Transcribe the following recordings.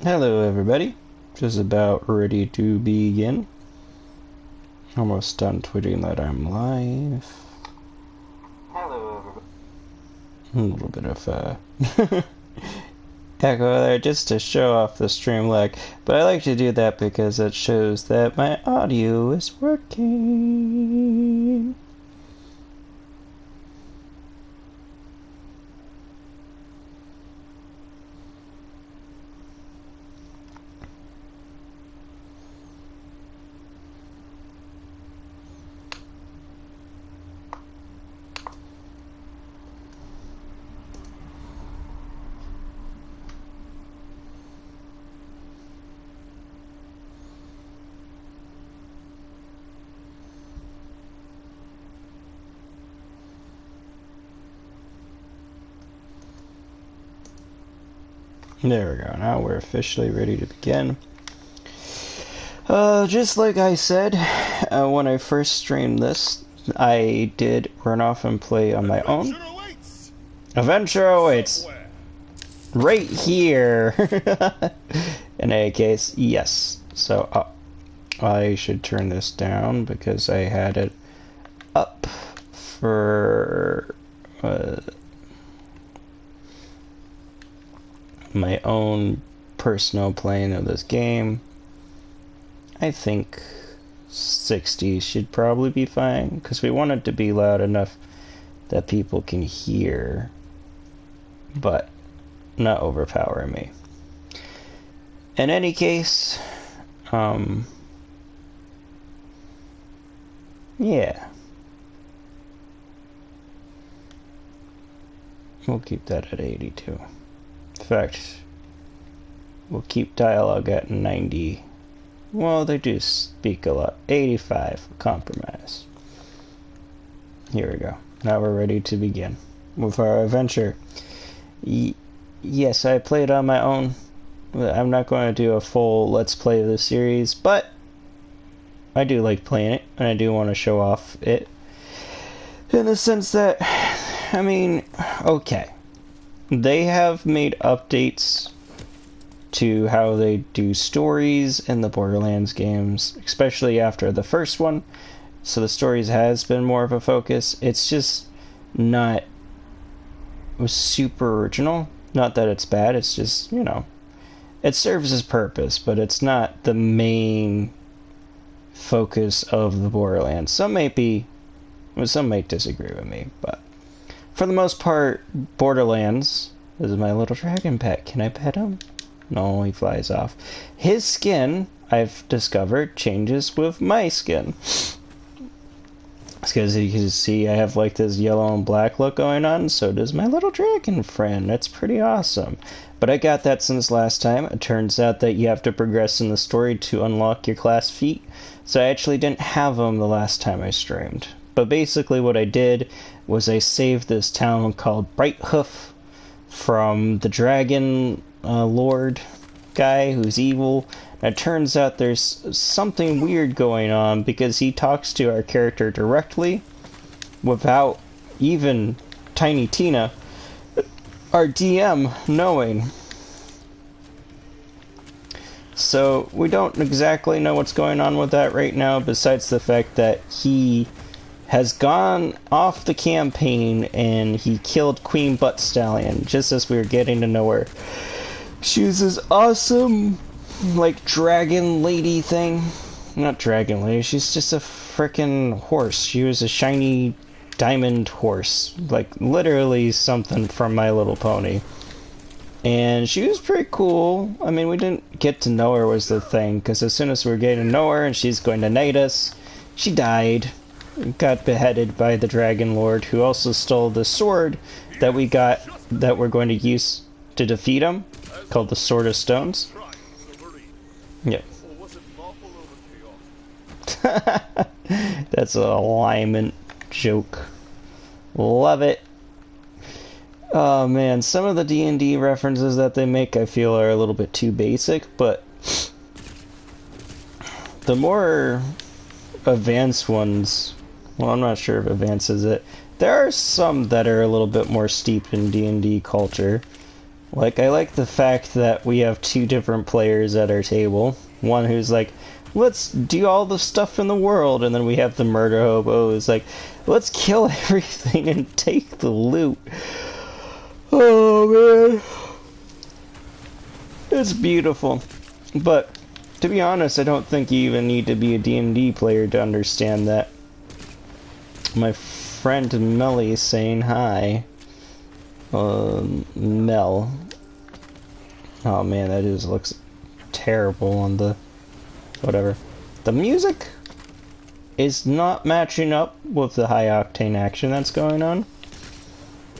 Hello everybody, just about ready to begin. Almost done tweeting that I'm live. Hello everybody. A little bit of echo there just to show off the stream lag, but I like to do that because it shows that my audio is working. There we go, now we're officially ready to begin. Just like I said, when I first streamed this, I did run off and play on my own. Adventure awaits! Right here! In any case, yes. So, I should turn this down because I had it up for my own personal playing of this game. I think 60 should probably be fine because we want it to be loud enough that people can hear, but not overpowering me. In any case, yeah. We'll keep that at 82. In fact, we'll keep dialogue at 90. Well, they do speak a lot. 85, compromise. Here we go. Now we're ready to begin with our adventure. Yes, I played on my own. I'm not going to do a full Let's Play of the series, but I do like playing it, and I do want to show off it. In the sense that, I mean, okay. They have made updates to how they do stories in the Borderlands games, especially after the first one. So the stories has been more of a focus. It's just not super original. Not that it's bad, it's just, you know, it serves its purpose, but it's not the main focus of the Borderlands. Some might disagree with me, but for the most part, Borderlands, this is my little dragon pet. Can I pet him? No, he flies off. His skin, I've discovered, changes with my skin. Because you can see I have like this yellow and black look going on, so does my little dragon friend. That's pretty awesome. But I got that since last time. It turns out that you have to progress in the story to unlock your class feat. So I actually didn't have them the last time I streamed. But basically what I did was I saved this town called Brighthoof from the dragon lord guy who's evil. And it turns out there's something weird going on because he talks to our character directly without even Tiny Tina, our DM, knowing. So we don't exactly know what's going on with that right now, besides the fact that he has gone off the campaign and he killed Queen Butt Stallion just as we were getting to know her. She was this awesome, like, dragon lady thing. Not dragon lady, she's just a frickin' horse. She was a shiny diamond horse. Like, literally something from My Little Pony. And she was pretty cool. I mean, we didn't get to know her was the thing, because as soon as we were getting to know her and she's going to knight us, she died. Got beheaded by the Dragon Lord, who also stole the sword that we got that we're going to use to defeat him, called the Sword of Stones. Yep. That's a alignment joke. Love it. Oh man, some of the D&D references that they make I feel are a little bit too basic, but the more advanced ones, well, I'm not sure if advanced is it. There are some that are a little bit more steep in D&D culture. Like, I like the fact that we have two different players at our table. One who's like, let's do all the stuff in the world, and then we have the murder hobo who's like, let's kill everything and take the loot. Oh man. It's beautiful. But, to be honest, I don't think you even need to be a D&D player to understand that. My friend Melly is saying hi. Mel. Oh man, that just looks terrible on the... whatever. The music is not matching up with the high octane action that's going on,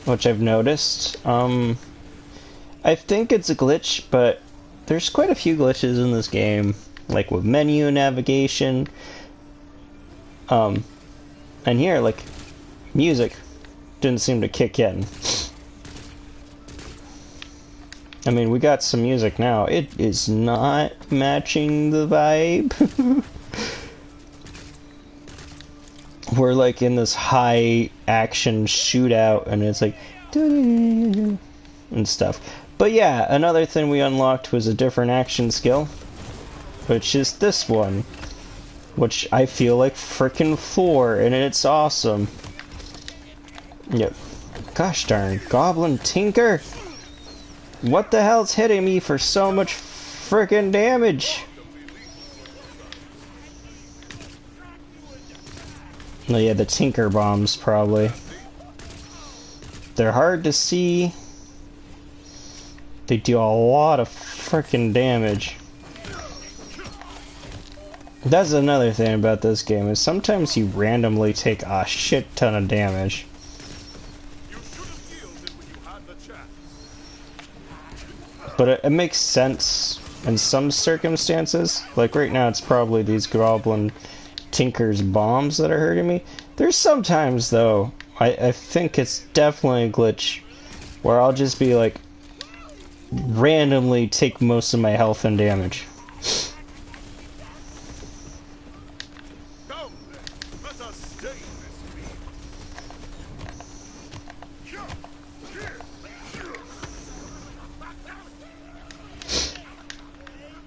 which I've noticed. I think it's a glitch, but there's quite a few glitches in this game, like with menu navigation. And here, like, music didn't seem to kick in. I mean, we got some music now. It is not matching the vibe. We're like in this high action shootout, and it's like and stuff. But yeah, another thing we unlocked was a different action skill, which is this one, which I feel like frickin' 4, and it's awesome. Yep. Gosh darn, Goblin Tinker! What the hell's hitting me for so much frickin' damage? Oh yeah, the Tinker Bombs, probably. They're hard to see. They do a lot of frickin' damage. That's another thing about this game, is sometimes you randomly take a shit ton of damage. But it makes sense in some circumstances. Like right now it's probably these Goblin Tinker's bombs that are hurting me. There's sometimes though, I think it's definitely a glitch, where I'll just be like, randomly take most of my health and damage.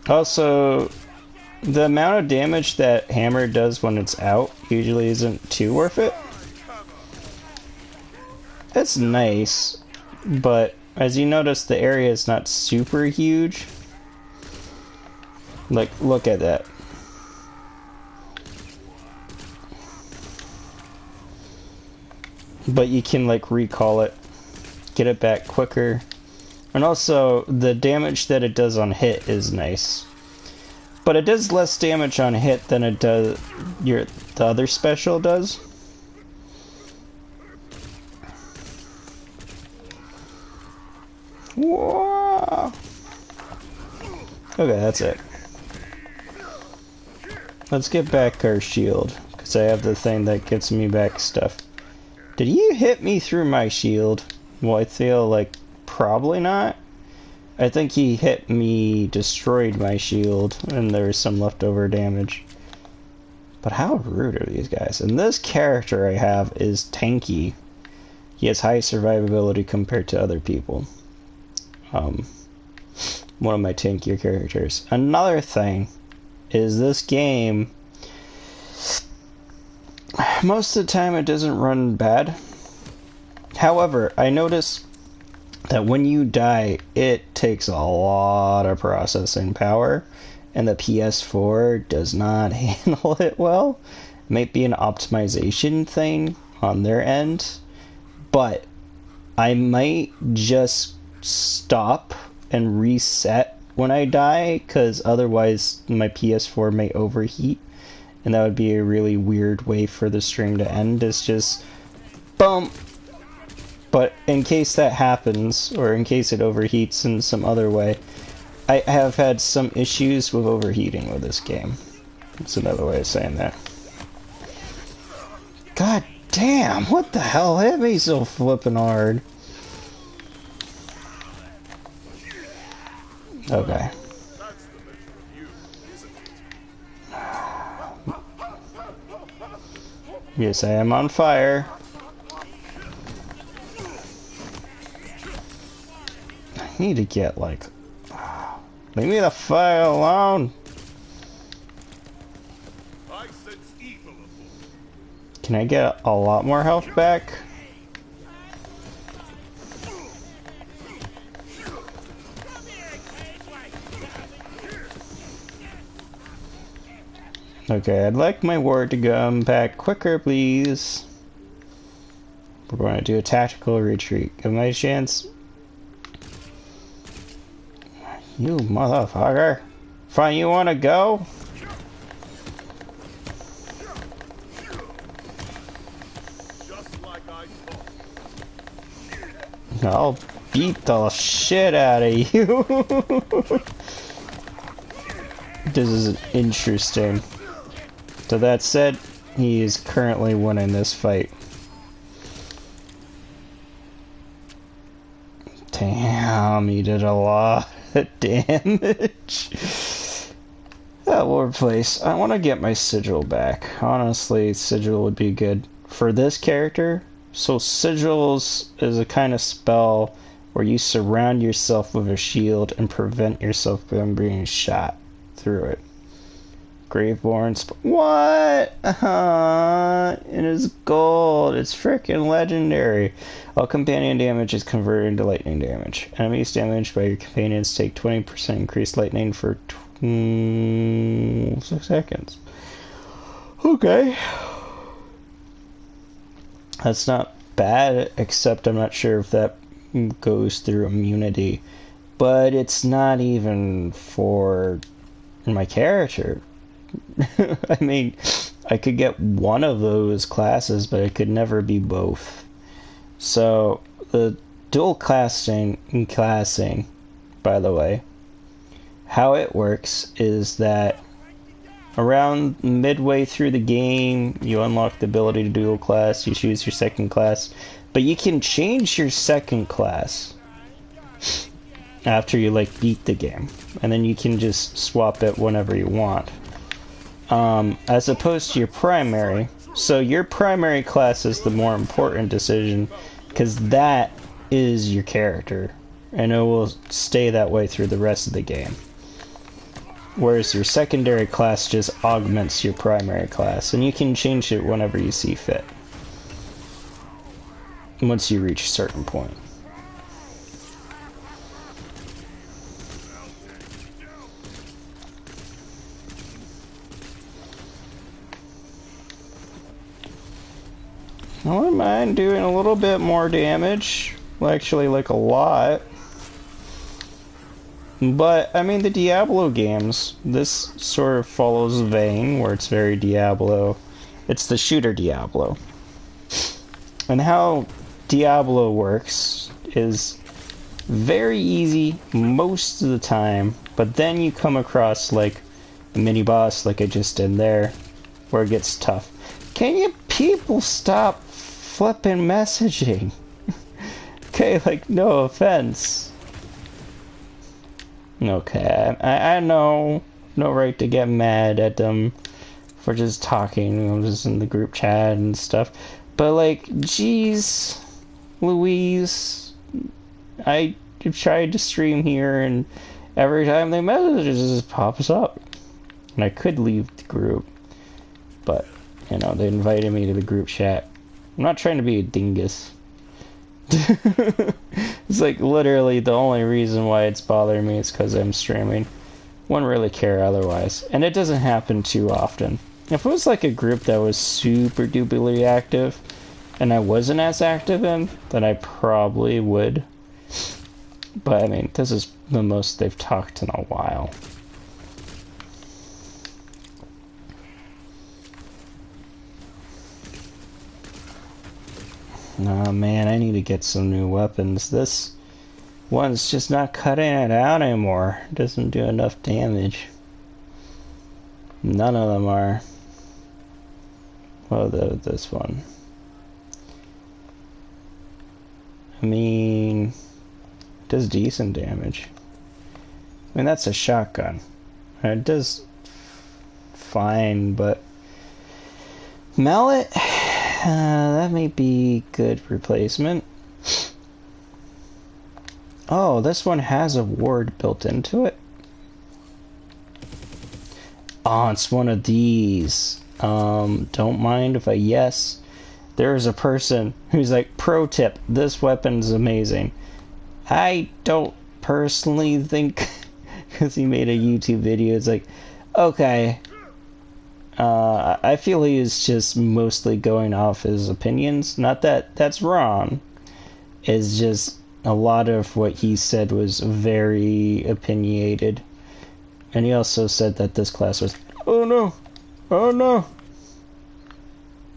Also, the amount of damage that hammer does when it's out usually isn't too worth it. It's nice, but as you notice, the area is not super huge. Like, look at that. But you can, like, recall it, get it back quicker. And also, the damage that it does on hit is nice. But it does less damage on hit than it does the other special does. Whoa. Okay, that's it. Let's get back our shield, because I have the thing that gets me back stuff. Did you hit me through my shield? Well, I feel like probably not. I think he hit me, destroyed my shield, and there was some leftover damage. But how rude are these guys? And this character I have is tanky. He has high survivability compared to other people. One of my tankier characters. Another thing is this game, most of the time it doesn't run bad. However, I notice that when you die, it takes a lot of processing power, and the PS4 does not handle it well. It might be an optimization thing on their end, but I might just stop and reset when I die, because otherwise my PS4 may overheat, and that would be a really weird way for the stream to end. It's just boom. But in case that happens, or in case it overheats in some other way, I have had some issues with overheating with this game. That's another way of saying that. God damn, what the hell hit me so flippin' hard? Okay. Yes, I am on fire. need to get, like... leave me the fuck alone! I sense evil. Can I get a lot more health back? Okay, I'd like my ward to come back quicker, please. We're going to do a tactical retreat. Give me a chance. You motherfucker. Fine, you want to go? Just like I thought. I'll beat the shit out of you. This is interesting. So that said, he is currently winning this fight. Damn, he did a lot of damage. That Lord place. I want to get my sigil back. Honestly, sigil would be good for this character. So sigils is a kind of spell where you surround yourself with a shield and prevent yourself from being shot through it. Graveborn what? It is gold. It's freaking legendary. All companion damage is converted into lightning damage. Enemies damaged by your companions take 20% increased lightning for 6 seconds. Okay. That's not bad, except I'm not sure if that goes through immunity. But it's not even for my character. I mean, I could get one of those classes, but it could never be both. So, the dual classing, by the way, how it works is that around midway through the game, you unlock the ability to dual class, you choose your second class, but you can change your second class after you, like, beat the game. And then you can just swap it whenever you want. As opposed to your primary. So your primary class is the more important decision, because that is your character, and it will stay that way through the rest of the game. Whereas your secondary class just augments your primary class, and you can change it whenever you see fit, once you reach a certain point. I wouldn't mind doing a little bit more damage. Well, actually, like a lot. But, I mean, the Diablo games, this sort of follows the vein where it's very Diablo. It's the shooter Diablo. And how Diablo works is very easy most of the time, but then you come across, like, a mini-boss like I just did there, where it gets tough. Can you people stop flipping messaging? Okay, like, no offense. Okay, I know, no right to get mad at them for just talking, I'm just in the group chat and stuff, but, like, geez, Louise, I tried to stream here, and every time they message, it just pops up, and I could leave the group, but, you know, they invited me to the group chat. I'm not trying to be a dingus. It's like literally the only reason why it's bothering me is because I'm streaming. Wouldn't really care otherwise. And it doesn't happen too often. If it was like a group that was super duperly active and I wasn't as active in, then I probably would. But I mean, this is the most they've talked in a while. Oh man, I need to get some new weapons. This one's just not cutting it out anymore. It doesn't do enough damage. None of them are. Well, this one. I mean, it does decent damage. I mean, that's a shotgun. It does fine, but mallet, that may be good replacement. Oh, this one has a ward built into it. Oh, it's one of these. Don't mind if I yes. There's a person who's like, pro tip, this weapon's amazing. I don't personally think, because he made a YouTube video, it's like, okay. I feel he is just mostly going off his opinions. Not that that's wrong. It's just a lot of what he said was very opinionated. And he also said that this class was, oh no, oh no.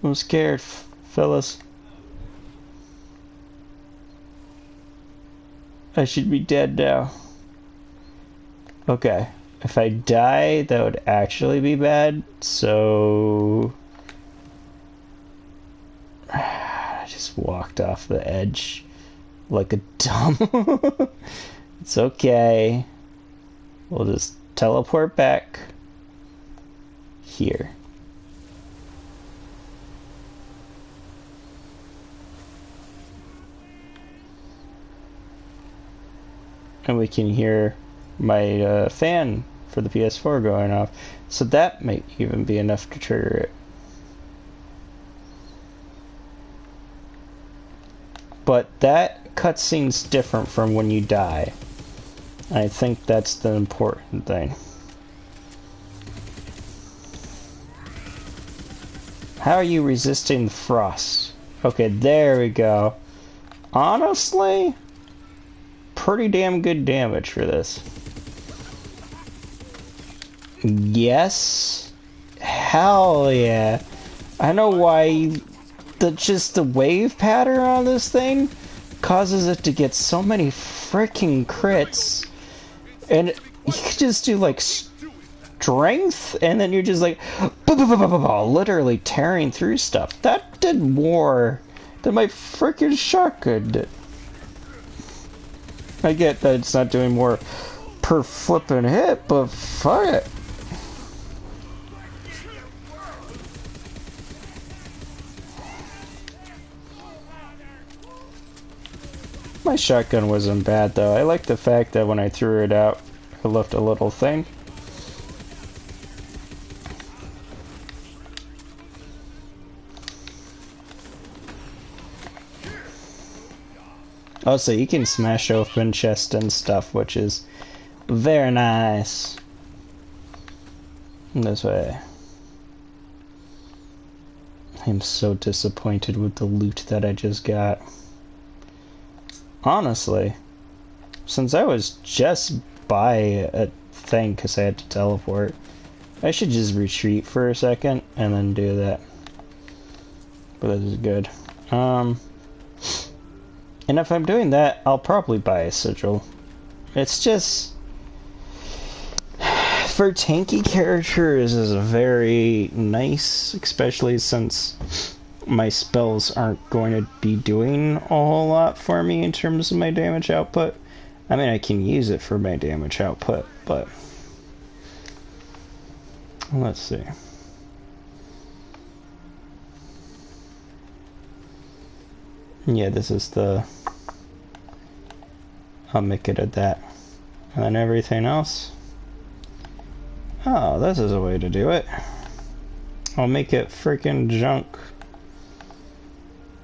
I'm scared, fellas. I should be dead now. Okay. If I die, that would actually be bad, so... I just walked off the edge like a dumb... It's okay. We'll just teleport back here. And we can hear my fan for the PS4 going off. So that might even be enough to trigger it. But that cutscene's different from when you die. I think that's the important thing. How are you resisting frost? Okay, there we go. Honestly, pretty damn good damage for this. Yes. Hell yeah. I know why just the wave pattern on this thing causes it to get so many freaking crits. And you could just do like strength and then you're just like literally tearing through stuff. That did more than my freaking shotgun did. I get that it's not doing more per flippin' hit, but fuck it. My shotgun wasn't bad though. I like the fact that when I threw it out, it left a little thing. Also, you can smash open chests and stuff, which is very nice. This way. I'm so disappointed with the loot that I just got. Honestly, since I was just by a thing because I had to teleport, I should just retreat for a second and then do that. But this is good. And if I'm doing that, I'll probably buy a sigil. It's just... for tanky characters is very nice, especially since my spells aren't going to be doing a whole lot for me in terms of my damage output. I mean, I can use it for my damage output, but... let's see. Yeah, this is the... I'll make it at that. And then everything else... oh, this is a way to do it. I'll make it freaking junk.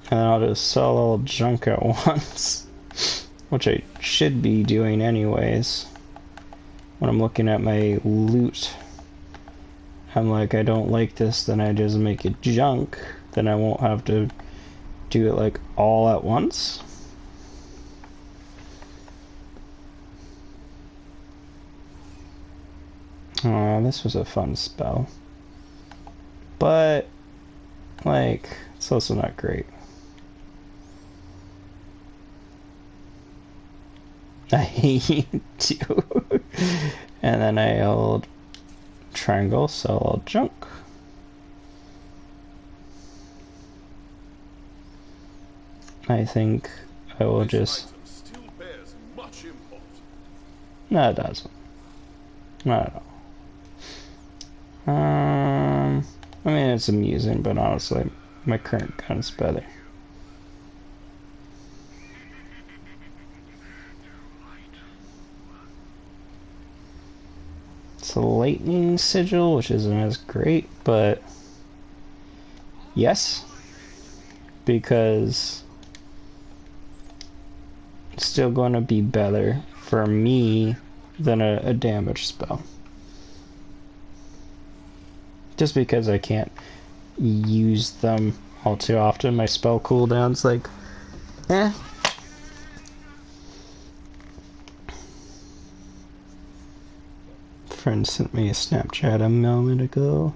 And then I'll just sell all junk at once. Which I should be doing anyways. When I'm looking at my loot. I'm like, I don't like this, then I just make it junk. Then I won't have to do it like all at once. Oh, this was a fun spell. But, like, it's also not great. I hate you. And then I hold triangle, sell all junk. I think I will just... still bears much import. no, it doesn't. Not at all. I mean, it's amusing, but honestly, my current gun's better. It's a lightning sigil, which isn't as great, but yes, because it's still going to be better for me than a damage spell. Just because I can't use them all too often, my spell cooldown's like, eh. Friend sent me a Snapchat a moment ago.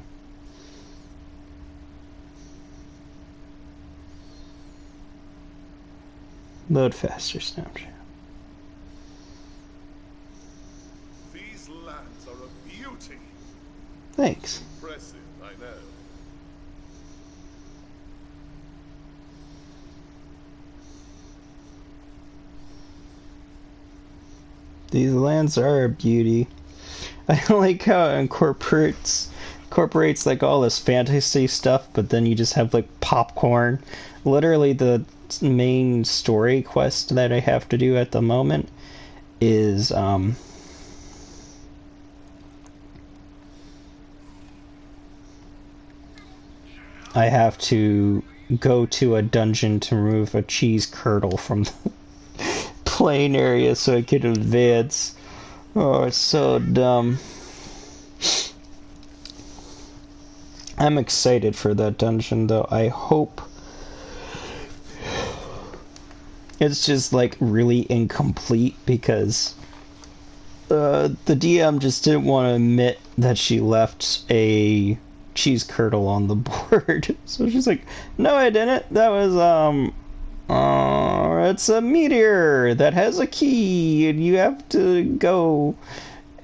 Load faster, Snapchat. These lands are a beauty. Thanks. Impressive, I know. These lands are a beauty. I like how it incorporates like all this fantasy stuff, but then you just have like popcorn. Literally, the main story quest that I have to do at the moment is I have to go to a dungeon to remove a cheese curdle from the playing area so I can advance. Oh, it's so dumb. I'm excited for that dungeon, though. I hope it's just, like, really incomplete, because the DM just didn't want to admit that she left a cheese curdle on the board. So she's like, no, I didn't. That was, it's a meteor that has a key, and you have to go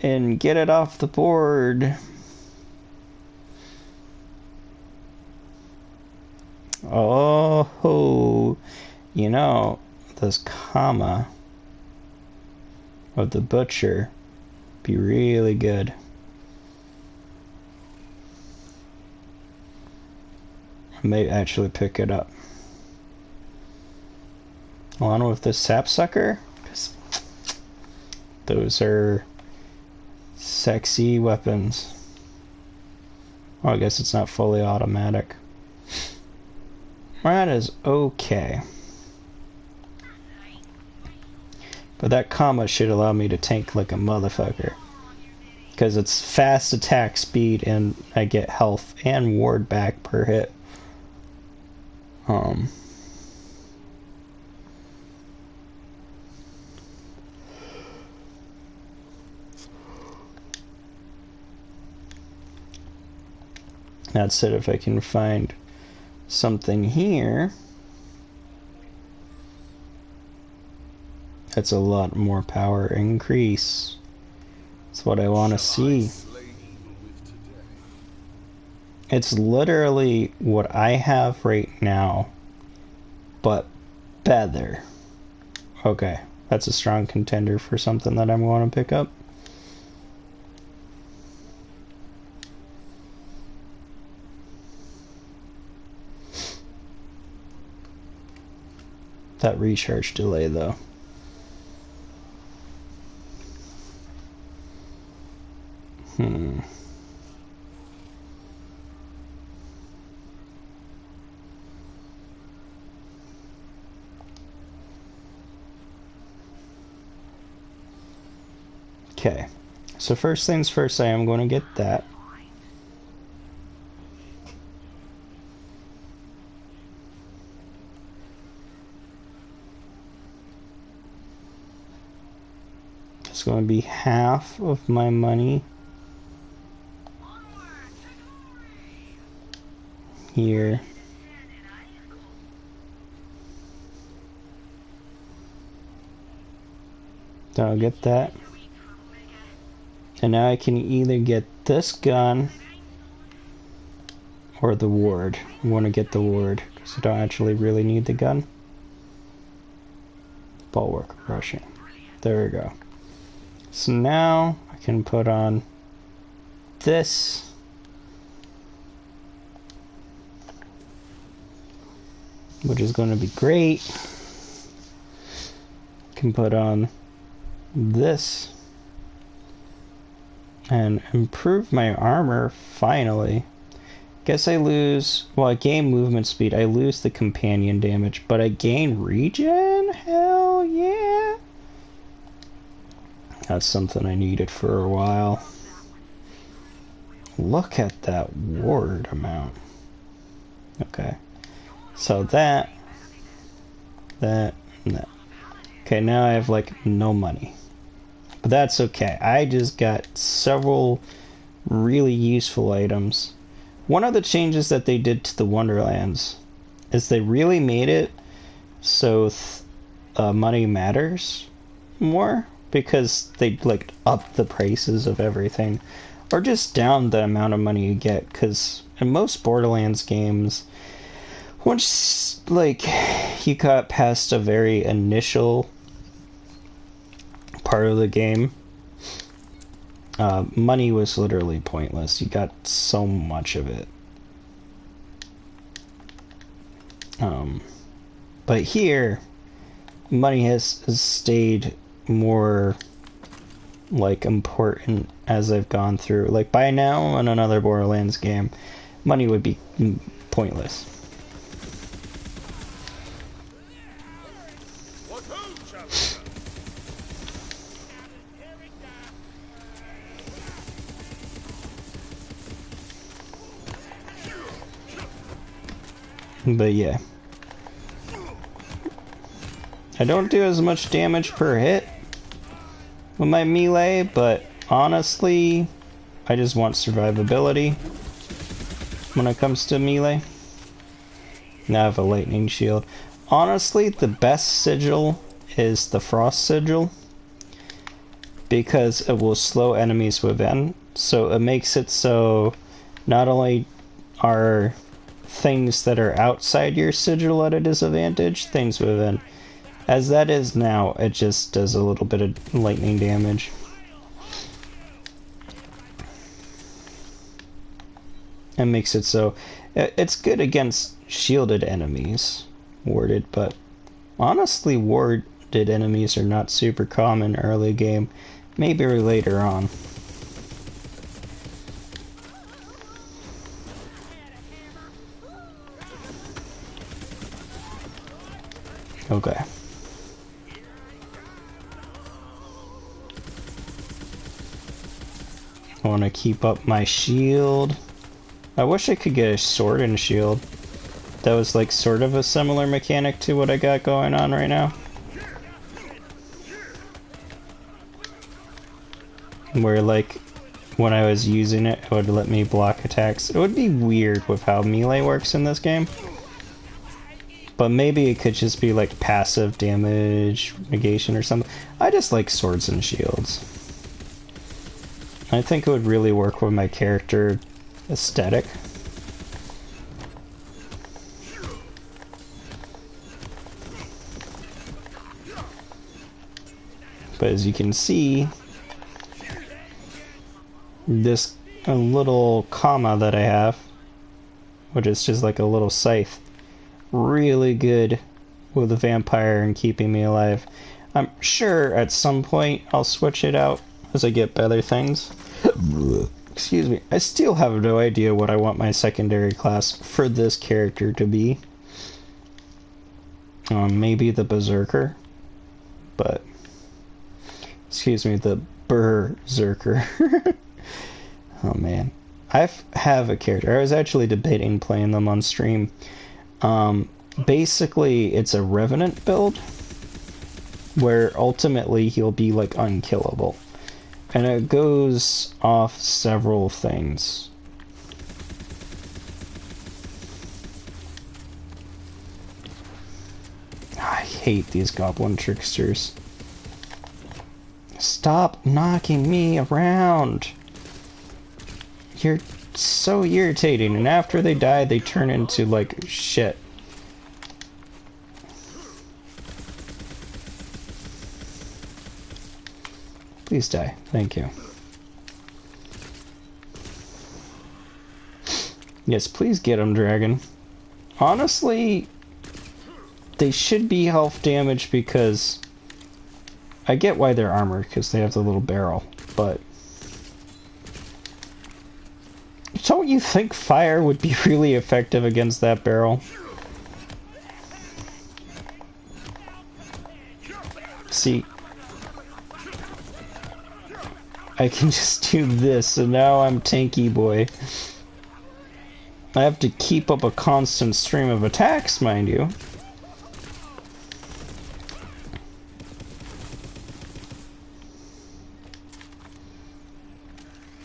and get it off the board. Oh, you know, this comma of the butcher be really good. I may actually pick it up. Along with the sapsucker, because those are sexy weapons. Oh, I guess it's not fully automatic. That is okay. But that comma should allow me to tank like a motherfucker. Because it's fast attack speed and I get health and ward back per hit. That's it. If I can find something here that's a lot more power increase. That's what I want to see. It's literally what I have right now, but better. Okay, that's a strong contender for something that I'm going to pick up. That recharge delay, though. Okay, so first things first, I am going to get that. It's going to be half of my money here. So I'll get that. And now I can either get this gun or the ward. I want to get the ward because I don't actually really need the gun. Bulwark rushing. There we go. So now I can put on this. Which is going to be great. Can put on this. And improve my armor, finally. Guess I lose... Well, I gain movement speed. I lose the companion damage, but I gain regen? Hell yeah! That's something I needed for a while. Look at that ward amount. Okay. So that, and that. Okay, now I have, like, no money. But that's okay. I just got several really useful items. One of the changes that they did to the Wonderlands is they really made it so money matters more, because they like upped the prices of everything, or just down the amount of money you get, because in most Borderlands games, once like you got past a very initial part of the game, money was literally pointless. You got so much of it. But here, money has stayed more, like, important as I've gone through. Like, by now, in another Borderlands game, money would be pointless. But yeah. I don't do as much damage per hit with my melee, but honestly, I just want survivability when it comes to melee. Now I have a lightning shield. Honestly, the best sigil is the frost sigil, because it will slow enemies within. So it makes it so not only are things that are outside your sigil at a disadvantage, things within. As that is now, it just does a little bit of lightning damage. And makes it so it's good against shielded enemies, warded, but honestly warded enemies are not super common early game, maybe later on. Okay. I want to keep up my shield. I wish I could get a sword and shield. That was like sort of a similar mechanic to what I got going on right now. Where like when I was using it, it would let me block attacks. It would be weird with how melee works in this game. But maybe it could just be like passive damage negation or something. I just like swords and shields. I think it would really work with my character aesthetic. But as you can see, this little comma that I have, which is just like a little scythe, really good with a vampire and keeping me alive. I'm sure at some point I'll switch it out as I get better things. Excuse me. I still have no idea what I want my secondary class for this character to be. Maybe the Berserker, but excuse me, the Berserker. Oh man, I have a character. I was actually debating playing them on stream. Basically, it's a Revenant build where ultimately he'll be like unkillable. And it goes off several things. I hate these goblin tricksters. Stop knocking me around. You're so irritating, and after they die, they turn into like shit. Please die. Thank you. Yes, please get him, dragon. Honestly, they should be health damage because I get why they're armored, because they have the little barrel, but Don't you think fire would be really effective against that barrel? See, I can just do this, and now I'm tanky boy. I have to keep up a constant stream of attacks, mind you.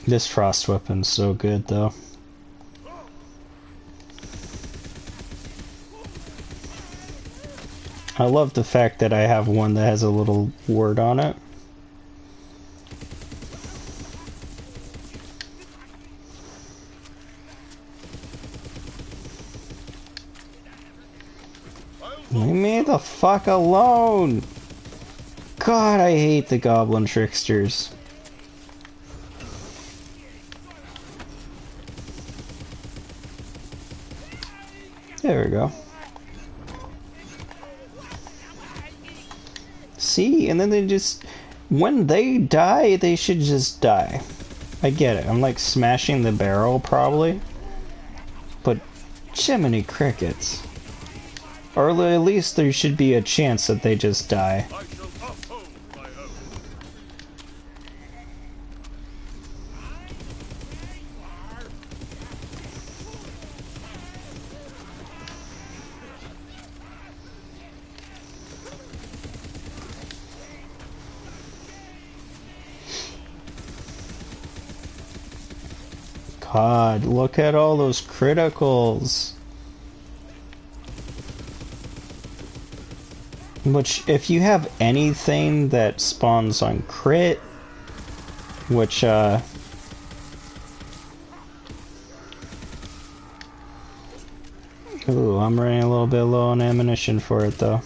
This frost weapon's so good, though. I love the fact that I have one that has a little word on it. Leave me the fuck alone! God, I hate the goblin tricksters. There we go. See? And then they just... When they die, they should just die. I get it. I'm like smashing the barrel, probably. But... Jiminy crickets. Or at least there should be a chance that they just die. God, look at all those criticals. Which, if you have anything that spawns on crit, which, ooh, I'm running a little bit low on ammunition for it, though.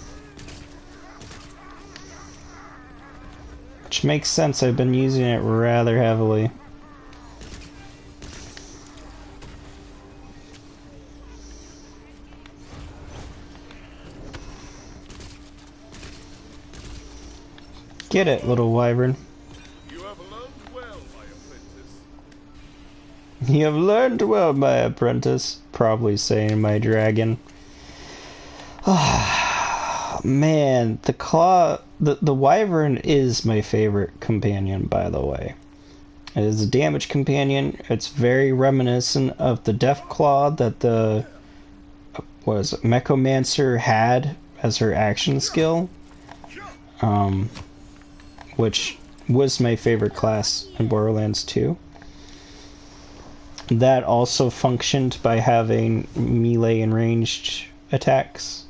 Which makes sense, I've been using it rather heavily. Get it, little wyvern. You have learned well, my apprentice. You have learned well, my apprentice. Probably saying my dragon. Ah, man, the claw, the wyvern is my favorite companion, by the way. It is a damage companion. It's very reminiscent of the death claw that the Mechomancer had as her action skill. Which was my favorite class in Borderlands 2. That also functioned by having melee and ranged attacks.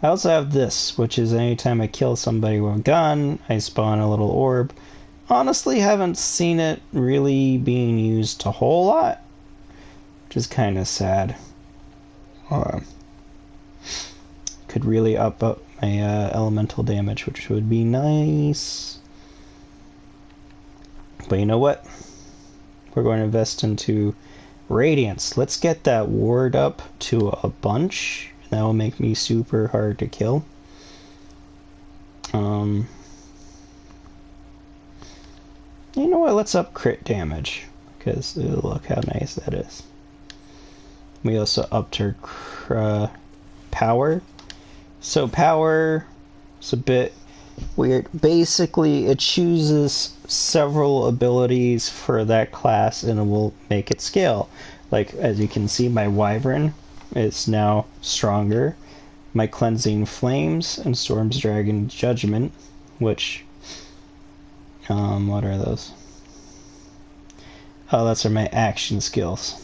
I also have this, which is anytime I kill somebody with a gun, I spawn a little orb. Honestly, haven't seen it really being used a whole lot, which is kind of sad. Could really up my elemental damage, which would be nice. But you know what? We're going to invest into Radiance. Let's get that ward up to a bunch. That will make me super hard to kill. You know what? Let's up crit damage. Because look how nice that is. We also upped her power. So power is a bit weird. Basically, it chooses several abilities for that class and it will make it scale. Like, as you can see, my wyvern is now stronger. My cleansing flames and storm's dragon judgment, which what are those? Oh, those are my action skills.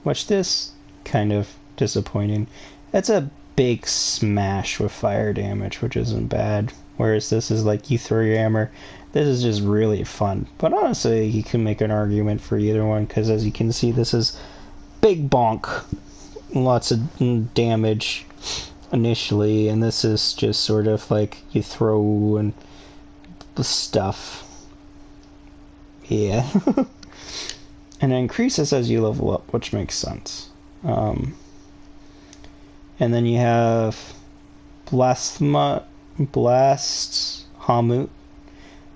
Which this kind of disappointing. It's a big smash with fire damage, which isn't bad. Whereas this is like you throw your hammer. This is just really fun. But honestly, you can make an argument for either one, because as you can see, this is big bonk. Lots of damage initially, and this is just sort of like you throw and stuff. Yeah. And it increases as you level up, which makes sense. And then you have Blast Hamut.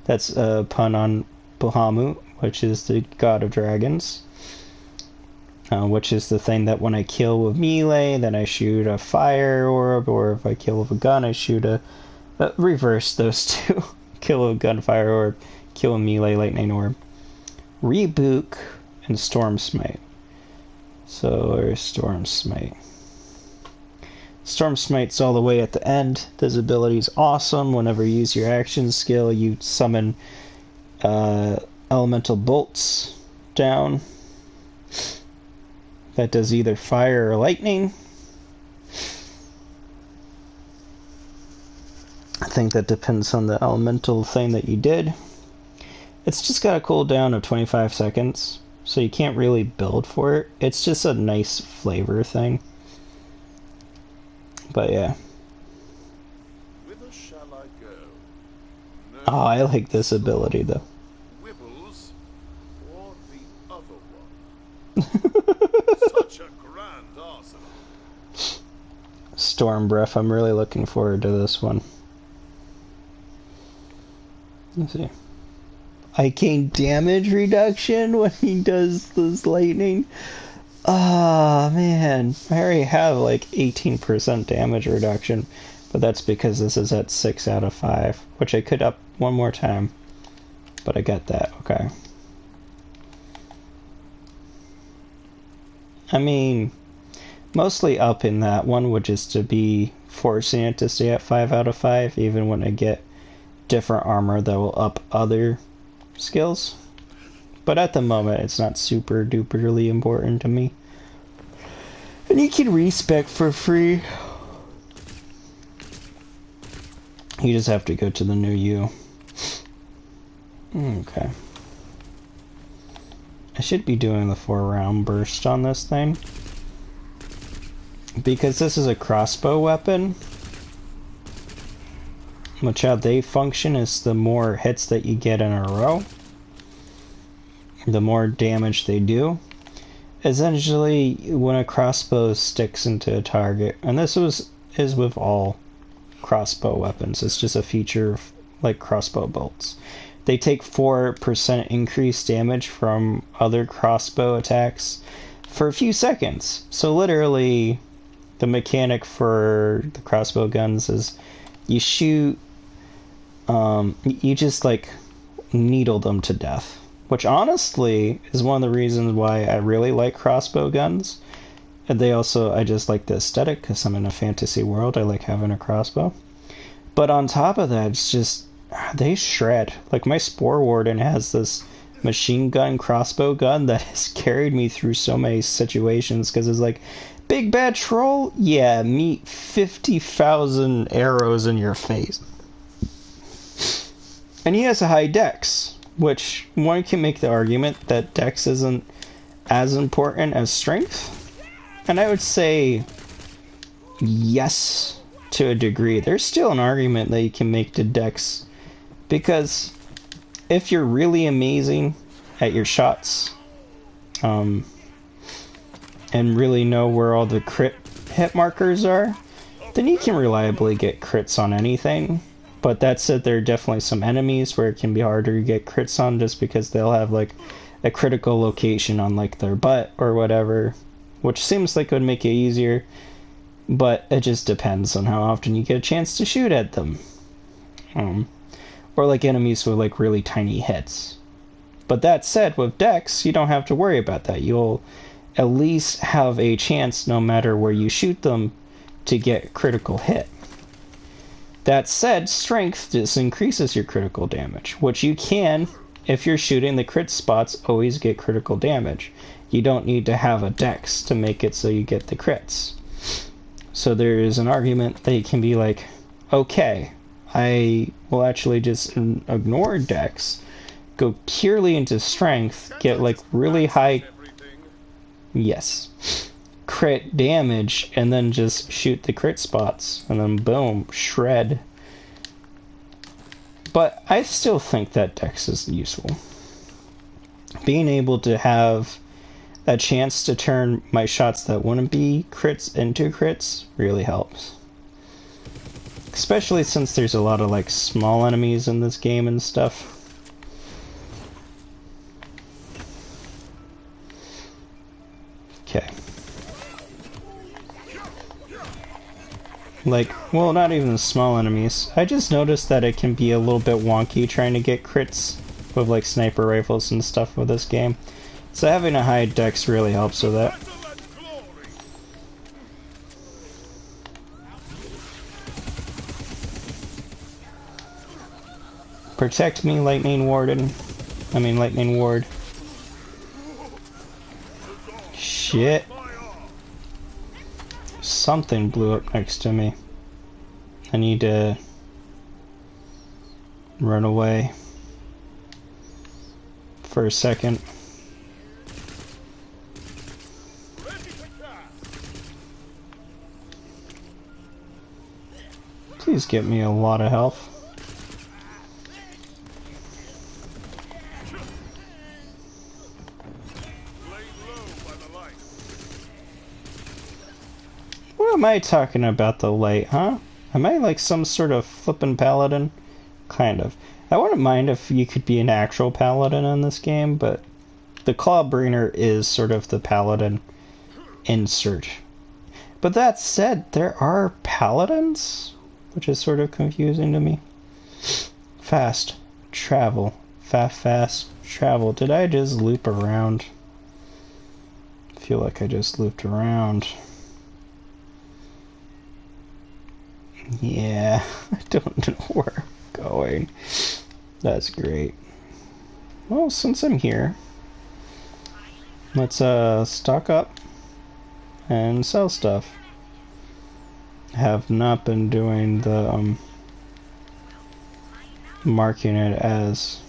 That's a pun on Bahamut, which is the god of dragons. Which is the thing that when I kill with melee, then I shoot a fire orb, or if I kill with a gun, I shoot a... reverse those two. Kill with a gunfire orb, kill a melee lightning orb. Reboot and Storm Smite. So, there's Storm Smite. Storm Smite's all the way at the end. This ability's awesome. Whenever you use your action skill, you summon elemental bolts down. That does either fire or lightning. I think that depends on the elemental thing that you did. It's just got a cooldown of 25 seconds, so you can't really build for it. It's just a nice flavor thing. But yeah. Whither shall I go? No, Oh, I like this ability though. Wibbles or the other one? Such a grand arsenal. Storm Breath, I'm really looking forward to this one. Let's see. I gain damage reduction when he does this lightning. Ah, man. I already have like 18% damage reduction, but that's because this is at 6 out of 5, which I could up one more time. But I get that, okay. I mean, mostly up in that one, which is to be forcing it to stay at 5 out of 5, even when I get different armor that will up other skills. But at the moment, it's not super duperly important to me. And you can respec for free. You just have to go to the new U. Okay. I should be doing the 4-round burst on this thing. Because this is a crossbow weapon. Which how they function is the more hits that you get in a row, the more damage they do. Essentially, when a crossbow sticks into a target, and this is with all crossbow weapons, it's just a feature of, like crossbow bolts. They take 4% increased damage from other crossbow attacks for a few seconds. So literally, the mechanic for the crossbow guns is you shoot, you just like needle them to death. Which honestly is one of the reasons why I really like crossbow guns. And they also, I just like the aesthetic because I'm in a fantasy world. I like having a crossbow. But on top of that, it's just, they shred. Like my Spore Warden has this machine gun crossbow gun that has carried me through so many situations because it's like, big bad troll? Yeah, meet 50,000 arrows in your face. And he has a high dex, which one can make the argument that dex isn't as important as strength. And I would say yes, to a degree. There's still an argument that you can make to dex, because if you're really amazing at your shots, and really know where all the crit hit markers are, then you can reliably get crits on anything. But that said, there are definitely some enemies where it can be harder to get crits on just because they'll have like a critical location on like their butt or whatever, which seems like it would make it easier, but it just depends on how often you get a chance to shoot at them. Or like enemies with like really tiny hits. But that said, with Dex, you don't have to worry about that. You'll at least have a chance, no matter where you shoot them, to get critical hit. That said, strength just increases your critical damage, which you can, if you're shooting the crit spots, always get critical damage. You don't need to have a dex to make it so you get the crits. So there is an argument that you can be like, okay, I will actually just ignore dex, go purely into strength, get like really high, yes, crit damage, and then just shoot the crit spots, and then boom, shred. But I still think that dex is useful. Being able to have a chance to turn my shots that wouldn't be crits into crits really helps. Especially since there's a lot of like small enemies in this game and stuff. like, well, not even small enemies. I just noticed that it can be a little bit wonky trying to get crits with like sniper rifles and stuff with this game. So having a high dex really helps with that. Protect me, Lightning Warden. I mean, Lightning Ward. Shit. Something blew up next to me. I need to run away for a second. Please get me a lot of health. What am I talking about the light, huh? Am I like some sort of flippin' paladin? Kind of. I wouldn't mind if you could be an actual paladin in this game, but the Clawbringer is sort of the paladin insert. But that said, there are paladins, which is sort of confusing to me. Fast travel. Fast travel. Did I just loop around? I feel like I just looped around. Yeah, I don't know where I'm going. That's great. Well, since I'm here, let's stock up and sell stuff. Have not been doing the marking it as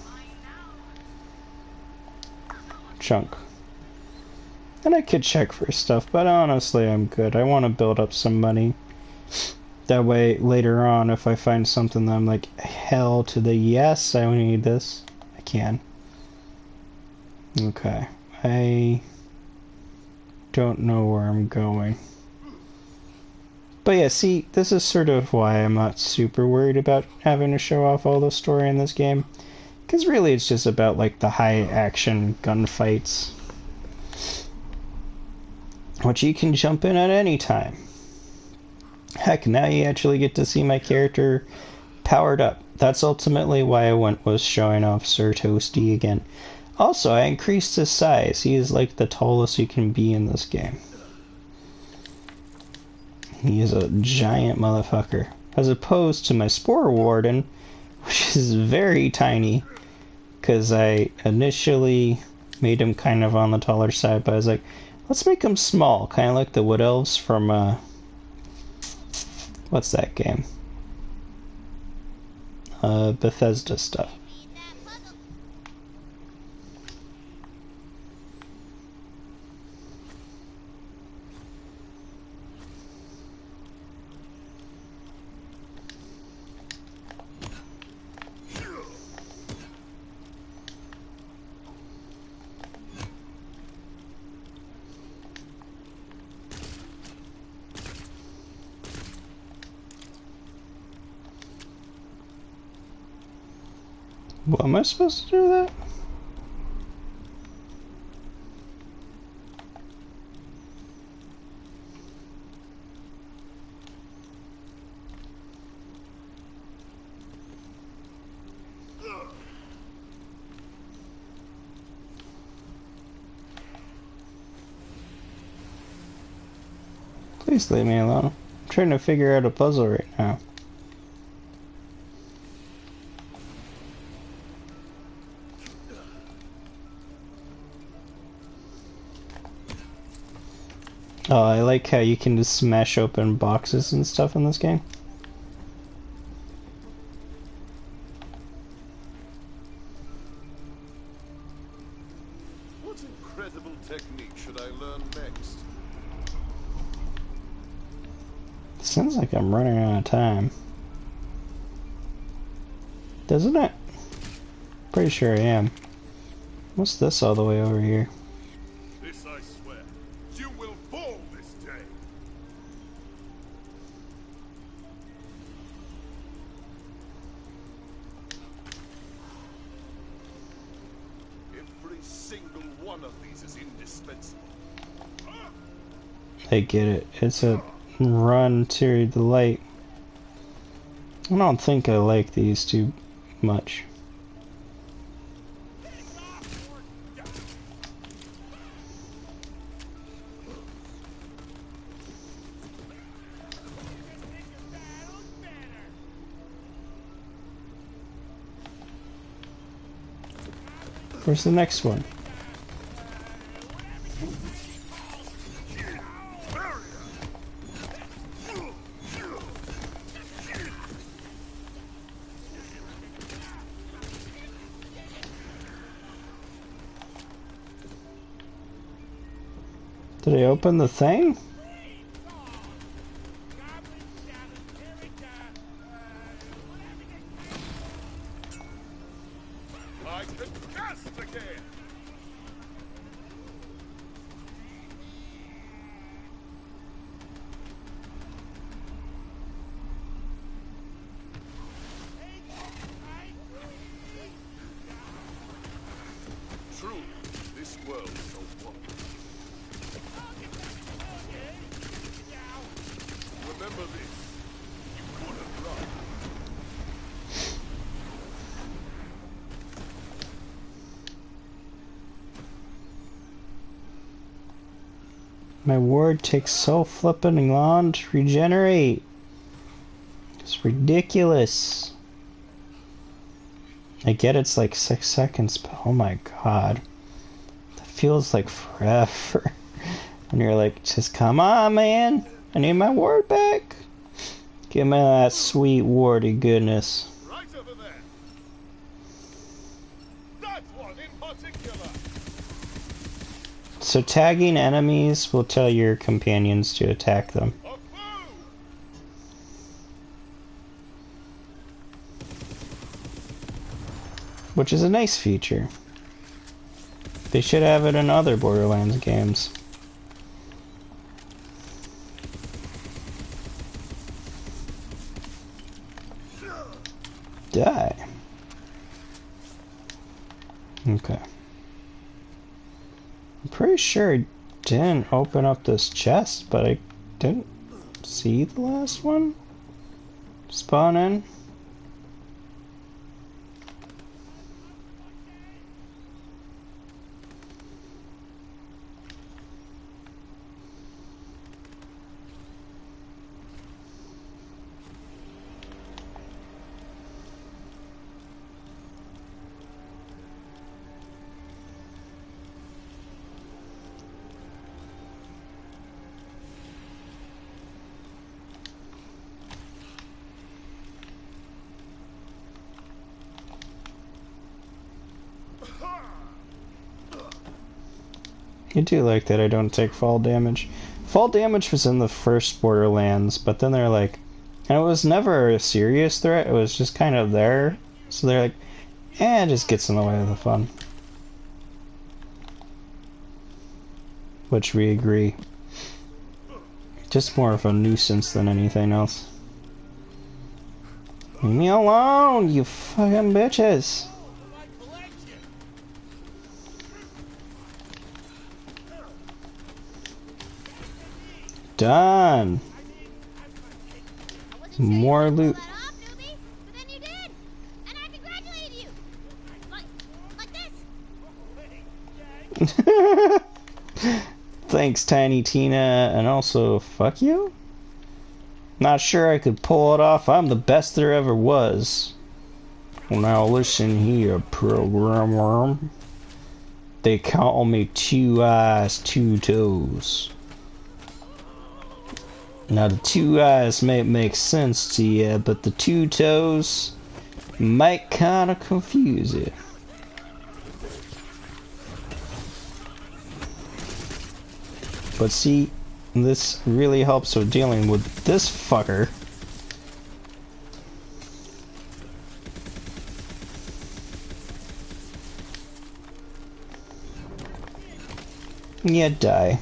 chunk. And I could check for stuff, but honestly I'm good. I want to build up some money. That way, later on, if I find something that I'm like, hell to the yes, I need this, I can. Okay. I don't know where I'm going. But yeah, see, this is sort of why I'm not super worried about having to show off all the story in this game. Because really it's just about, like, the high-action gunfights. Which you can jump in at any time. Heck, now you actually get to see my character powered up. That's ultimately why I went was showing off Sir Toasty again. Also, I increased his size. He is like the tallest you can be in this game. He is a giant motherfucker. As opposed to my Spore Warden, which is very tiny. Because I initially made him kind of on the taller side, but I was like, let's make him small. Kind of like the Wood Elves from, what's that game? Bethesda stuff. What am I supposed to do that? Please leave me alone. I'm trying to figure out a puzzle right now. Oh, I like how you can just smash open boxes and stuff in this game. What incredible technique should I learn next? Sounds like I'm running out of time. Doesn't it? Pretty sure I am. What's this all the way over here? This I swear, you will fall this day. Every single one of these is indispensable. I get it. It's a run to the light. I don't think I like these too much. Where's the next one? Did I open the thing? I can cast again. True, this world is so wonderful. Remember this. You couldn't run. My ward takes so flippin' long to regenerate. It's ridiculous. I get it's like 6 seconds, but oh my god. That feels like forever. And you're like, just come on, man. I need my ward back. Give me that sweet wardy goodness. Right over there. That one in particular. So tagging enemies will tell your companions to attack them. A foe. Which is a nice feature. They should have it in other Borderlands games. Die. Okay. I'm pretty sure I didn't open up this chest, but I didn't see the last one spawn in. I do like that I don't take fall damage. Fall damage was in the first Borderlands, but then they're like, and it was never a serious threat, it was just kind of there. So they're like, it just gets in the way of the fun. Which we agree. Just more of a nuisance than anything else. Leave me alone, you fucking bitches! Done. More loot. Thanks, Tiny Tina, and also fuck you? Not sure I could pull it off. I'm the best there ever was. Well, now listen here, programmer. They call me Two Eyes, Two Toes. Now the 2 eyes may make sense to you, but the 2 toes might kinda confuse you. But see, this really helps with dealing with this fucker. Yeah, die.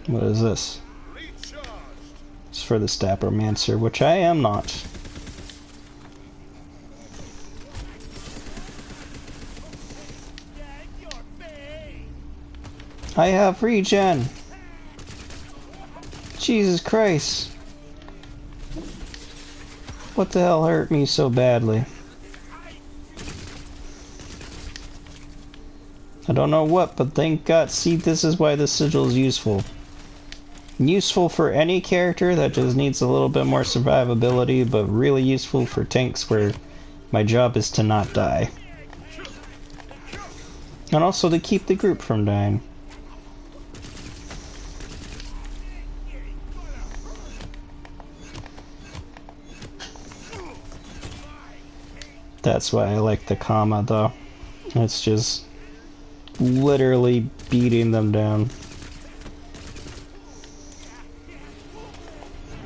What is this? It's for the Stappermancer, which I am not. I have regen. Jesus Christ. What the hell hurt me so badly? I don't know what, but thank God. See, this is why the sigil is useful. Useful for any character that just needs a little bit more survivability, but really useful for tanks where my job is to not die. And also to keep the group from dying. That's why I like the comma, though. It's just literally beating them down.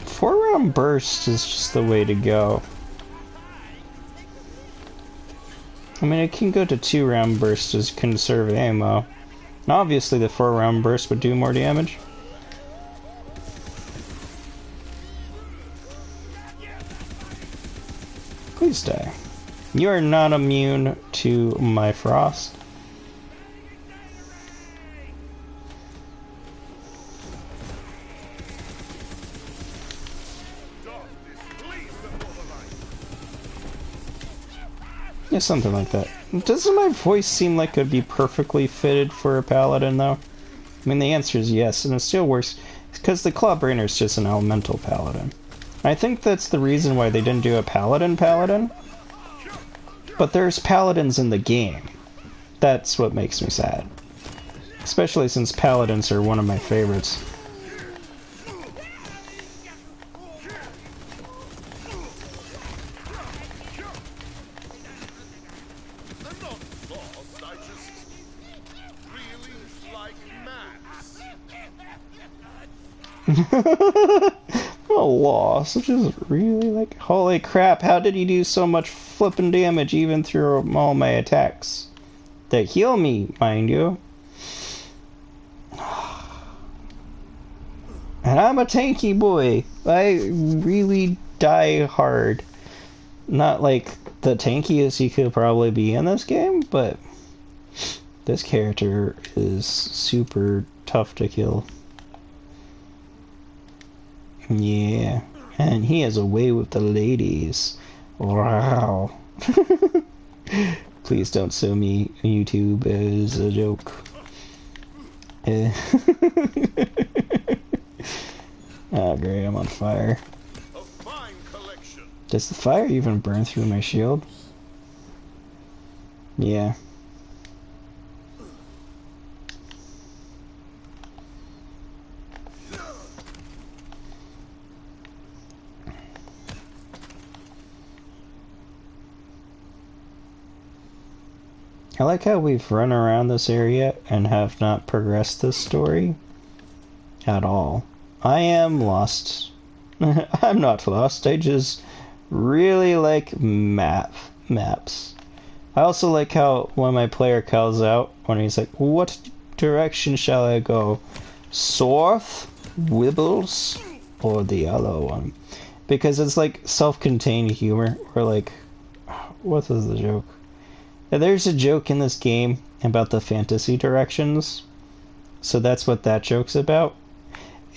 4-round burst is just the way to go. I mean, it can go to 2-round burst to conserve ammo. And obviously the 4-round burst would do more damage. Please die. You are not immune to my frost. Yeah, something like that. Doesn't my voice seem like it would be perfectly fitted for a paladin, though? I mean, the answer is yes, and it still works, because the Clawbrainer is just an elemental paladin. I think that's the reason why they didn't do a paladin. But there's paladins in the game. That's what makes me sad. Especially since paladins are one of my favorites. Oh, lost. Which is really like, holy crap, how did he do so much flippin' damage even through all my attacks? That heal me, mind you. And I'm a tanky boy. I really die hard. Not like the tankiest you could probably be in this game, but this character is super tough to kill. Yeah, and he has a way with the ladies. Wow. Please don't sue me, YouTube, as a joke. Oh great, I'm on fire. A fine collection. Does the fire even burn through my shield? Yeah. I like how we've run around this area and have not progressed this story at all. I am lost. I'm not lost, I just really like maps. I also like how when my player calls out, when he's like, what direction shall I go? South, Wibbles, or the other one? Because it's like self-contained humor, or like, what is the joke? There's a joke in this game about the fantasy directions, so that's what that joke's about.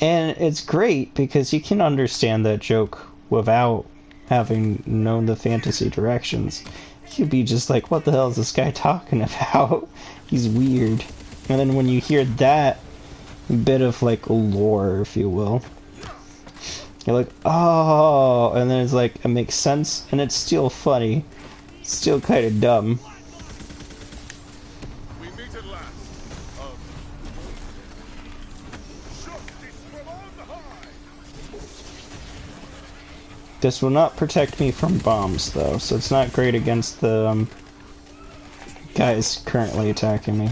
And it's great because you can understand that joke without having known the fantasy directions. You'd be just like, what the hell is this guy talking about? He's weird. And then when you hear that bit of like lore, if you will, you're like, oh, and then it's like, it makes sense, and it's still funny. It's still kind of dumb. This will not protect me from bombs, though, so it's not great against the guys currently attacking me.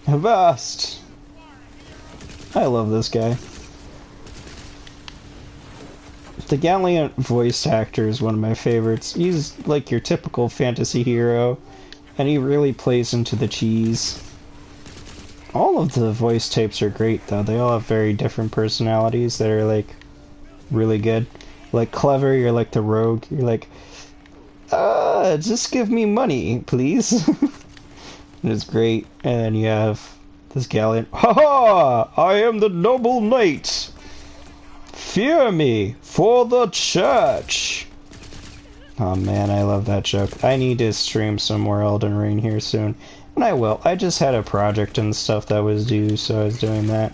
Avast! I love this guy. The Galliant voice actor is one of my favorites. He's like your typical fantasy hero. And he really plays into the cheese. All of the voice types are great, though. They all have very different personalities that are, like, really good. Like, Clever, you're like the rogue. You're like, just give me money, please. It's great. And you have this galleon. Ha ha! I am the noble knight. Fear me for the church. Oh man, I love that joke. I need to stream some more Elden Ring here soon. And I will. I just had a project and stuff that was due, so I was doing that.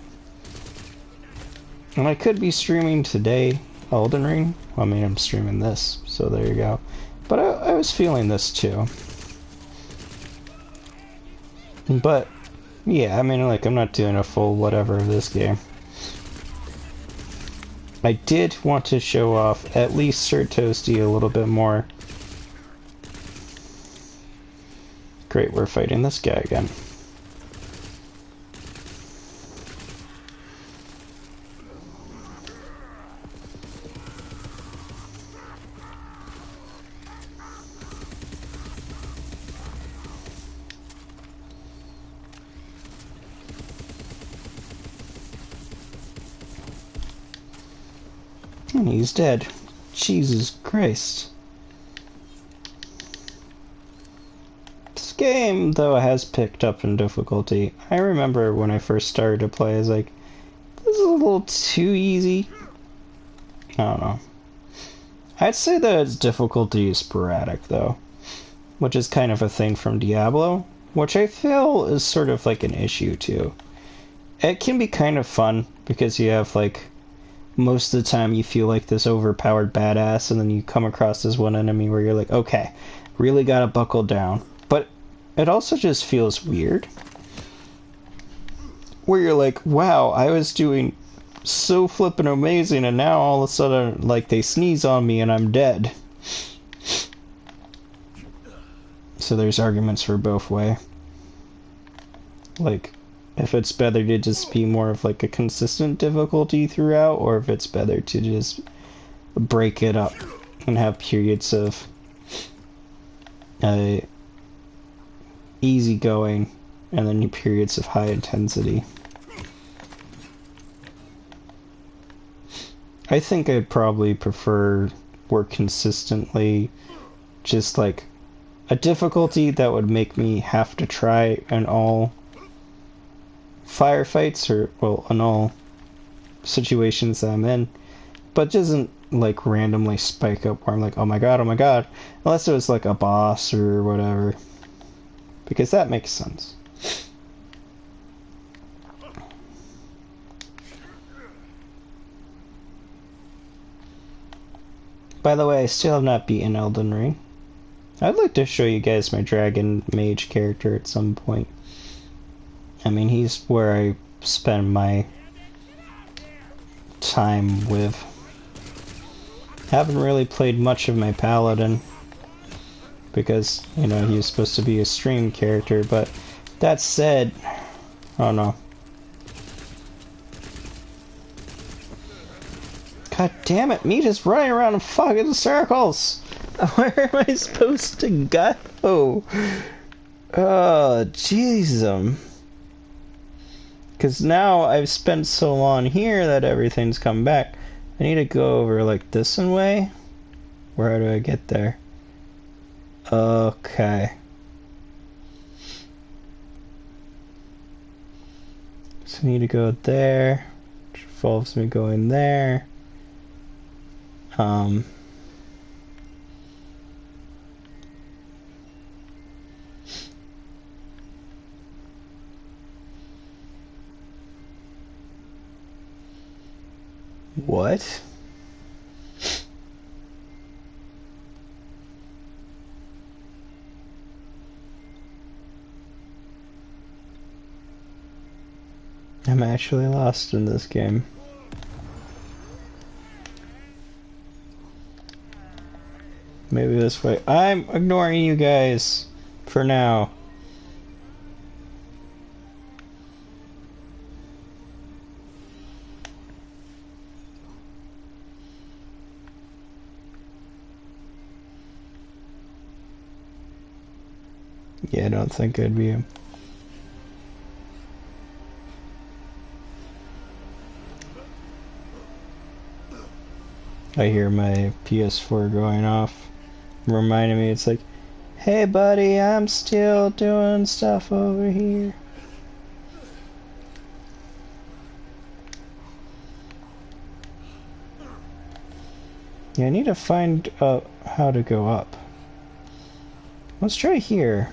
And I could be streaming today Elden Ring. Well, I mean, I'm streaming this, so there you go. But I was feeling this too. But, yeah, I mean, like, I'm not doing a full whatever of this game. I did want to show off at least Sir Toasty a little bit more. Great, we're fighting this guy again. And he's dead. Jesus Christ. This game, though, has picked up in difficulty. I remember when I first started to play, I was like, this is a little too easy. I don't know. I'd say that its difficulty is sporadic, though. Which is kind of a thing from Diablo. Which I feel is sort of like an issue, too. It can be kind of fun, because you have, like, most of the time you feel like this overpowered badass, and then you come across this one enemy where you're like, okay, really gotta buckle down. But it also just feels weird. Where you're like, wow, I was doing so flippin' amazing, and now all of a sudden, like, they sneeze on me and I'm dead. So there's arguments for both way. Like, if it's better to just be more of like a consistent difficulty throughout, or if it's better to just break it up and have periods of easy going and then periods of high intensity. I think I'd probably prefer more consistently just like a difficulty that would make me have to try an all firefights, or, well, in all situations that I'm in, but doesn't, like, randomly spike up where I'm like, oh my god, unless it was, like, a boss or whatever, because that makes sense. By the way, I still have not beaten Elden Ring. I'd like to show you guys my dragon mage character at some point. I mean, he's where I spend my time with. Haven't really played much of my paladin because, you know, he was supposed to be a stream character, but that said, oh no. God damn it, me just running around in fucking circles! Where am I supposed to go? Oh, jeez. Because now I've spent so long here that everything's come back. I need to go over like this way. Where do I get there? Okay. So I need to go there, which involves me going there. What? I'm actually lost in this game. Maybe this way. I'm ignoring you guys for now. Yeah, I don't think I'd be him. I hear my PS4 going off, reminding me, it's like, Hey buddy, I'm still doing stuff over here. Yeah, I need to find how to go up. Let's try here.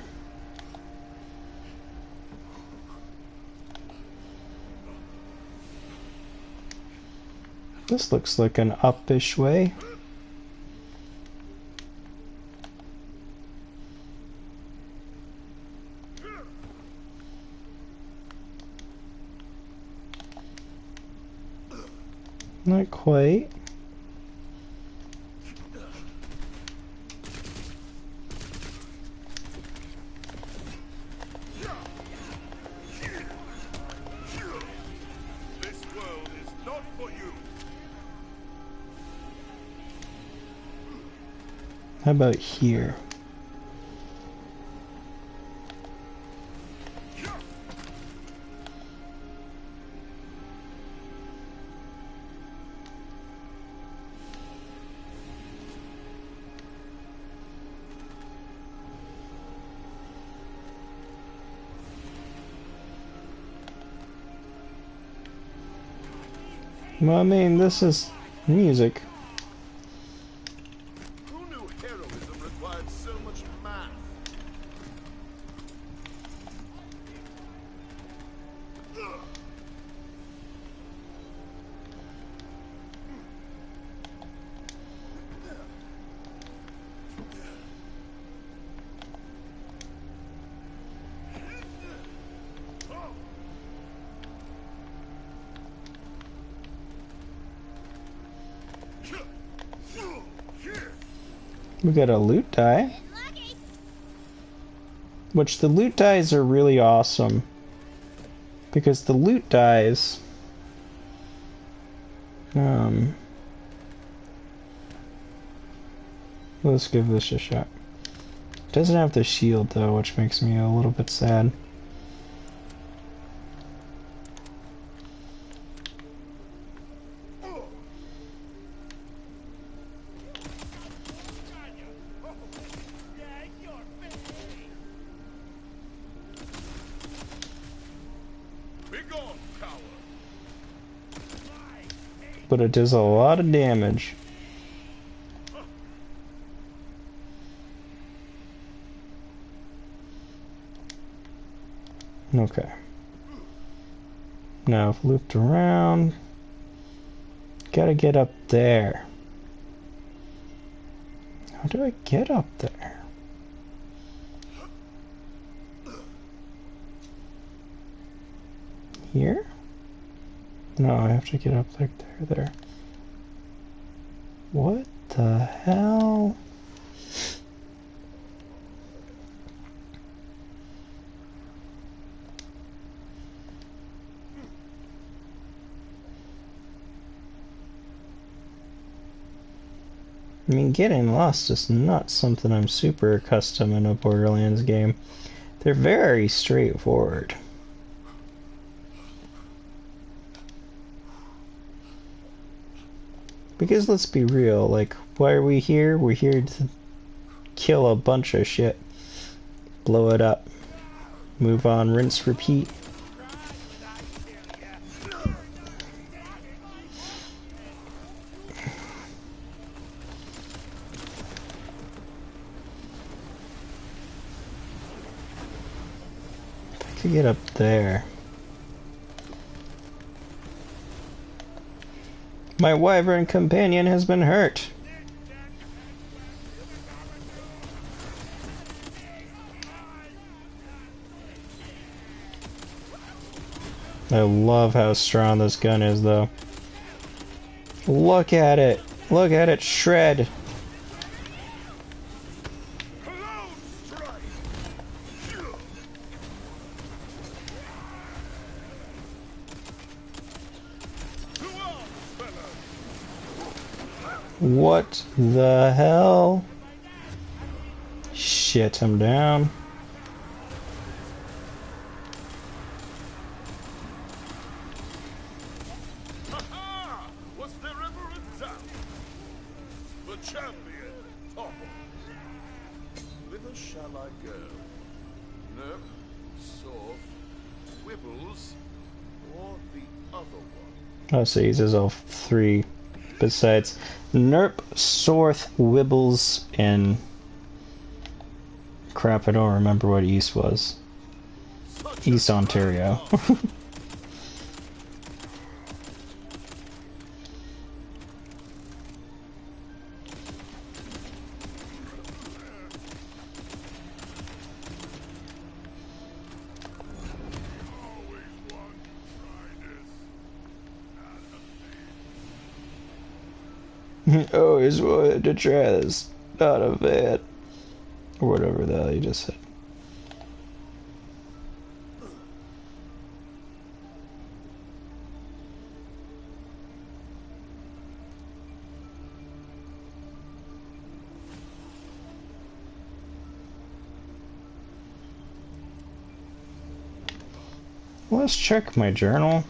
This looks like an up-ish way. Not quite. This world is not for you. How about here? Well, I mean, this is music. Who knew heroism required so much math? We got a loot die. Which the loot dies are really awesome. Because the loot dies... let's give this a shot. Doesn't have the shield though, which makes me a little bit sad. But it does a lot of damage. Okay. Now I've looped around. Gotta get up there. How do I get up there? Here? No, I have to get up like there. What the hell? I mean, getting lost is not something I'm super accustomed in a Borderlands game. They're very straightforward. Because let's be real, like, why are we here? We're here to kill a bunch of shit. Blow it up. Move on, rinse, repeat. If I could get up there. My wyvern companion has been hurt. I love how strong this gun is, though. Look at it. Look at it shred. What the hell? Shit, I'm down. Was there ever a doubt? The champion, toppled. With a shall I go? Nerp, Soft, Wibbles, or the other one? Oh, so he uses all three besides Nerp, Sorth, Wibbles, and crap, I don't remember what East was. East Ontario. Always wanted to try this out of it. Or whatever the hell you just said. Let's check my journal.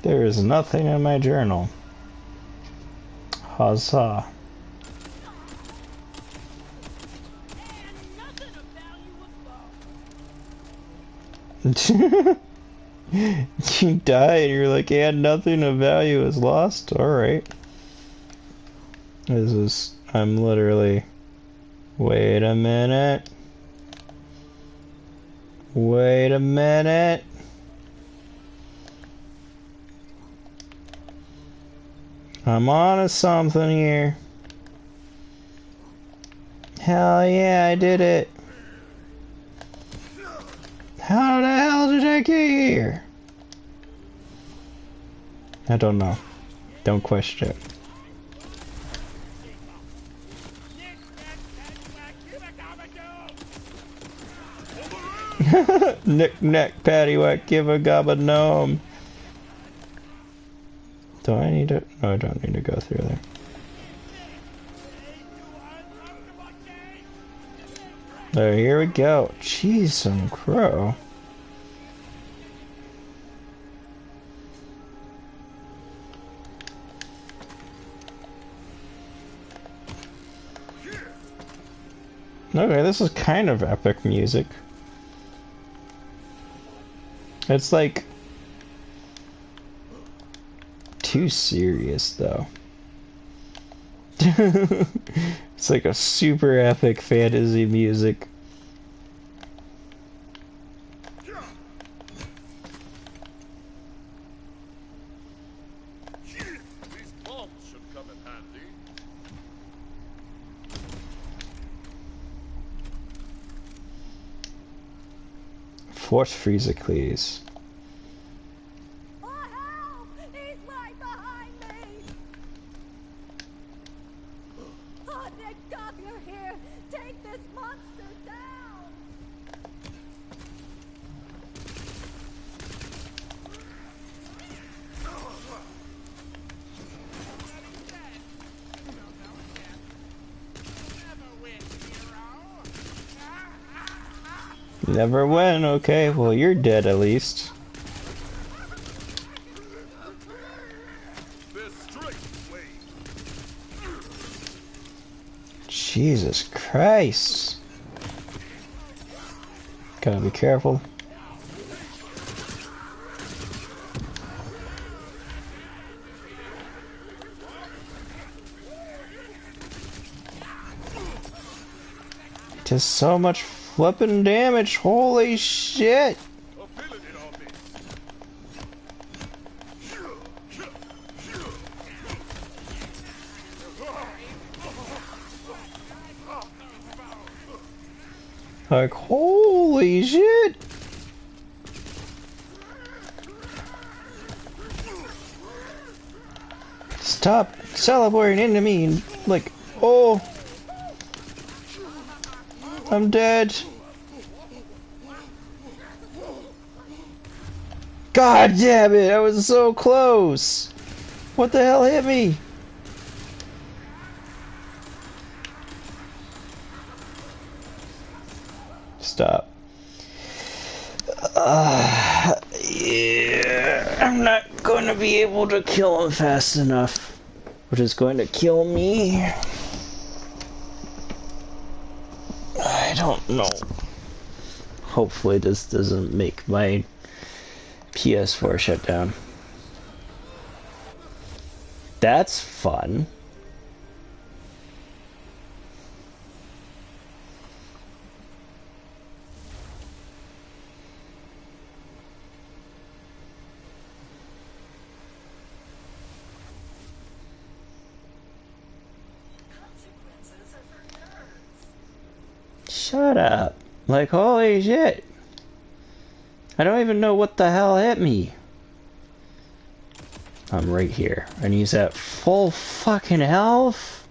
There is nothing in my journal. Huzzah. You die and you're like, and nothing of value is lost? Alright. This is... I'm literally... Wait a minute. Wait a minute. I'm on to something here. Hell yeah, I did it. How the hell did I get here? I don't know. Don't question it. Knick knack paddywhack give a gob a gnome. Do I need to? No, I don't need to go through there. There, here we go. Jeez, some crow. Okay, this is kind of epic music. It's like too serious though. It's like a super epic fantasy music. These bombs should come in handy. Force Freezicles. Oh, help! He's right behind me! Oh, Nick, Gob, you're here! Take this monster down! Never win, okay, well you're dead at least. This straight way. Jesus Christ. Gotta be careful. Just so much flipping damage, holy shit! A villain in our midst. Like, holy shit! Stop celebrating into me and, like, oh! I'm dead! God damn it! I was so close! What the hell hit me? stop. Yeah, I'm not going to be able to kill him fast enough, which is going to kill me. I don't know. Hopefully this doesn't make my PS4 shut down. That's fun. Shut up. Like, holy shit. I don't even know what the hell hit me. I'm right here. And he's at full fucking health?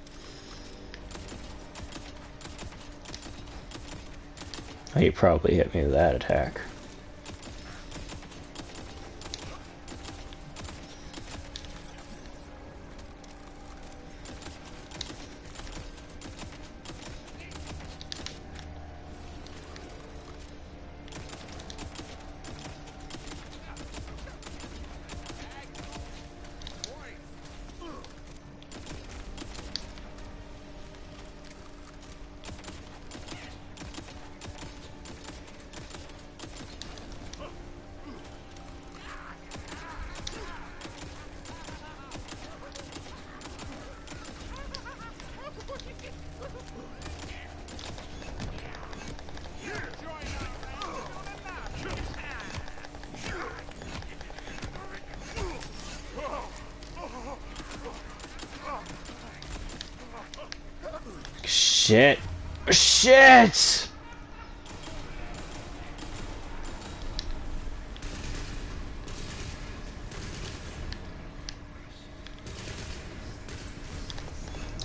Oh, he probably hit me with that attack. Shit. Shit!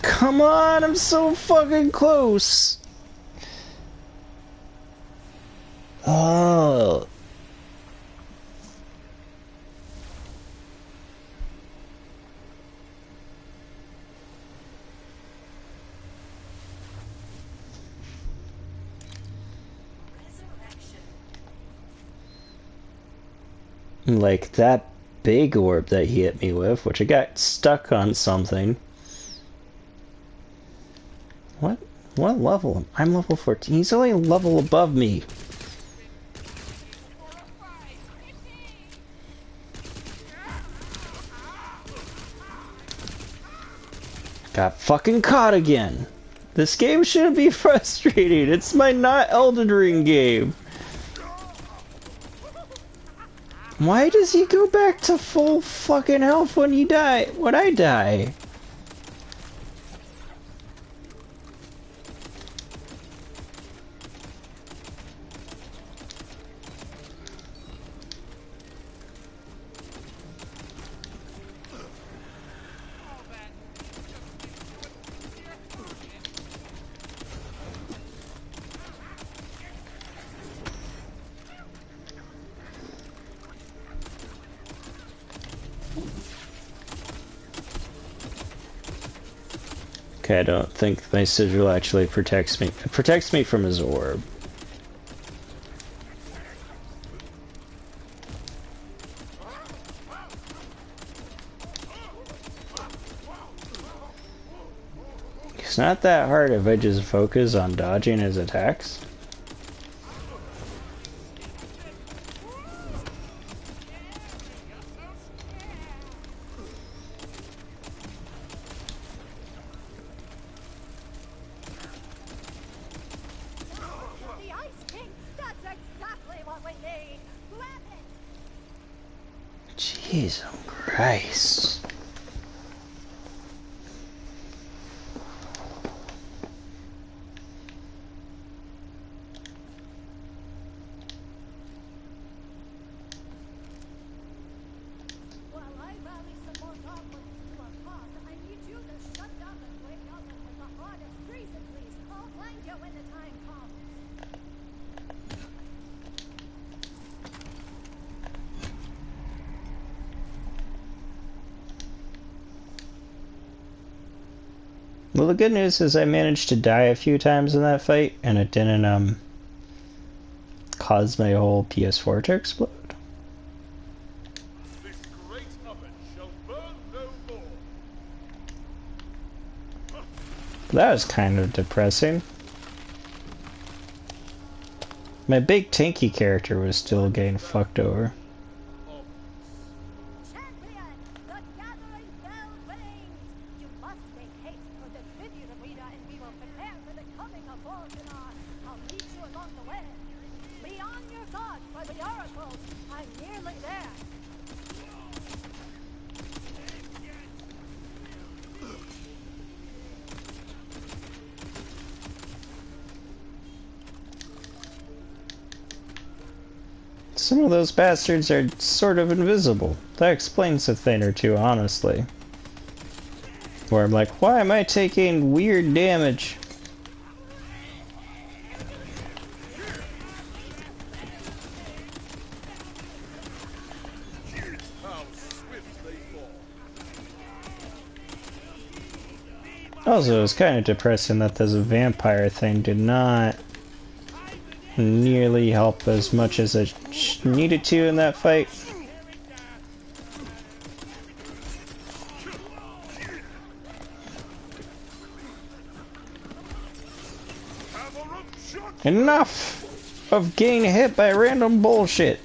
Come on, I'm so fucking close. Oh. Like that big orb that he hit me with, which I got stuck on something. What level? I'm level 14. He's only a level above me. Got fucking caught again. This game shouldn't be frustrating. It's my not Elden Ring game. Why does he go back to full fucking health when I die? Okay, I don't think my sigil actually protects me. It protects me from his orb. It's not that hard if I just focus on dodging his attacks. Jesus Christ. While I rally some more goblins to a cause, I need you to shut down the great goblin with the hardest treason, please. I'll find you when the time comes. Well, the good news is I managed to die a few times in that fight, and it didn't, caused my whole PS4 to explode. This great oven shall burn no more. That was kind of depressing. My big tanky character was still getting fucked over. Champion, the gathering bell rings. You must make haste for the tribute arena, and we will prepare for the coming of Wonderland. I'll meet you along the way. Be on your guard for the oracles. I'm nearly there. Some of those bastards are sort of invisible. That explains a thing or two, honestly. Where I'm like, why am I taking weird damage? How swift they fall. Also, it's kind of depressing that this vampire thing did not nearly help as much as I needed to in that fight. Enough of getting hit by random bullshit.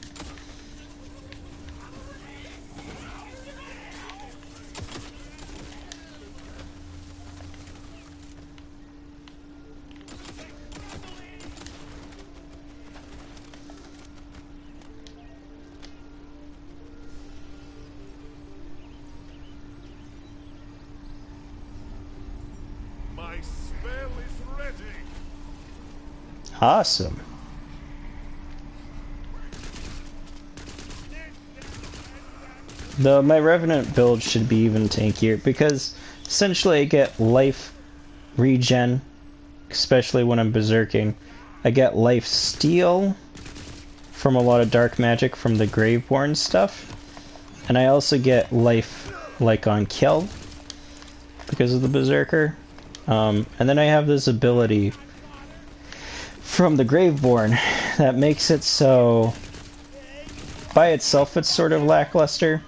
My spell is ready. Awesome. Though my Revenant build should be even tankier because essentially I get life regen, especially when I'm berserking. I get life steal from a lot of dark magic from the Graveborn stuff. And I also get life like on kill because of the berserker. And then I have this ability from the Graveborn that makes it so by itself it's sort of lackluster.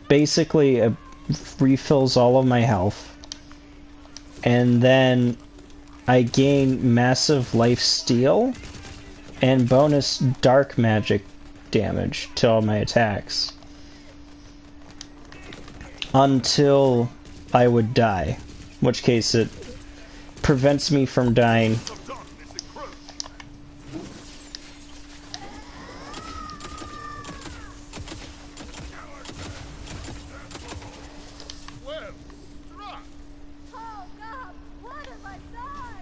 Basically it refills all of my health and then I gain massive life steal and bonus dark magic damage to all my attacks until I would die, in which case it prevents me from dying. Oh God, what have I done?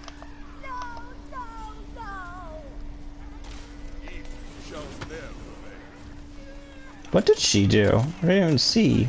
No, no, no! Shall never remain. What did she do? I didn't even see.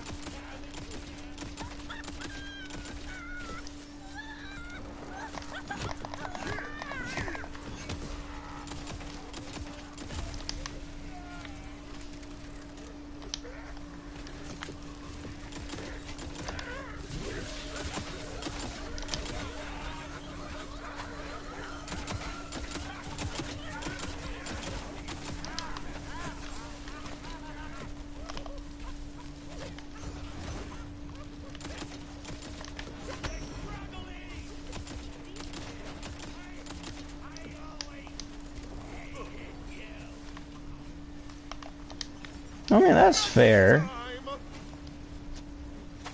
I mean, that's fair.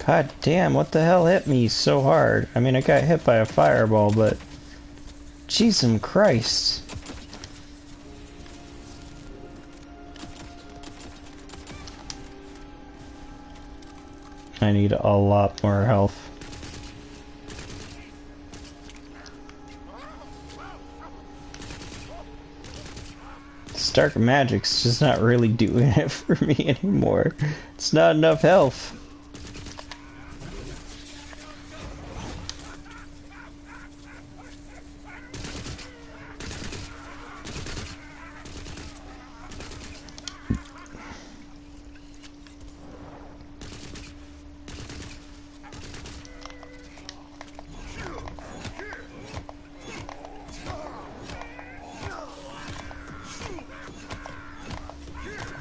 God damn, what the hell hit me so hard? I mean, I got hit by a fireball, but... Jesus Christ. I need a lot more health. Dark magic's just not really doing it for me anymore. It's not enough health.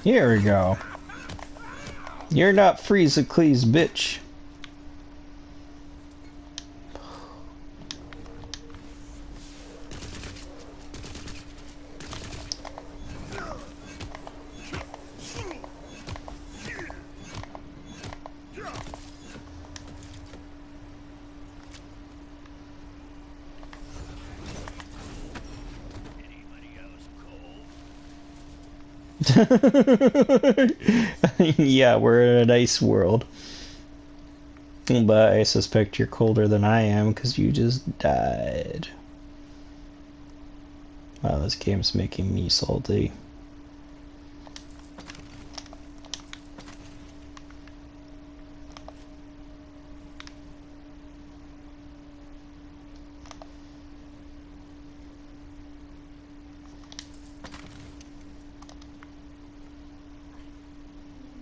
Here we go. You're not Frieza-Cleese, bitch. Yeah, we're in an ice world. But I suspect you're colder than I am because you just died. Wow, this game's making me salty.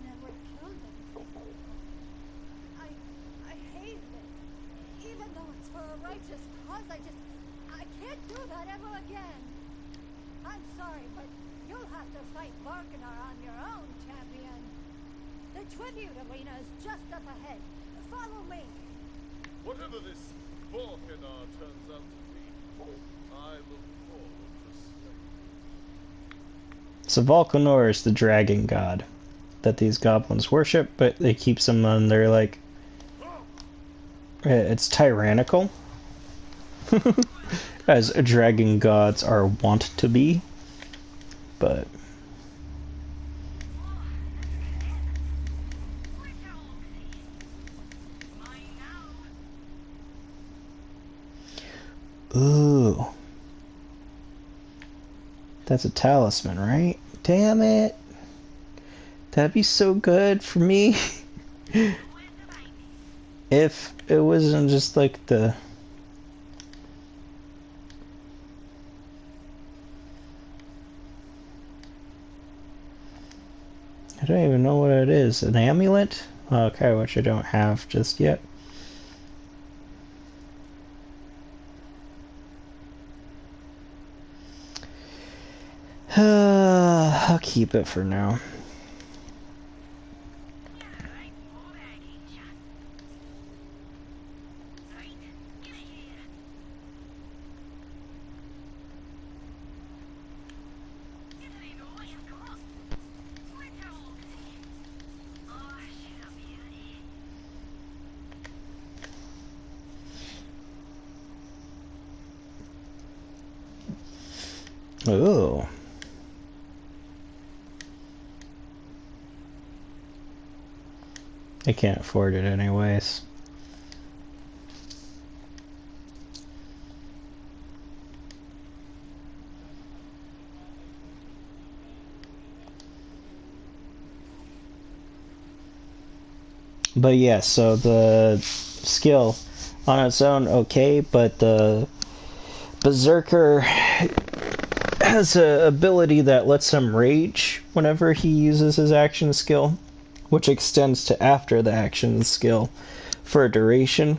Never killed them. I hated it. Even though it's for a righteous cause, I can't do that ever again. I'm sorry, but you'll have to fight Barkanar on your own, champion. The tribute arena is just up ahead. Follow me. Whatever this Volcanar turns out to be, I look forward to seeing. So Volcanor is the dragon god that these goblins worship, but it keeps them on their, like... It's tyrannical. As dragon gods are wont to be. But... Ooh. That's a talisman, right? Damn it. That'd be so good for me. If it wasn't just like the... I don't even know what it is. An amulet? Okay, which I don't have just yet. I'll keep it for now. Ooh. I can't afford it anyways. But yeah, so the skill on its own, okay, but the Berserker has an ability that lets him rage whenever he uses his action skill, which extends to after the action skill for a duration.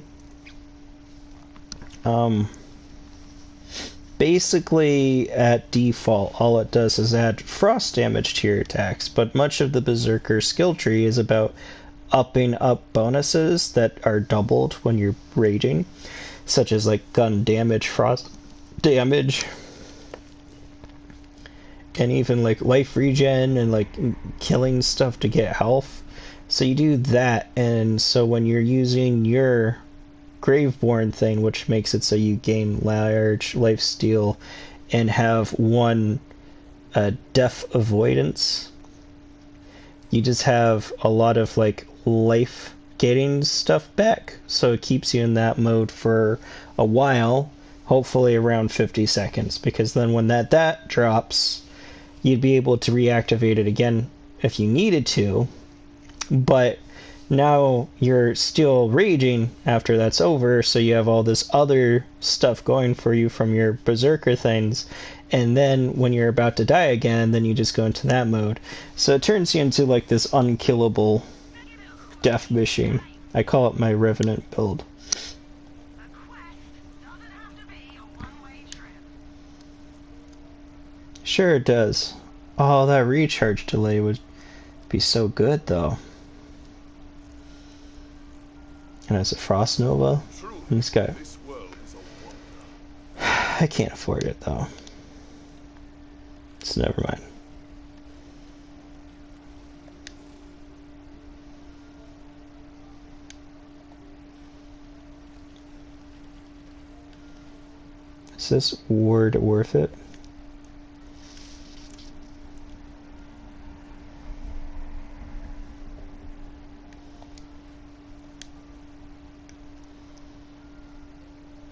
Basically, at default, all it does is add frost damage to your attacks, but much of the Berserker skill tree is about upping up bonuses that are doubled when you're raging, such as like gun damage, frost damage, and even like life regen and like killing stuff to get health. So you do that, and so when you're using your Graveborn thing, which makes it so you gain large life steal and have one death avoidance, you just have a lot of like life getting stuff back, so it keeps you in that mode for a while, hopefully around 50 seconds, because then when that drops, you'd be able to reactivate it again if you needed to, but now you're still raging after that's over, so you have all this other stuff going for you from your Berserker things, and then when you're about to die again, then you just go into that mode. So it turns you into like this unkillable death machine. I call it my Revenant build. Sure it does. Oh, that recharge delay would be so good though. And as a Frost Nova, he's got. This world is a wonder. I can't afford it though. So never mind. Is this ward worth it?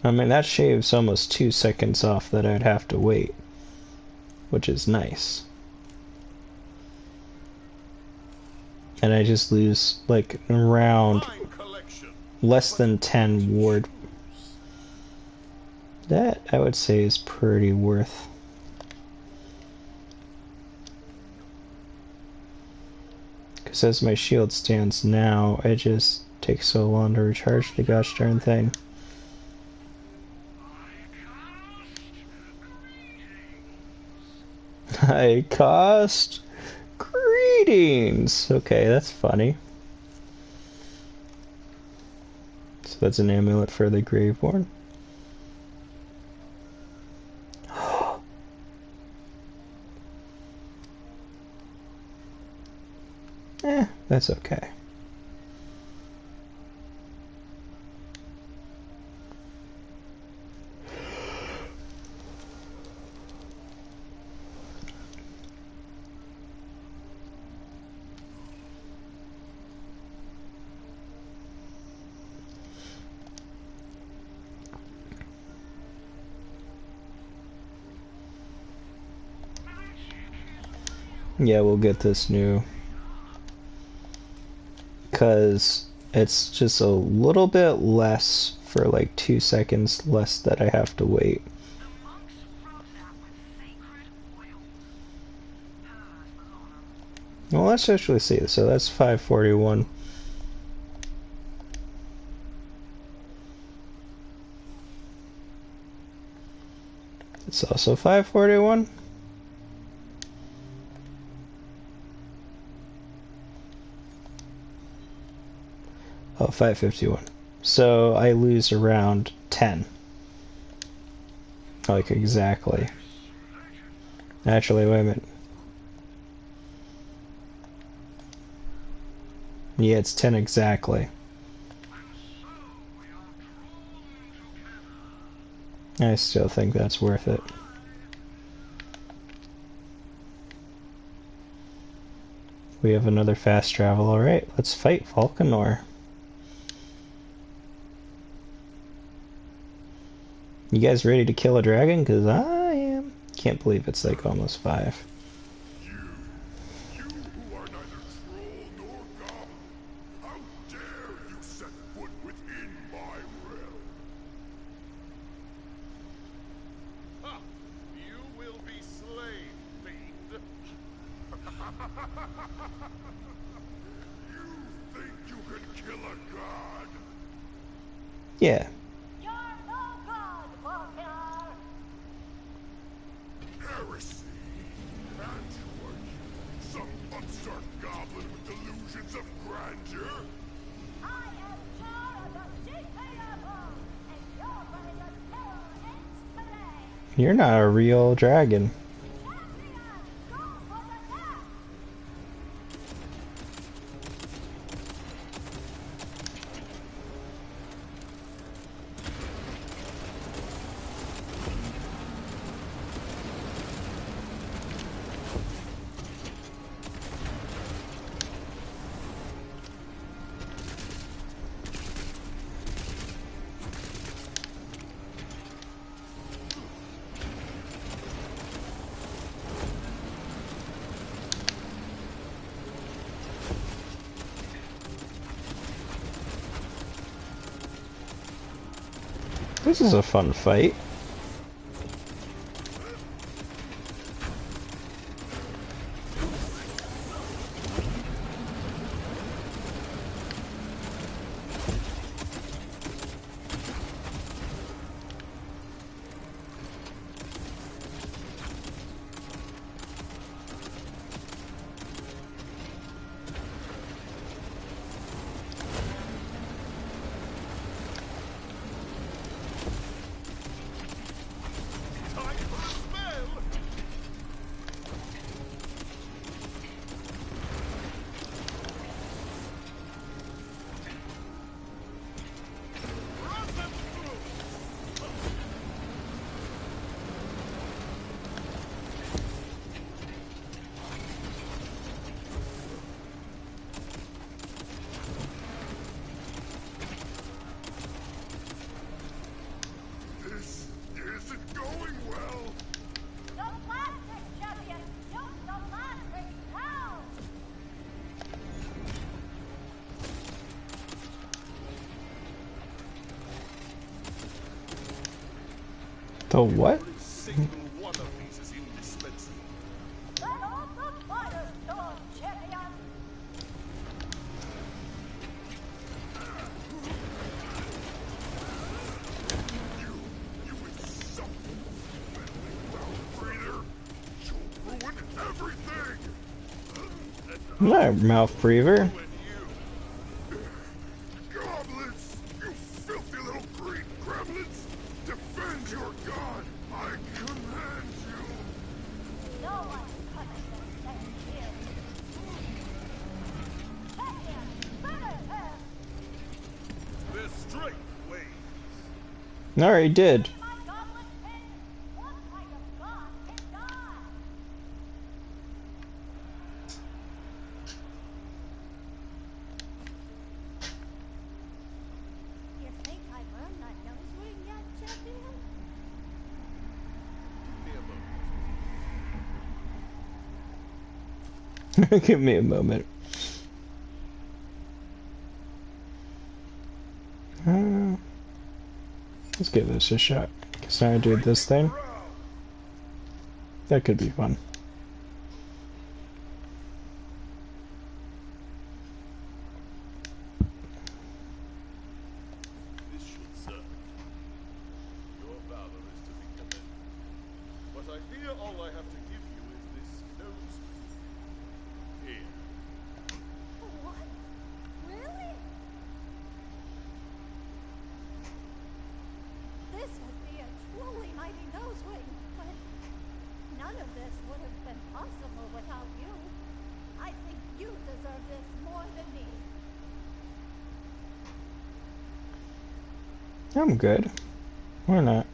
I mean, that shaves almost 2 seconds off that I'd have to wait, which is nice. And I just lose, like, around less than 10 ward. That, I would say, is pretty worth. Because as my shield stands now, it just takes so long to recharge the gosh darn thing. I cost greetings. Okay, that's funny. So that's an amulet for the Graveborn. That's okay. Yeah, we'll get this new. Because it's just a little bit less for like 2 seconds less that I have to wait. Well, let's actually see. So that's 541. It's also 541. Oh, 551. So I lose around 10. Like, exactly. Actually, wait a minute. Yeah, it's 10 exactly. I still think that's worth it. We have another fast travel. Alright, let's fight Falconor. You guys ready to kill a dragon? Because I am. Can't believe it's like almost 5. You who are neither troll nor goblin, how dare you set foot within my realm? Ha! You will be slain, fiend. You think you can kill a god? Yeah. Heresy! And who are you? Some upstart goblin with delusions of grandeur? I am Jar of the G-Payable, and your way of terror ends today. You're not a real dragon. Champion, go for the death! This is a fun fight. The what? Every single one of these is indispensable. Let off the firestorm, champion! You insufferable mouth breather! You'll ruin everything! I'm not a mouth breather. And you! Goblins! You filthy little green gremlins! Defend your god! I command you! No one coming to stand here. Champion, murder him! Their strength wanes. I already did. My goblin king, what kind of god can die? You think I've earned that nose ring yet, champion? Give me a moment. Let's give this a shot. Because now I do this thing. That could be fun. This should serve. Your valor is to be commended. But I fear all I have to give you is this nose. Here. What? Really? This would be a truly mighty nose ring, but none of this would have been possible without you. I think you deserve this more than me. I'm good. Why not?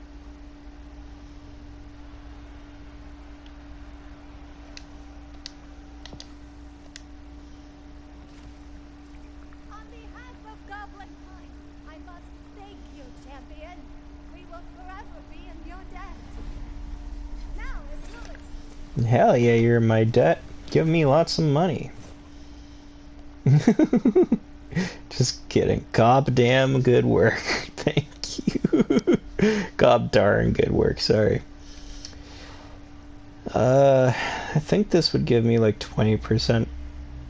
On behalf of Goblin Kind, I must thank you, champion. We will forever be in your debt. Now it's yours. Hell yeah, you're in my debt. Give me lots of money. Just kidding. Goddamn good work. Thank you. God darn good work, sorry. I think this would give me like 20%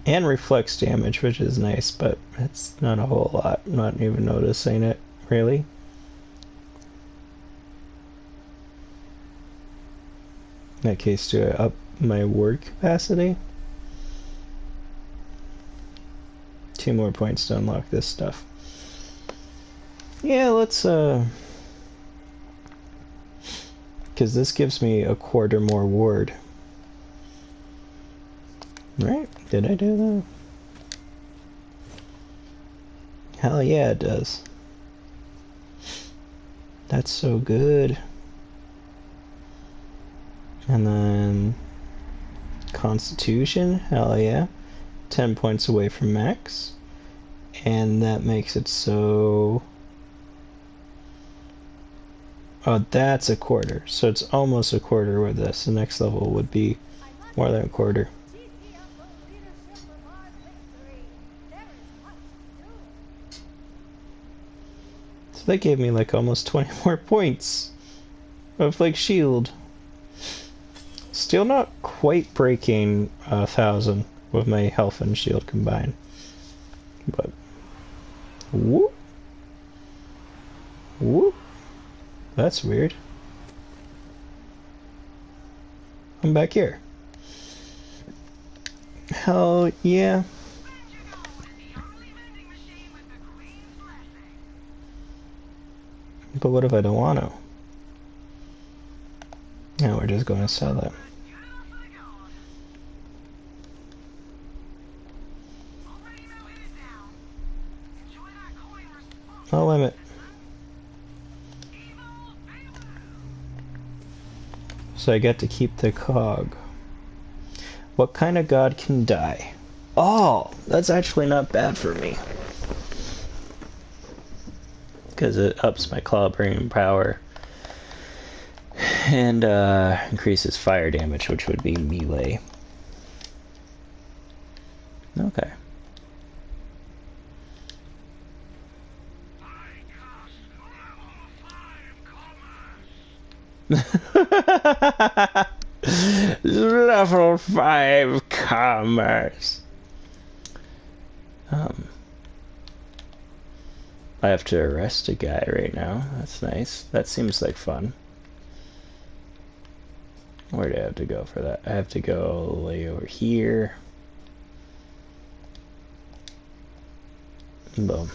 and reflects damage, which is nice, but it's not a whole lot. I'm not even noticing it, really. In that case, do I up my word capacity? 2 more points to unlock this stuff. Yeah, let's because this gives me a quarter more ward. Right? Did I do that? Hell yeah, it does. That's so good. And then Constitution, hell yeah. 10 points away from max. And that makes it so... Oh, that's a quarter. So it's almost a quarter with this. The next level would be more than a quarter. GP up the leadership of our victory. There is much to do. So that gave me like almost 20 more points of like shield. Still not quite breaking 1,000 with my health and shield combined. But whoop. Whoop. That's weird. I'm back here. Hell yeah. But what if I don't want to? No, we're just going to sell it. No limit. So I get to keep the cog. What kind of god can die? Oh, that's actually not bad for me. Because it ups my claw bringing power. And increases fire damage, which would be melee. Okay. Level 5 commerce. I have to arrest a guy right now. That's nice. That seems like fun. Where do I have to go for that? I have to go all the way over here. Boom.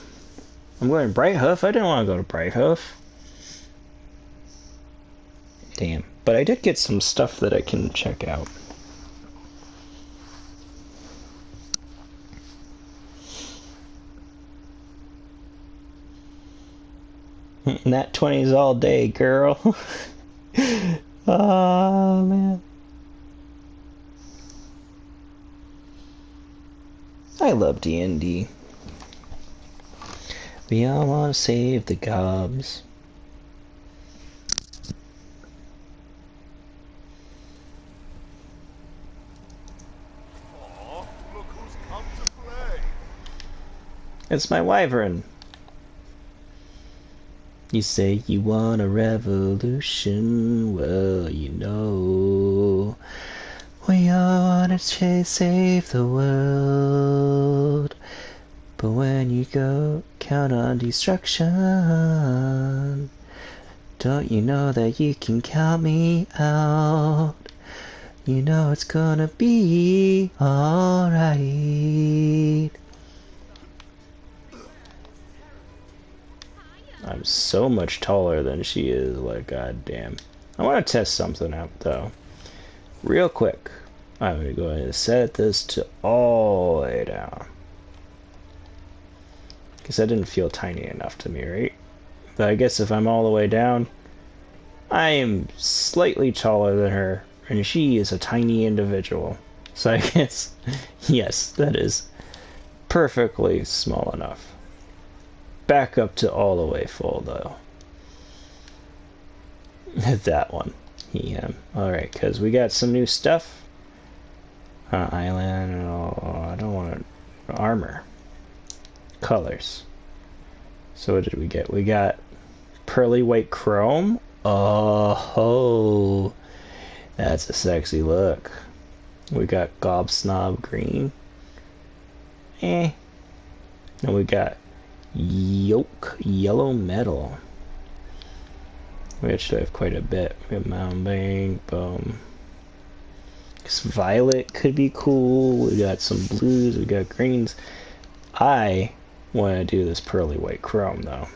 I'm going to Brighthoof. I didn't want to go to Brighthoof. Damn. But I did get some stuff that I can check out. Nat 20s all day, girl. Oh, man. I love D&D. We all want to save the Gobs. Aw, look who's come to play. It's my wyvern. You say you want a revolution, well, you know, we all want to save the world, but when you go count on destruction, don't you know that you can count me out? You know it's gonna be alright. I'm so much taller than she is, like, goddamn. I want to test something out, though. Real quick. I'm going to go ahead and set this to all the way down. Because that didn't feel tiny enough to me, right? But I guess if I'm all the way down, I am slightly taller than her, and she is a tiny individual. So I guess, yes, that is perfectly small enough. Back up to all the way full, though. That one. Yeah. Alright, because we got some new stuff. Island. Oh, I don't want to. Armor. Colors. So what did we get? We got pearly white chrome. Oh, that's a sexy look. We got gobsnob green. And we got yolk yellow metal. We actually have quite a bit. We have mountain bank, boom. This violet could be cool. We got some blues, we got greens. I want to do this pearly white chrome though.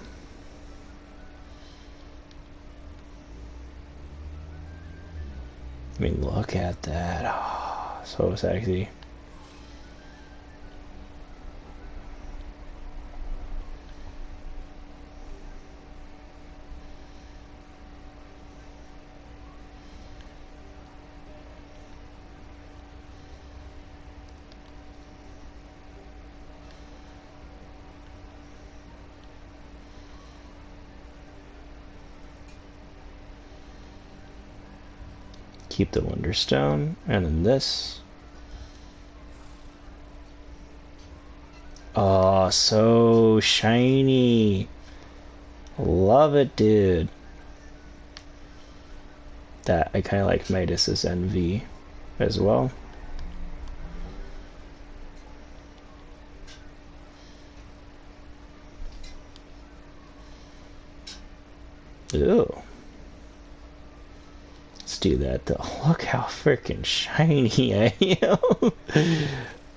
I mean, look at that. Oh, so sexy. Keep the Wonderstone, and then this. Oh, so shiny. Love it, dude. That, I kind of like Midas's NV as well. Ew. Let's do that though. Look how freaking shiny I am.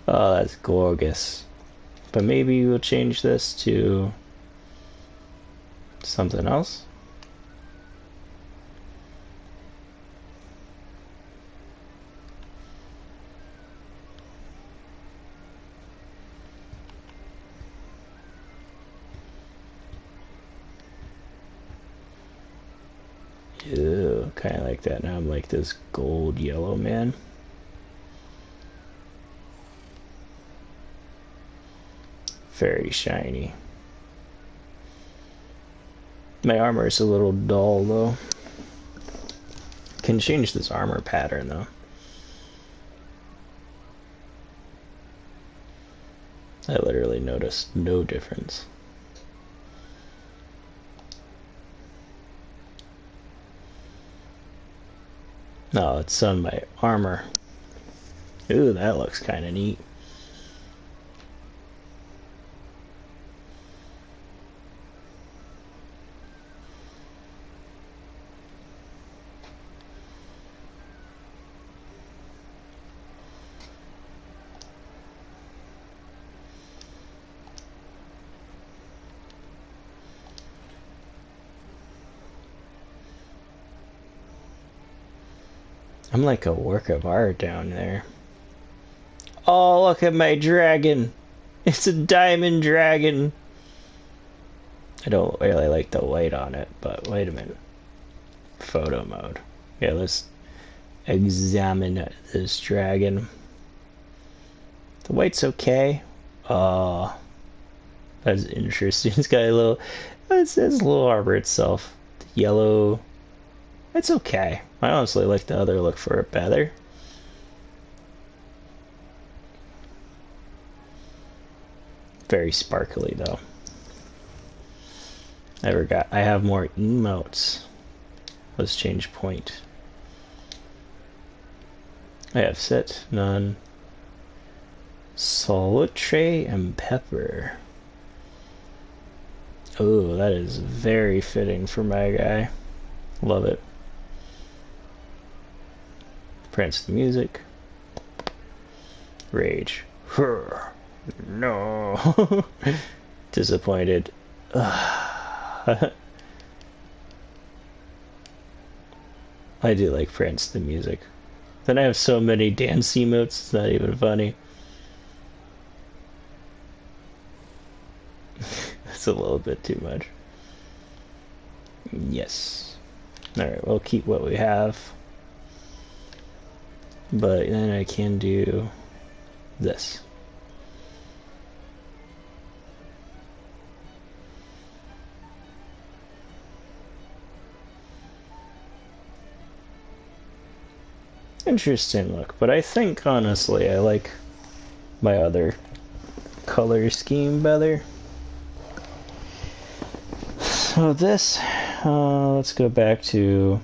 Oh, that's gorgeous. But maybe we'll change this to something else. Ew, kind of like that. Now I'm like this gold yellow man. Very shiny. My armor is a little dull though. Can change this armor pattern though. I literally noticed no difference. No, it's on my armor. Ooh, that looks kind of neat. I'm like a work of art down there. Oh, look at my dragon. It's a diamond dragon. I don't really like the white on it, but wait a minute. Photo mode. Yeah, let's examine this dragon. The white's okay. That's interesting. It's got a little, it says a little arbor itself. The yellow, it's okay. I honestly like the other look for it better. Very sparkly though. I have more emotes. Let's change point. I have sit, none. Solid tray and pepper. Oh, that is very fitting for my guy. Love it. Prance the music. Rage. No. Disappointed. I do like Prance the music. Then I have so many dance emotes, it's not even funny. That's a little bit too much. Yes. Alright, we'll keep what we have. But then I can do this. Interesting look, but I think honestly I like my other color scheme better. So this, let's go back to,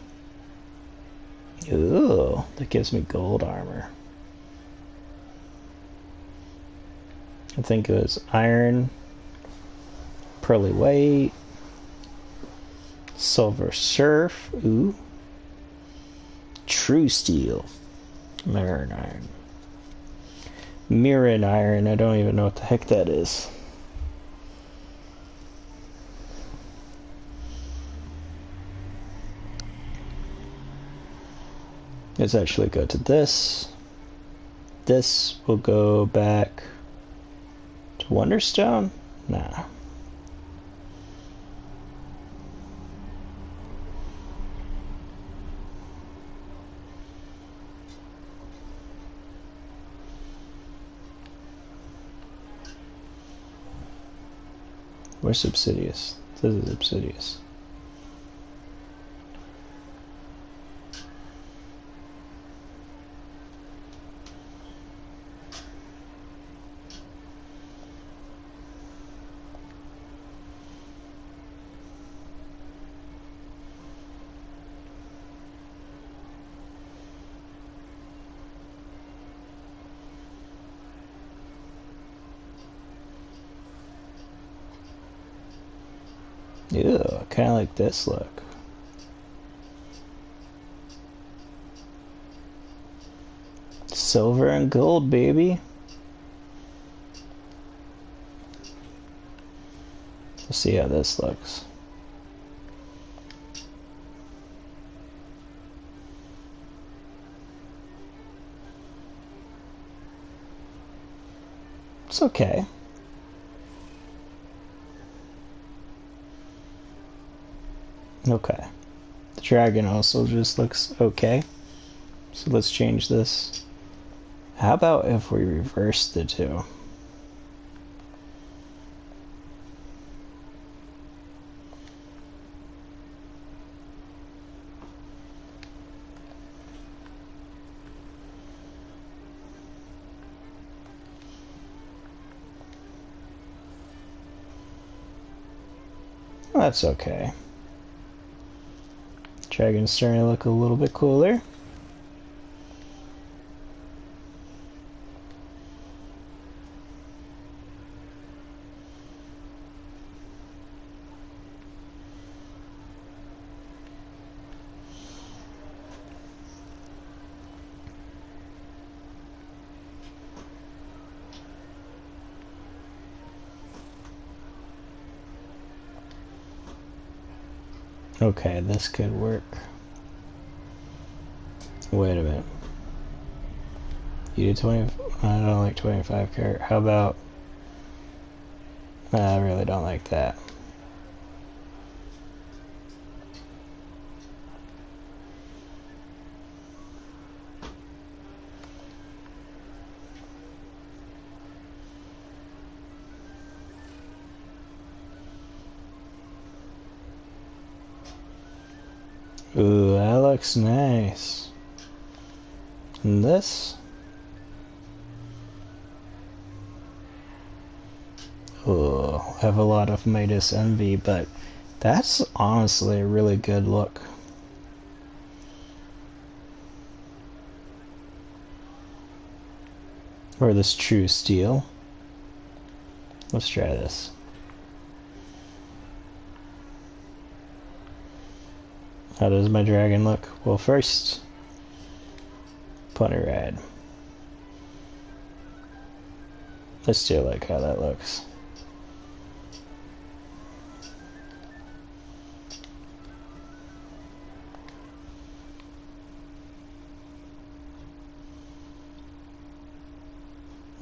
ooh, that gives me gold armor. I think it was iron, pearly white, silver surf, ooh, true steel, mirror iron. Mirror iron, I don't even know what the heck that is. Let's actually go to this. This will go back to Wonderstone? Nah. Where's Obsidious? This is Obsidious. Ew, I kind of like this look. Silver and gold, baby. Let's see how this looks. It's okay. Okay. The dragon also just looks okay. So let's change this. How about if we reverse the two? That's okay. Dragon's starting to look a little bit cooler. Okay, this could work. Wait a minute. You do 20. I don't like 25 carat. How about? I really don't like that. Ooh, that looks nice. And this? Ooh, I have a lot of Midas Envy, but that's honestly a really good look. Or this True Steel. Let's try this. How does my dragon look? Well, first, Pony Ride. I still like how that looks.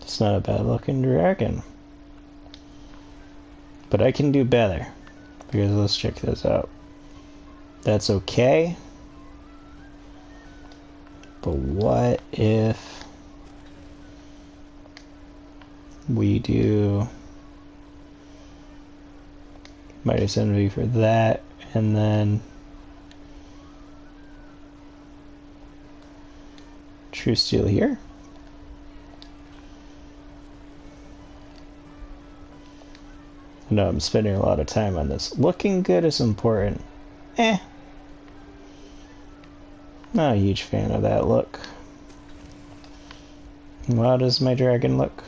It's not a bad looking dragon. But I can do better. Because let's check this out. That's okay. But what if we do Midas Envy for that, and then True Steel here? No, I'm spending a lot of time on this. Looking good is important. Not a huge fan of that look. How does my dragon look?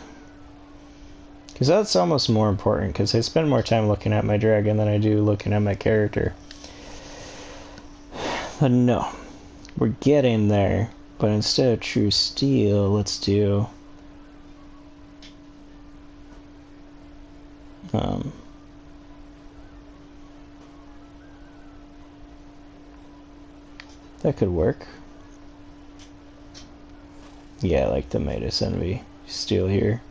Because that's almost more important, because I spend more time looking at my dragon than I do looking at my character. But no, we're getting there. But instead of True Steel, let's do... that could work. Yeah, I like the Midas Envy Steel here.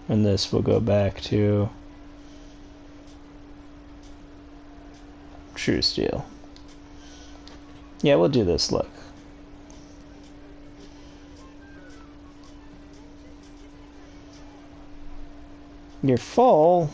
And this will go back to True Steel. Yeah, we'll do this look. You're full.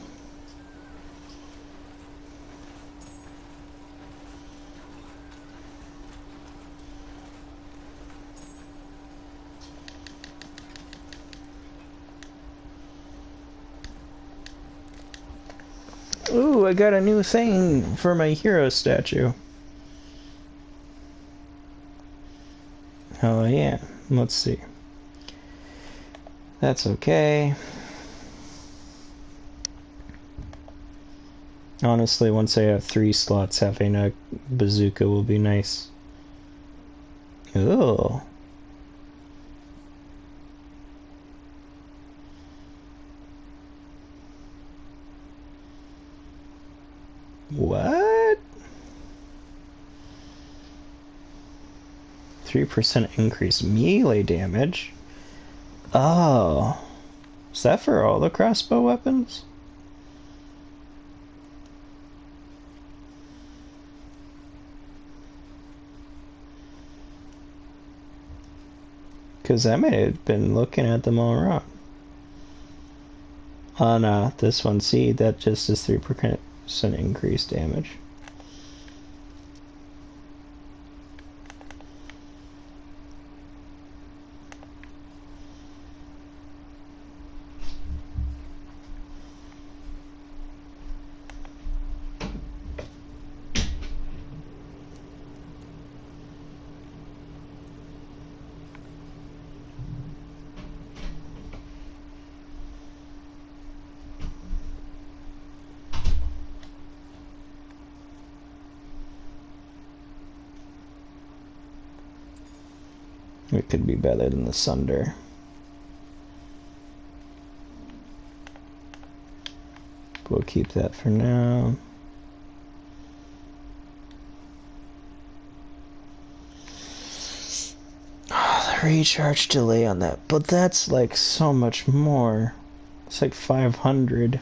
Ooh, I got a new thing for my hero statue. Oh yeah, let's see. That's okay. Honestly, once I have 3 slots, having a bazooka will be nice. Ooh. What? 3% increase melee damage? Oh. Is that for all the crossbow weapons? Because I may have been looking at them all wrong. Oh no, this one, see, that just is 3% increased damage. It could be better than the Sunder. We'll keep that for now. recharge delay on that, but that's like so much more. It's like 500.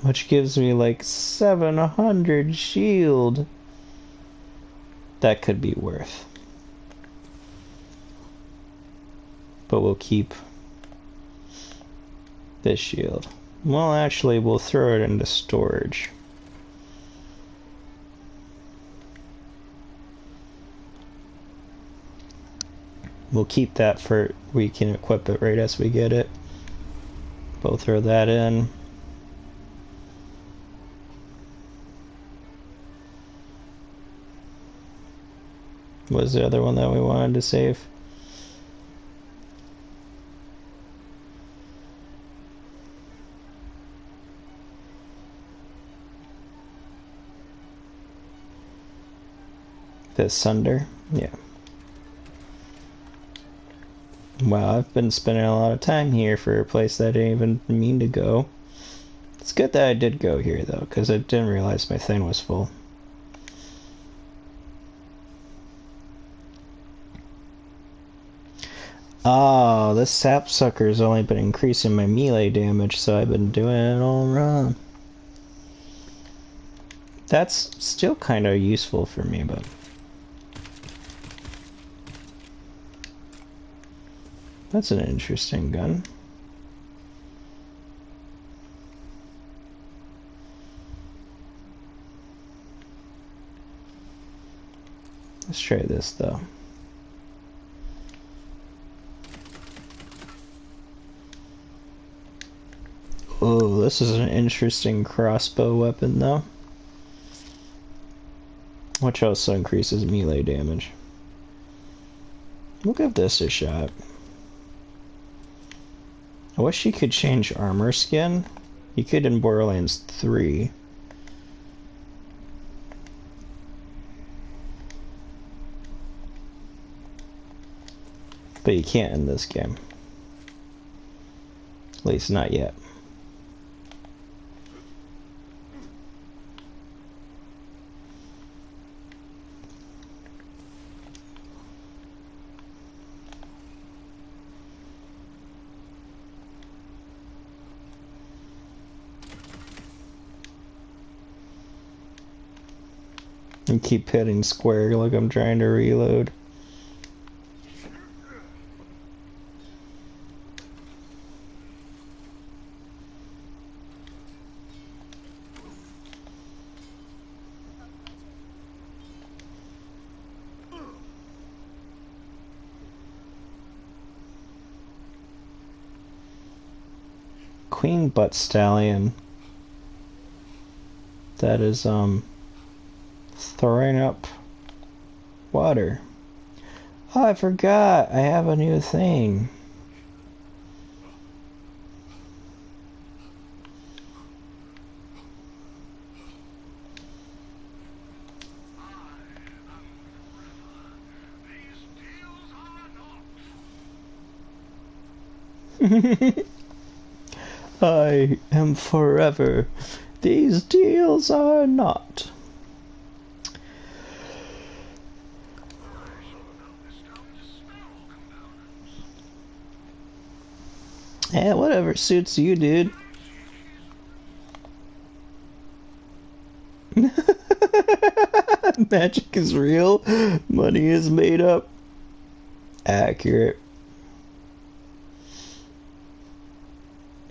Which gives me like 700 shield. That could be worth. But we'll keep this shield. Well, actually, we'll throw it into storage. We'll keep that for, we can equip it right as we get it. We'll throw that in. What was the other one that we wanted to save? The Sunder? Yeah. Wow, I've been spending a lot of time here for a place that I didn't even mean to go. It's good that I did go here, though, because I didn't realize my thing was full. Oh, this sapsucker's only been increasing my melee damage, so I've been doing it all wrong. That's still kind of useful for me, but... That's an interesting gun. Let's try this, though. Oh, this is an interesting crossbow weapon, though. Which also increases melee damage. We'll give this a shot. I wish you could change armor skin. You could in Borderlands 3. But you can't in this game. At least not yet. And keep hitting square like I'm trying to reload. Queen Butt Stallion. That is, throwing up water. Oh, I forgot. I have a new thing. I am forever. These deals are not. Yeah, whatever suits you, dude. Magic is real. Money is made up. Accurate.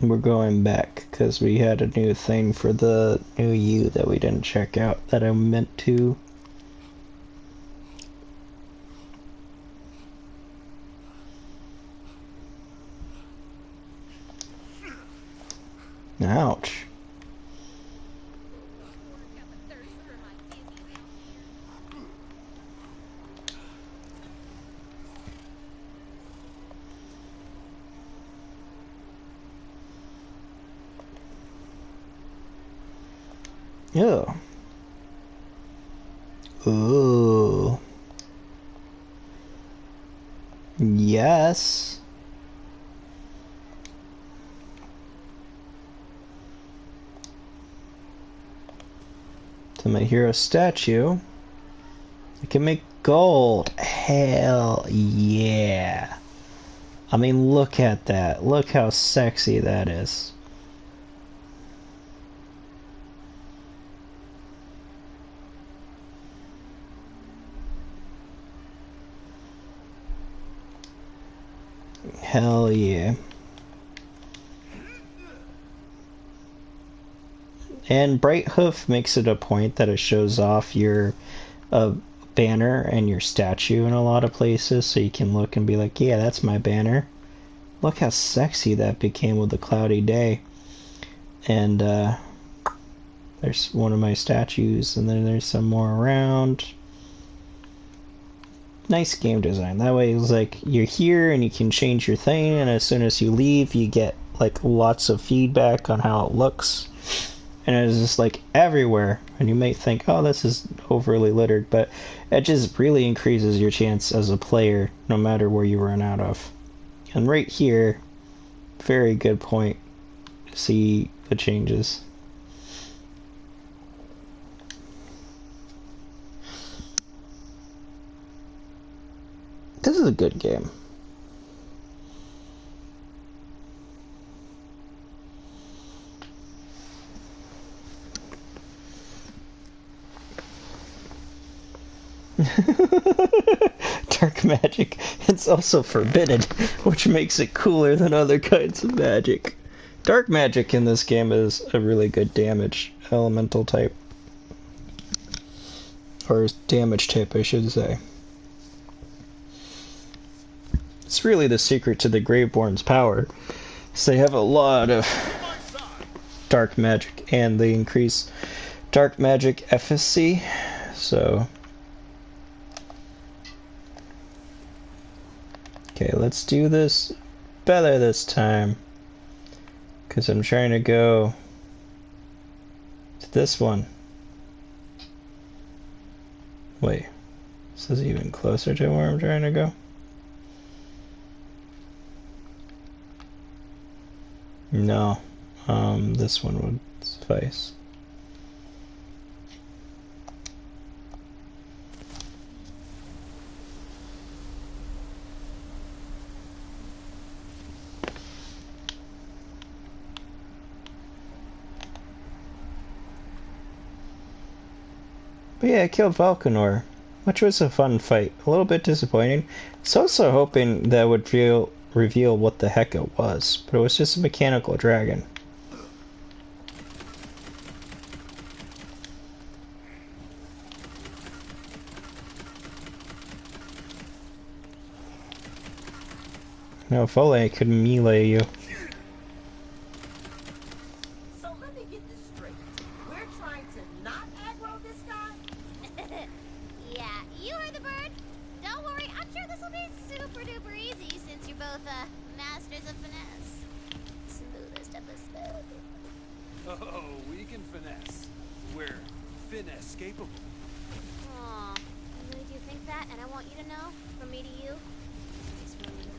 We're going back because we had a new thing for the new U that we didn't check out that I meant to. Ouch. Yeah. Ooh. Yes. to my hero statue. I can make gold. Hell yeah. I mean, look at that. Look how sexy that is. Hell yeah. And Bright Hoof makes it a point that it shows off your banner and your statue in a lot of places, so you can look and be like, yeah, that's my banner. Look how sexy that became with the cloudy day. And there's one of my statues, and then there's some more around. Nice game design. That way it's like you're here and you can change your thing, and as soon as you leave you get like lots of feedback on how it looks. And it's just like everywhere, and you may think, oh, this is overly littered, but it just really increases your chance as a player no matter where you run out of. And right here, very good point to see the changes. This is a good game. Dark magic. It's also forbidden, which makes it cooler than other kinds of magic. Dark magic in this game is a really good damage elemental type. Or damage type, I should say. It's really the secret to the Graveborn's power. So they have a lot of dark magic, and they increase dark magic efficacy, so... Okay, let's do this better this time, because I'm trying to go to this one. Wait, this is even closer to where I'm trying to go. No, this one would suffice. But yeah, I killed Valkanor, which was a fun fight. A little bit disappointing. It's also hoping that would reveal what the heck it was, but it was just a mechanical dragon. No, if only I could melee you. So let me get this straight. We're trying to not aggro this guy? Yeah, you heard the bird. Don't worry, I'm sure this will be super duper easy since you're both masters of finesse. Smoothest of the smooth. Oh, we can finesse. We're finesse-capable. Aw, you really do think that? And I want you to know, from me to you, it's really no.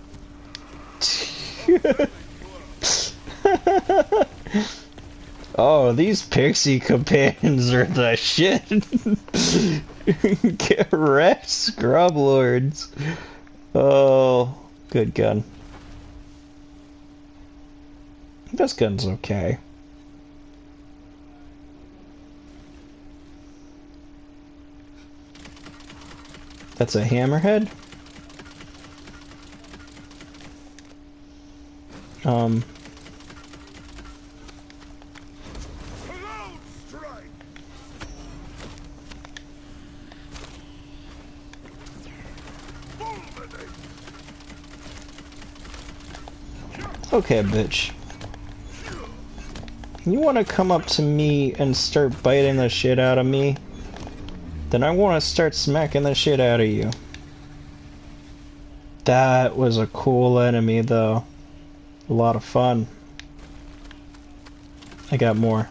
Oh, these pixie companions are the shit. Get wrecked, scrub lords. Oh, good gun. This gun's okay. That's a hammerhead? Okay, bitch. You want to come up to me and start biting the shit out of me? Then I want to start smacking the shit out of you. That was a cool enemy, though. A lot of fun. I got more.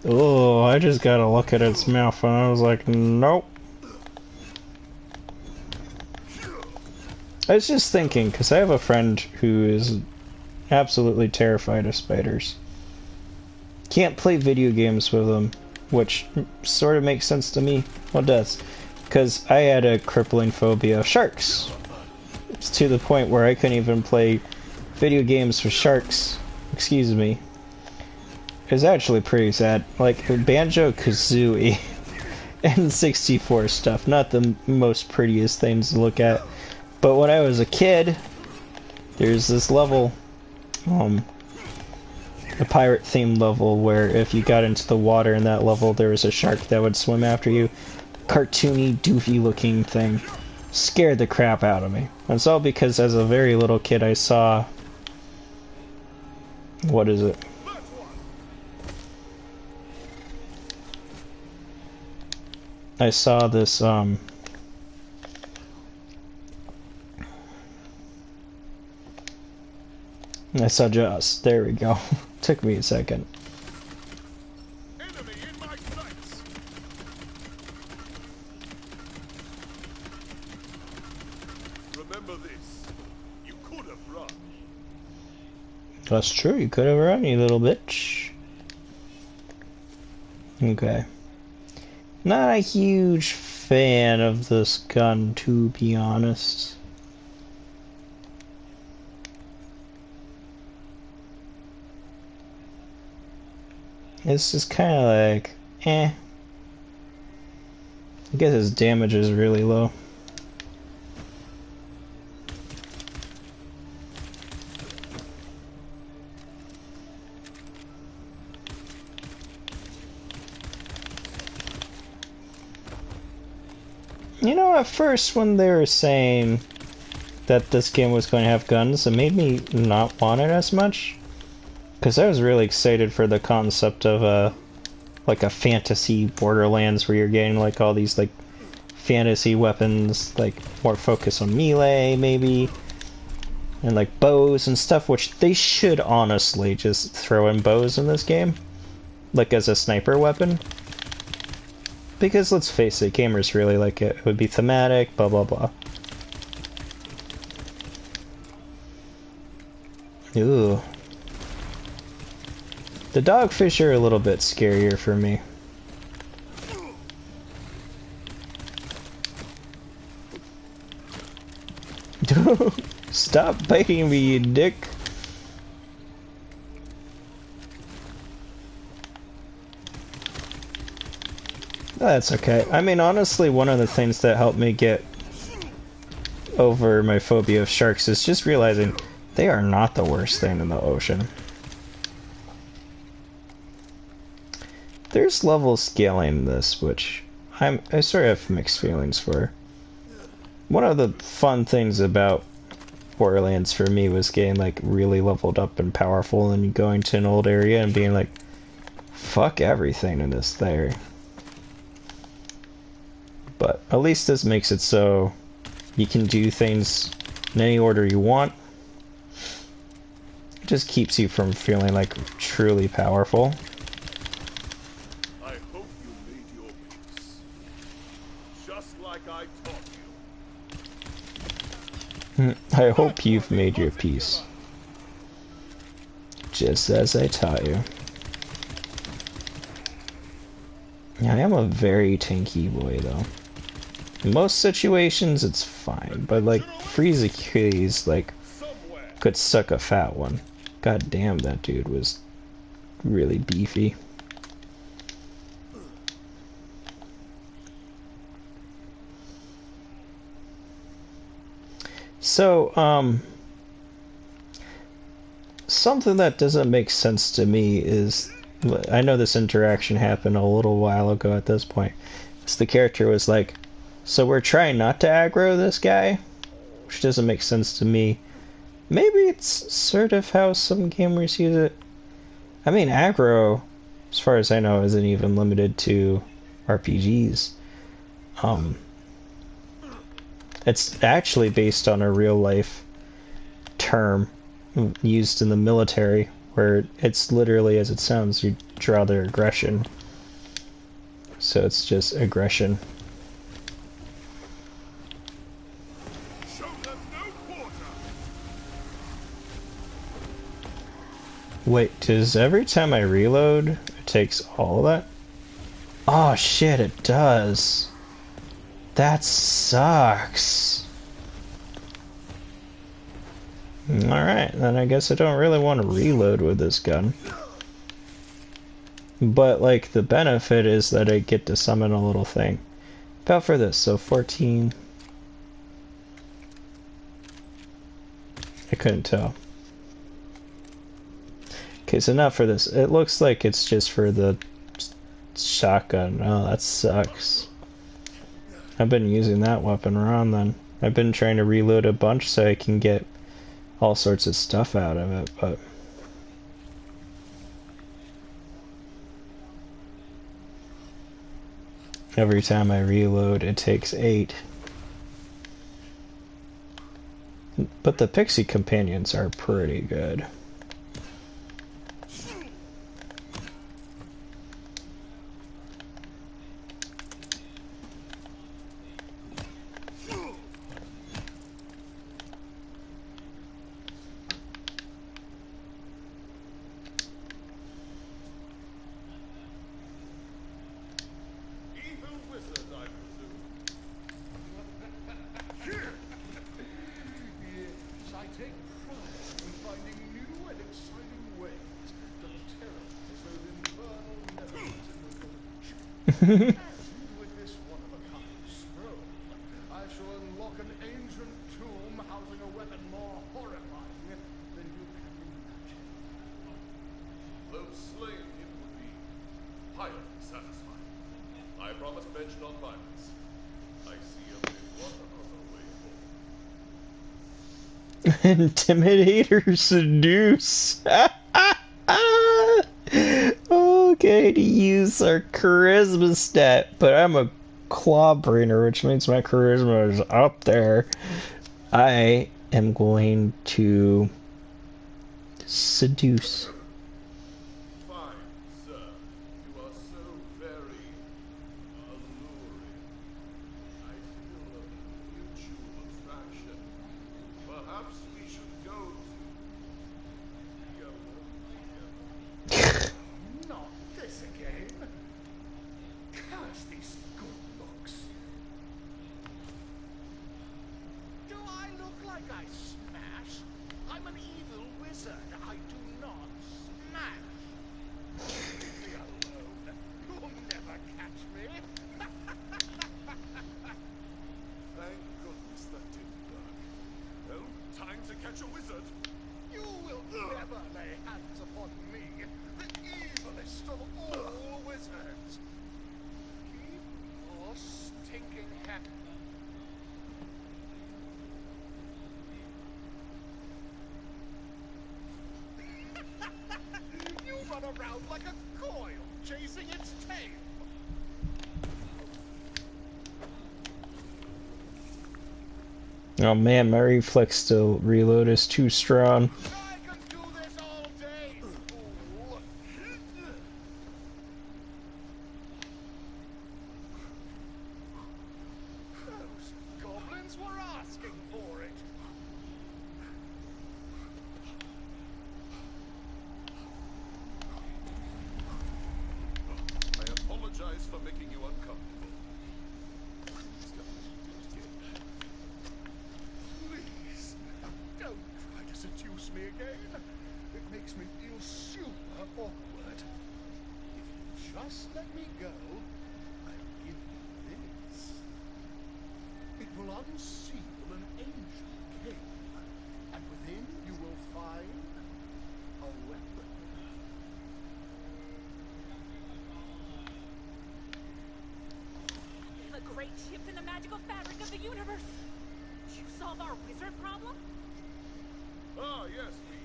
Oh, I just gotta look at its mouth and I was like, nope. I was just thinking, because I have a friend who is absolutely terrified of spiders. Can't play video games with them, which sort of makes sense to me. Well, it does. Because I had a crippling phobia of sharks. It's to the point where I couldn't even play video games with sharks. Excuse me. It's actually pretty sad. Like, Banjo-Kazooie and 64 stuff. Not the most prettiest things to look at. But when I was a kid, there's this level, a pirate-themed level, where if you got into the water in that level, there was a shark that would swim after you. Cartoony, doofy-looking thing. Scared the crap out of me. And it's all because as a very little kid I saw... What is it? I saw this, I saw Jaws. There we go. Took me a second. Enemy in my sights. Remember this. You could have run. That's true, you could have run, you little bitch. Okay. Not a huge fan of this gun, to be honest. It's just kind of like, eh. I guess his damage is really low. You know, at first when they were saying that this game was going to have guns, it made me not want it as much. Because I was really excited for the concept of like a fantasy Borderlands where you're getting like all these like fantasy weapons, like more focus on melee maybe, and like bows and stuff, which they should honestly just throw in bows in this game, like as a sniper weapon. Because let's face it, gamers really like it. It would be thematic, blah blah blah. Ooh. The dogfish are a little bit scarier for me. Stop biting me, you dick. That's okay. I mean, honestly, one of the things that helped me get over my phobia of sharks is just realizing they are not the worst thing in the ocean. There's level scaling in this, which I sort of have mixed feelings for. One of the fun things about Borderlands for me was getting like really leveled up and powerful and going to an old area and being like, fuck everything in this there. But at least this makes it so you can do things in any order you want. It just keeps you from feeling like truly powerful. I hope you made your peace. Just like I taught you. I hope you've made your peace. Just as I taught you. Yeah, I am a very tanky boy though. In most situations it's fine, but like freeze a cuties like could suck a fat one. God damn, that dude was really beefy. So, something that doesn't make sense to me is, I know this interaction happened a little while ago at this point. So the character was like, so we're trying not to aggro this guy? Which doesn't make sense to me. Maybe it's sort of how some gamers use it. I mean, aggro, as far as I know, isn't even limited to RPGs. It's actually based on a real-life term used in the military, where it's literally as it sounds, you draw their aggression. So it's just aggression. Show them no quarter. Wait, does every time I reload, it takes all of that? Oh shit, it does. That sucks. Alright, then I guess I don't really want to reload with this gun. But, like, the benefit is that I get to summon a little thing. About for this, so 14. I couldn't tell. Okay, so not for this. It looks like it's just for the shotgun. Oh, that sucks. I've been using that weapon around then. I've been trying to reload a bunch so I can get all sorts of stuff out of it, but... every time I reload, it takes 8. But the pixie companions are pretty good. With this one-of-a-kind scroll, I shall unlock an ancient tomb housing a weapon more horrifying than you can imagine. Though slaying him would be highly satisfying, I promise bench non-violence. I see only one other way forward. Intimidator seduce. Okay, to use our charisma stat, but I'm a clawbringer, which means my charisma is up there. I am going to seduce. Fine, sir. You are so very alluring. I feel a mutual attraction. Perhaps we should go to the alone. Not this again. Curse these good looks. Do I look like I smash? I'm an evil wizard. I do not smash. Leave me alone. You'll never catch me. Thank goodness that didn't work. Well, time to catch a wizard. You will never lay hands upon me, the evilest of all wizards. Keep your stinking hat. You run around like a coil, chasing its tail. Oh man, my reflex to reload is too strong. I can do this all day, fool. Those goblins were asking for it. I apologize for making you uncomfortable. Please, don't try to seduce me again. It makes me feel super awkward. If you just let me go, I'll give you this. It will unseal an ancient cave, and within you will find a weapon. A great shift in the magical fabric of the universe. Did you solve our wizard problem? Ah, yes, we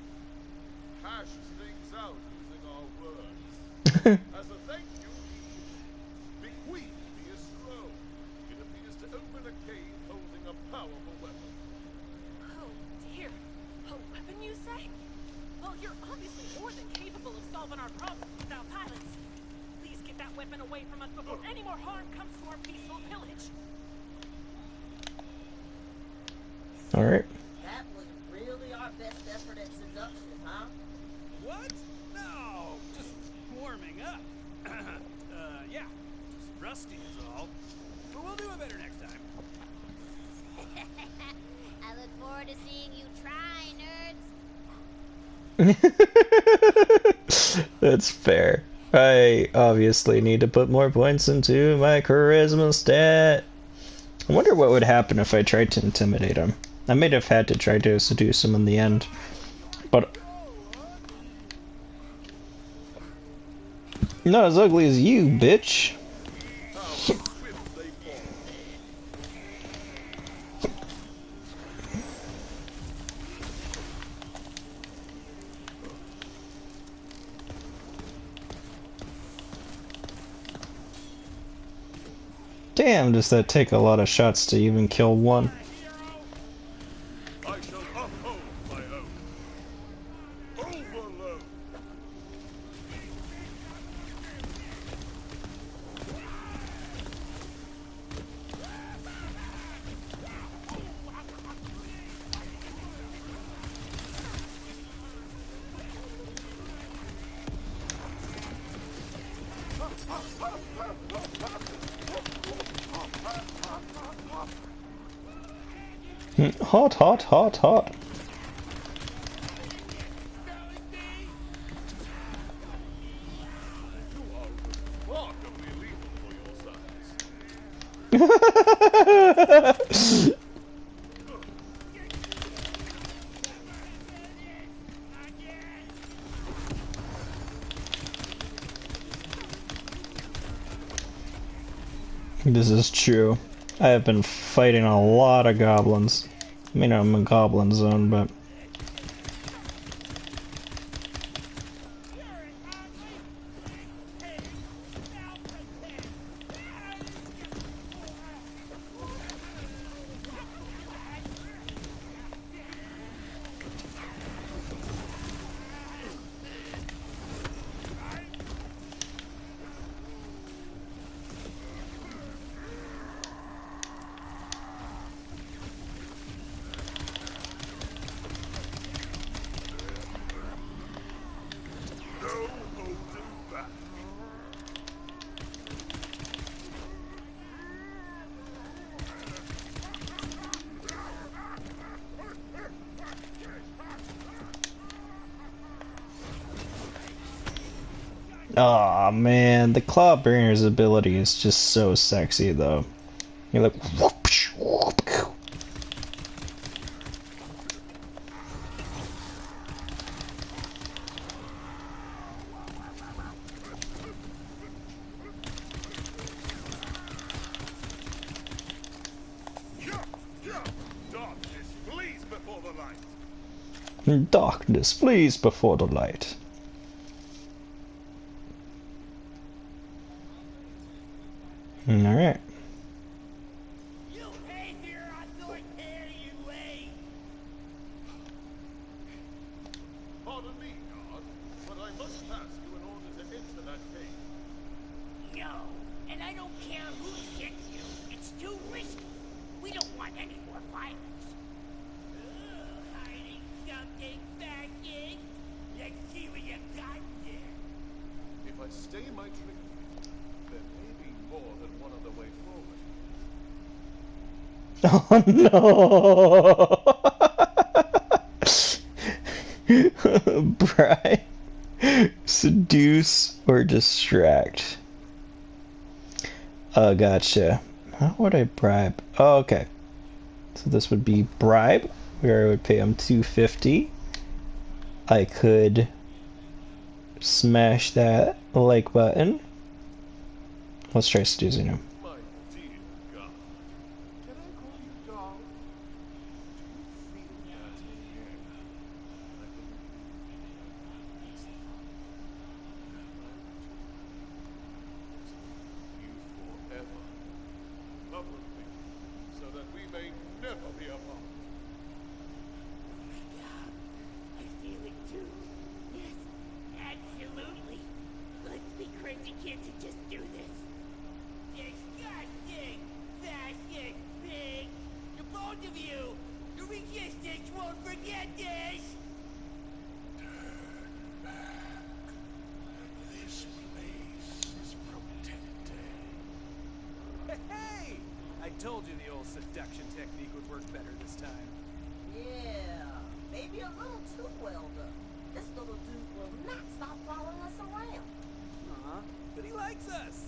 hashed things out using our words. As a thank you, he bequeathed me a scroll. It appears to open a cave holding a powerful weapon. Oh dear. A weapon, you say? Well, you're obviously more than capable of solving our problems without violence. Please get that weapon away from us before any more harm comes to our peaceful village. Alright. That was really our best effort at seduction, huh? What? up. Yeah, just rusty is all. But we'll do it better next time. I look forward to seeing you try, nerds. That's fair. I obviously need to put more points into my charisma stat. I wonder what would happen if I tried to intimidate him. I may have had to try to seduce him in the end. But not as ugly as you, bitch. Damn, does that take a lot of shots to even kill one? I shall uphold my own. Overload. Hot, hot, hot, hot. You are remarkably lethal for your size. This is true. I have been fighting a lot of goblins. I mean, I'm in Goblin Zone, but... Aw, man, the Clawbringer's ability is just so sexy, though. You're like, whoopsh, whoop. Darkness, flees before the light. Darkness, flees before the light. Alright. You hate your authoritarian way. Pardon me, guard, but I must pass you in order to enter that cave. No, and I don't care who sent you. It's too risky. We don't want any more violence. Hiding something fascist? Let's see what you got there. If I stay my trick, there may be more than one other way forward. Oh no! Bribe, seduce, or distract. Oh, gotcha. How would I bribe? Oh, okay. So this would be bribe, where I would pay him $250. I could smash that like button. Let's try seducing him. My dear God, can I call you doll? Do you feel that again? I believe it's the you forever, publicly, so that we may never be apart. I feel it too. Yes, absolutely. Let's be crazy kids and just do this. Disgusting! Fascist pig! The both of you! The resistance won't forget this! This place be a little too well done. This little dude will not stop following us around. Aw, but he likes us.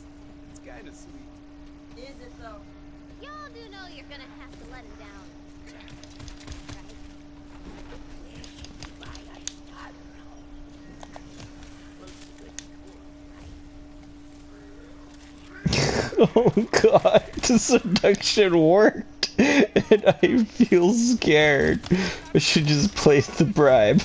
It's kind of sweet. Is it though? Y'all do know you're gonna have to let him down. Oh god, the seduction worked, and I feel scared. I should just place the bribe.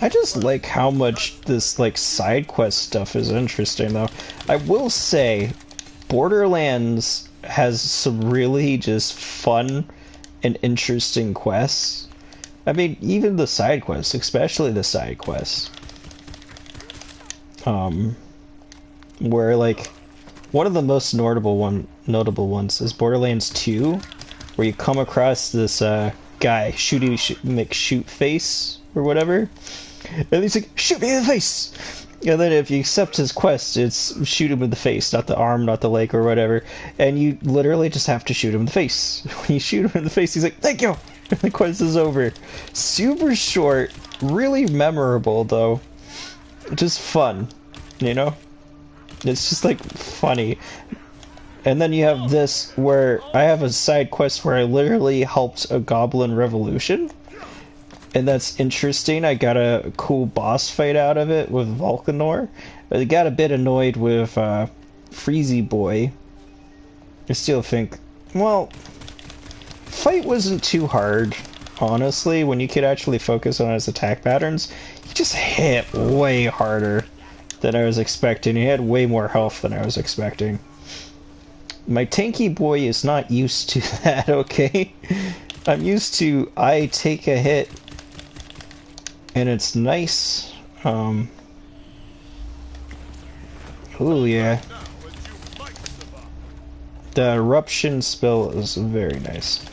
I just like how much this like side quest stuff is interesting though. I will say Borderlands has some really just fun and interesting quests. I mean, even the side quests, especially the side quests. Where like one of the most notable ones is Borderlands 2, where you come across this guy, shoot face or whatever, and he's like, shoot me in the face. And then if you accept his quest, it's shoot him in the face, not the arm, not the leg or whatever. And you literally just have to shoot him in the face. When you shoot him in the face, he's like, thank you! And the quest is over. Super short, really memorable though. Just fun, you know? It's just like funny. And then you have this where I have a side quest where I literally helped a goblin revolution. And that's interesting. I got a cool boss fight out of it with Volcanor. I got a bit annoyed with Freezy Boy. I still think, well, fight wasn't too hard, honestly. When you could actually focus on his attack patterns, he just hit way harder than I was expecting. He had way more health than I was expecting. My tanky boy is not used to that, okay? I'm used to, I take a hit and it's nice. Oh yeah. The eruption spell is very nice.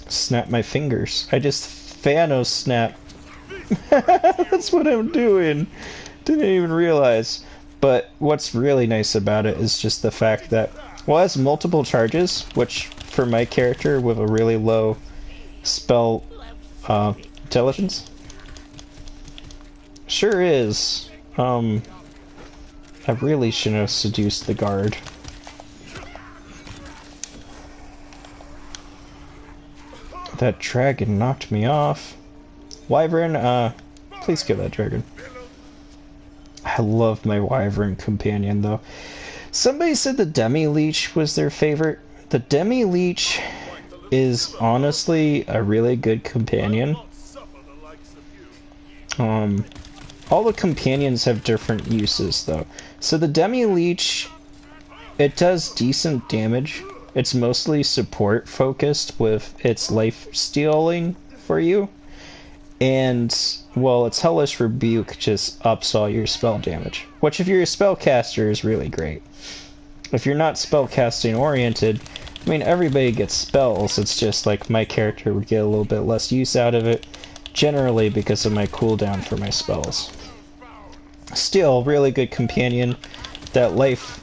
Snap my fingers. I just Thanos snap. That's what I'm doing. Didn't even realize. But what's really nice about it is just the fact that, well, it has multiple charges, which for my character with a really low spell intelligence sure is. I really shouldn't have seduced the guard. That dragon knocked me off. Wyvern, please kill that dragon. I love my Wyvern companion though. Somebody said the Demi-Leech was their favorite. The Demi-Leech is honestly a really good companion. All the companions have different uses though. So the Demi-Leech, it does decent damage. It's mostly support focused with its life stealing for you. And, well, its Hellish Rebuke just ups all your spell damage. Which if you're a spellcaster is really great. If you're not spellcasting oriented, I mean everybody gets spells, it's just like my character would get a little bit less use out of it. Generally because of my cooldown for my spells. Still, really good companion. That life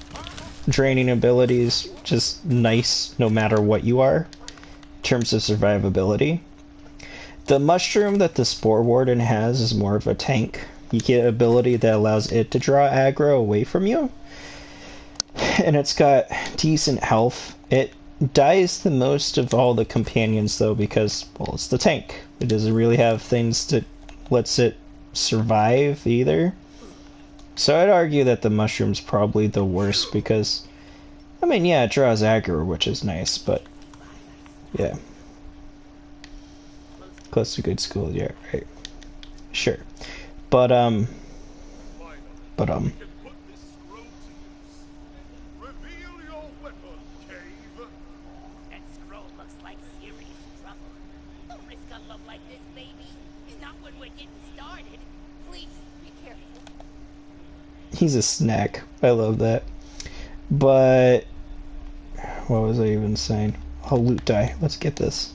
draining ability is just nice no matter what you are in terms of survivability. The mushroom that the Spore Warden has is more of a tank. You get an ability that allows it to draw aggro away from you. And it's got decent health. It dies the most of all the companions though because, well, it's the tank. It doesn't really have things that lets it survive either. So I'd argue that the mushroom's probably the worst because, I mean, yeah, it draws aggro, which is nice, but yeah. Close to good school, yeah, right. Sure. But Reveal your weapon, Cave. That scroll looks like serious trouble. Don't risk a love like this, baby. Not when we're getting started. Please be careful. he's a snack. I love that. But what was I even saying? Oh, loot die. Let's get this.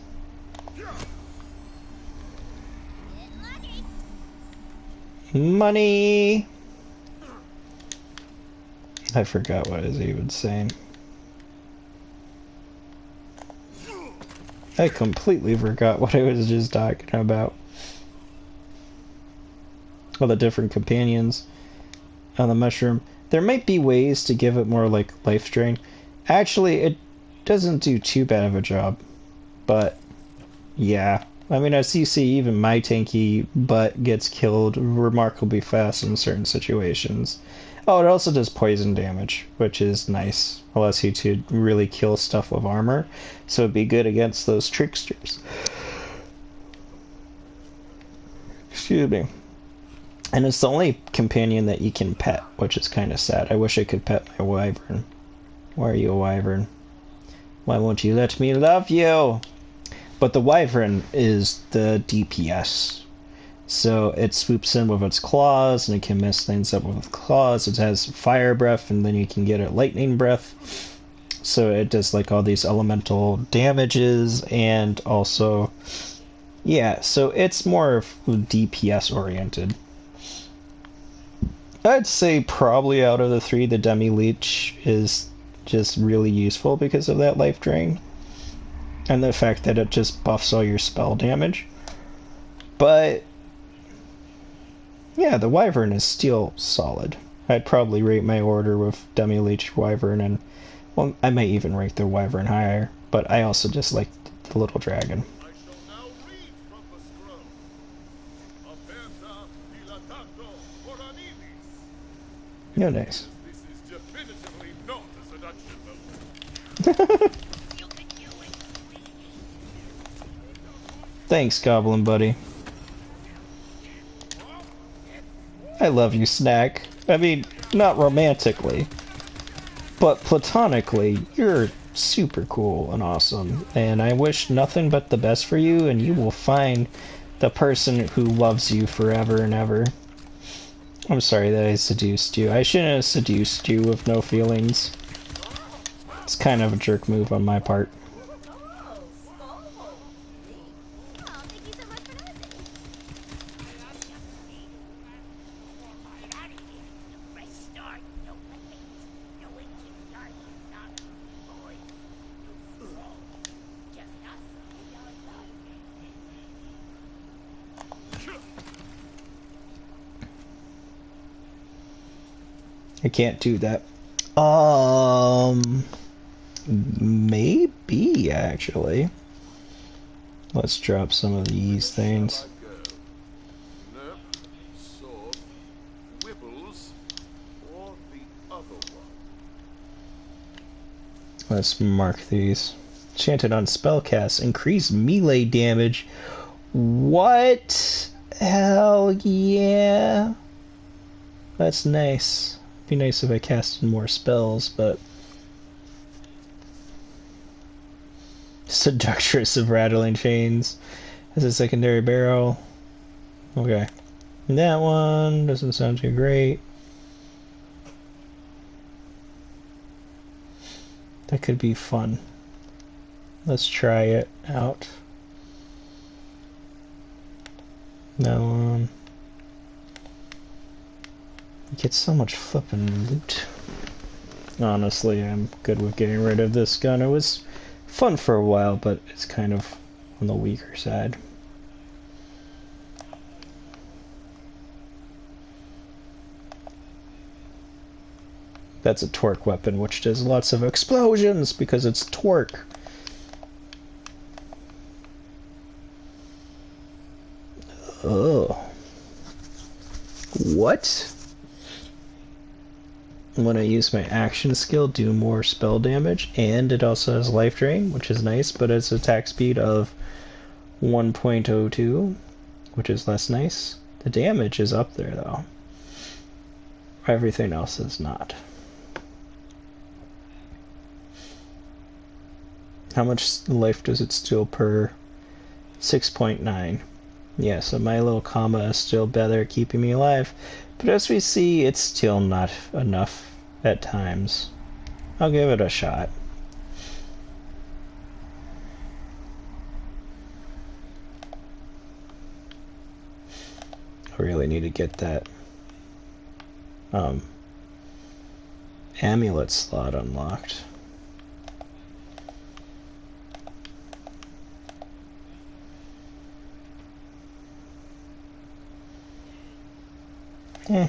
Money! I forgot what I was even saying. I completely forgot what I was just talking about. All the different companions on the mushroom. There might be ways to give it more like life drain. Actually, it doesn't do too bad of a job. But yeah. I mean, as you see, even my tanky butt gets killed remarkably fast in certain situations. Oh, it also does poison damage, which is nice. Allows you to really kill stuff with armor. So it'd be good against those tricksters. Excuse me. And it's the only companion that you can pet, which is kind of sad. I wish I could pet my wyvern. Why are you a wyvern? Why won't you let me love you? But the wyvern is the DPS. So it swoops in with its claws, and it can mess things up with its claws. It has fire breath, and then you can get it lightning breath. So it does like all these elemental damages, and also... yeah, so it's more DPS oriented. I'd say probably out of the three, the Demi Leech is just really useful because of that life drain. And the fact that it just buffs all your spell damage. But yeah, the Wyvern is still solid. I'd probably rate my order with Demi Leech, Wyvern, and well, I might even rank the Wyvern higher. But I also just like the little dragon. I shall now read from the scroll. Aperta dilatato coronilis. Yeah, nice. This is definitively not a seduction note. Thanks, Goblin Buddy. I love you, Snack. I mean, not romantically, but platonically, you're super cool and awesome, and I wish nothing but the best for you, and you will find the person who loves you forever and ever. I'm sorry that I seduced you. I shouldn't have seduced you with no feelings. It's kind of a jerk move on my part. I can't do that. Maybe, actually. Let's drop some of these things. Nip, sword, wibbles, or the other one. Let's mark these. Enchanted on spellcast. Increase melee damage. What? Hell yeah. That's nice. Be nice if I casted more spells, but Seductress of Rattling Chains as a secondary barrel. Okay. That one doesn't sound too great. That could be fun. Let's try it out. That one. Get so much flippin' loot. Honestly, I'm good with getting rid of this gun. It was fun for a while, but it's kind of on the weaker side. That's a torque weapon, which does lots of explosions because it's torque. Oh. What? When I use my action skill, do more spell damage, and it also has life drain, which is nice, but it's attack speed of 1.02, which is less nice. The damage is up there, though. Everything else is not. How much life does it steal per? 6.9. Yeah, so my little comma is still better at keeping me alive. But as we see, it's still not enough at times. I'll give it a shot. I really need to get that amulet slot unlocked. Eh.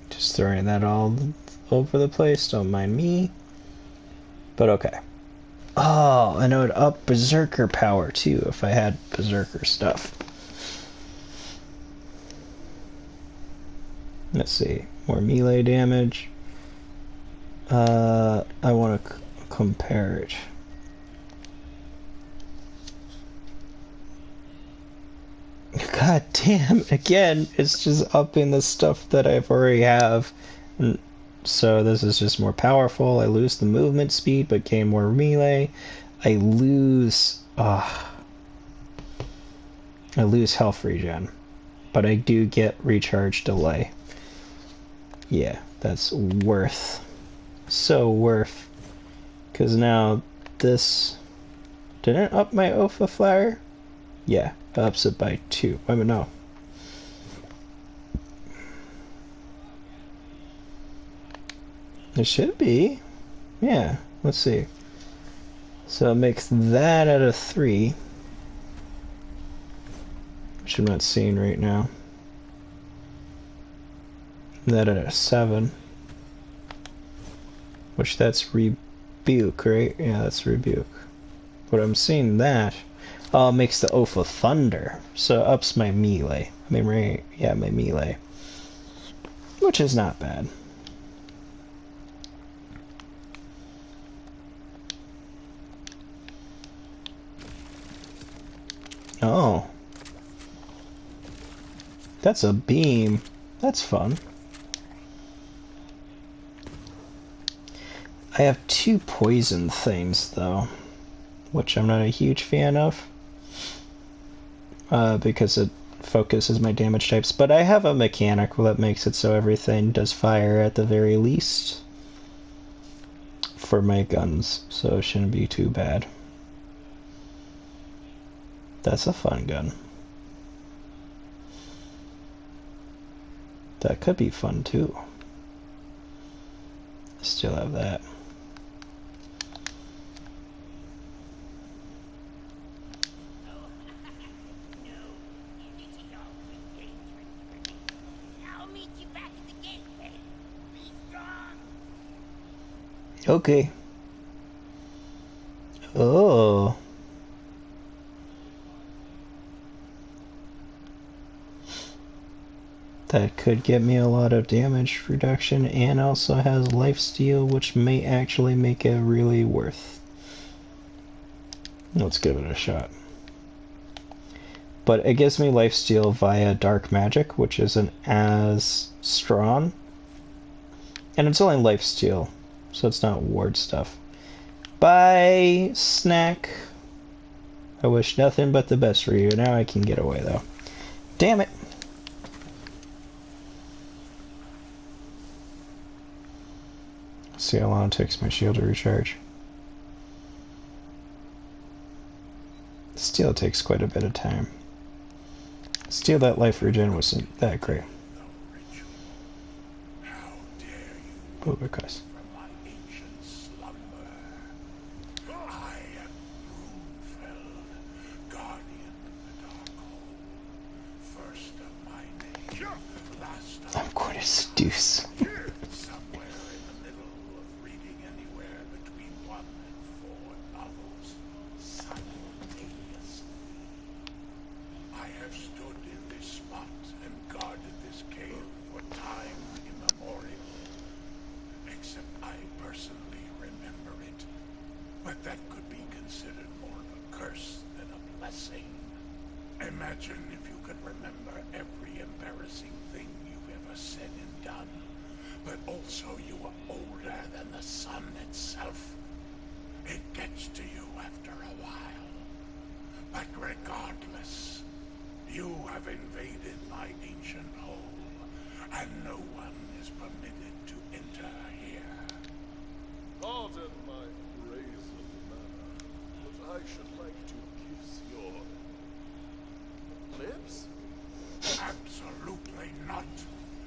Just throwing that all over the place, don't mind me. But okay. Oh, and it would up Berserker power too if I had Berserker stuff. Let's see. More melee damage. I want to compare it. God damn, again, it's just upping the stuff that I've already have. And so this is just more powerful. I lose the movement speed, but gain more melee. I lose health regen, but I do get recharge delay. Yeah, that's worth. So worth. Because now this... Didn't it up my Opha Flower? Yeah, it ups it by 2. Wait a minute, no. It should be. Yeah, let's see. So it makes that out of 3. Which I'm not seeing right now. That at a 7. Which that's Rebuke, right? Yeah, that's Rebuke. But I'm seeing that. Oh, it makes the Opha Thunder. So it ups my melee. I mean, right, yeah, my melee. Which is not bad. Oh. That's a beam. That's fun. I have 2 poison things, though, which I'm not a huge fan of, because it focuses my damage types, but I have a mechanical that makes it so everything does fire at the very least for my guns, so it shouldn't be too bad. That's a fun gun. That could be fun, too. Still have that. Okay. Oh. That could get me a lot of damage reduction and also has lifesteal, which may actually make it really worth. Let's give it a shot. But it gives me lifesteal via dark magic, which isn't as strong. And it's only lifesteal, so it's not ward stuff. Bye, snack. I wish nothing but the best for you. Now I can get away, though. Damn it. See how long it takes my shield to recharge. Still takes quite a bit of time. Still, that life regen wasn't that great. Oh, because. I'm going to seduce. Imagine if you could remember every embarrassing thing you've ever said and done, but also you were older than the sun itself. It gets to you after a while. But regardless, you have invaded my ancient home, and no one is permitted to enter here. Pardon my brazen manner, but I should like to kiss your lips? Absolutely not.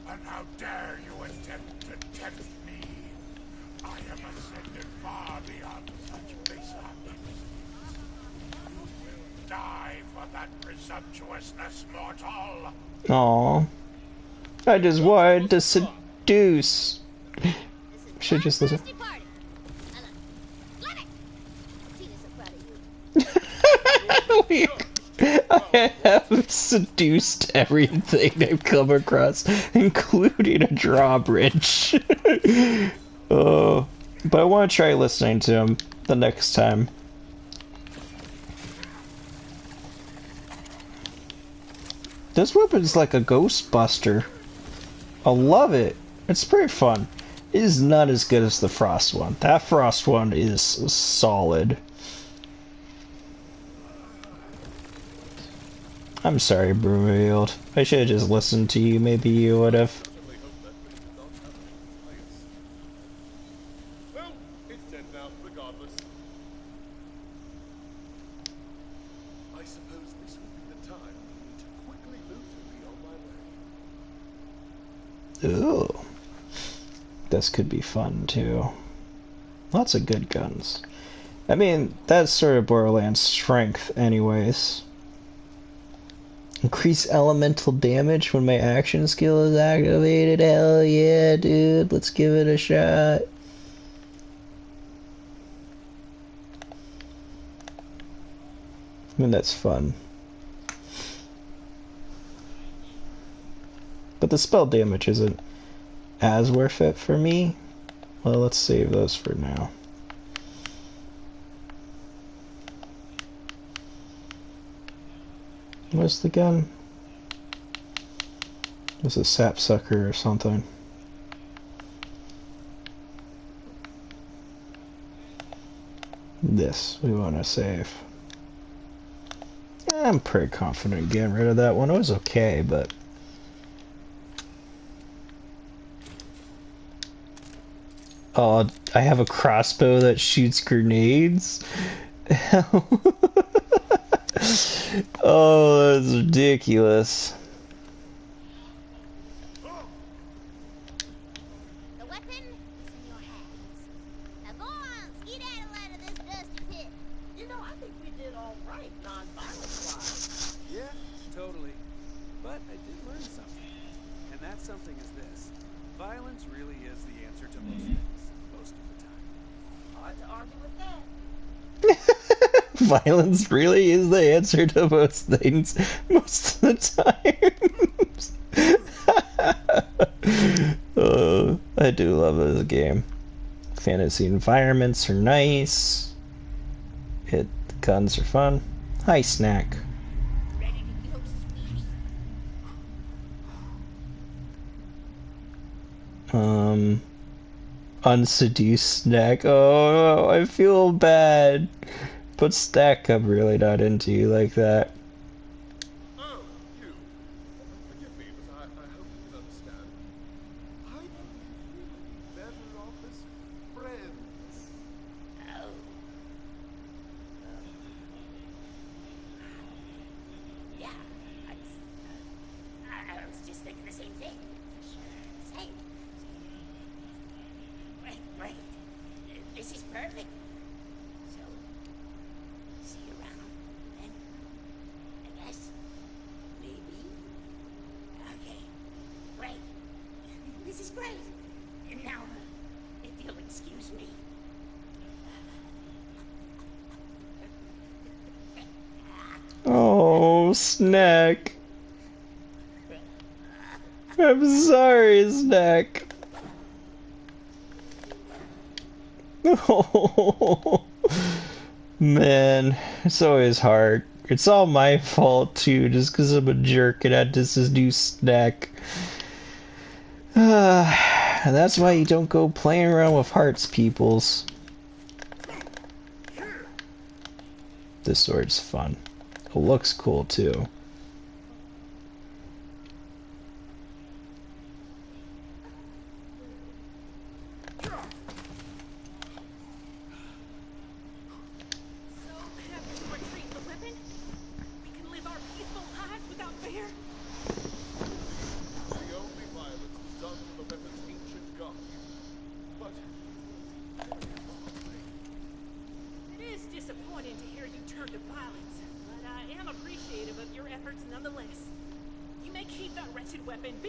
And how dare you attempt to tempt me? I am ascended far beyond such base objects. You will die for that presumptuousness, mortal. Aw. I just wanted to seduce. Should just listen. Party. I love it. Tina's so proud of you. I have seduced everything I've come across, including a drawbridge. But I want to try listening to him the next time. This weapon's like a Ghostbuster. I love it. It's pretty fun. It is not as good as the Frost one. That Frost one is solid. I'm sorry, Broomfield. I should have just listened to you. Maybe you would have. Well, it's dead now, regardless. I suppose this would be the time for me to quickly loot and be on my way. Ooh. This could be fun, too. Lots of good guns. I mean, that's sort of Borderlands' strength, anyways. Increase elemental damage when my action skill is activated. Hell yeah, dude. Let's give it a shot. I mean, that's fun. But the spell damage isn't as worth it for me. Well, let's save those for now. What's the gun? This is sapsucker or something. This we want to save. I'm pretty confident getting rid of that one. It was okay, but oh, I have a crossbow that shoots grenades? Oh, that's ridiculous. The weapon is in your hands. Now go on, skedaddle out of this dusty pit. You know, I think we did all right, non-violence-wise. Yeah, totally. But I did learn something. And that something is this. Violence really is the answer to most things, most of the time. Hard to argue with that. Violence really is the answer to most things most of the time. Oh, I do love this game. Fantasy environments are nice. The guns are fun. Hi, Snack. Ready to go, sweetie? Unseduced Snack. Oh, I feel bad. But Stack, I'm really not into you like that. Oh, you. Forgive me, but I hope you can understand. I think we would be better off as friends. Oh. Yeah, I was just thinking the same thing. Same. Great. This is perfect. So, see you around then, I guess. Maybe. Okay. Great. This is great. And now, if you'll excuse me. Oh, Snack. I'm sorry, Snack. Oh, man, it's always hard. It's all my fault, too, just because I'm a jerk and had to seduce Snack. And that's why you don't go playing around with hearts, peoples. This sword's fun. It looks cool, too.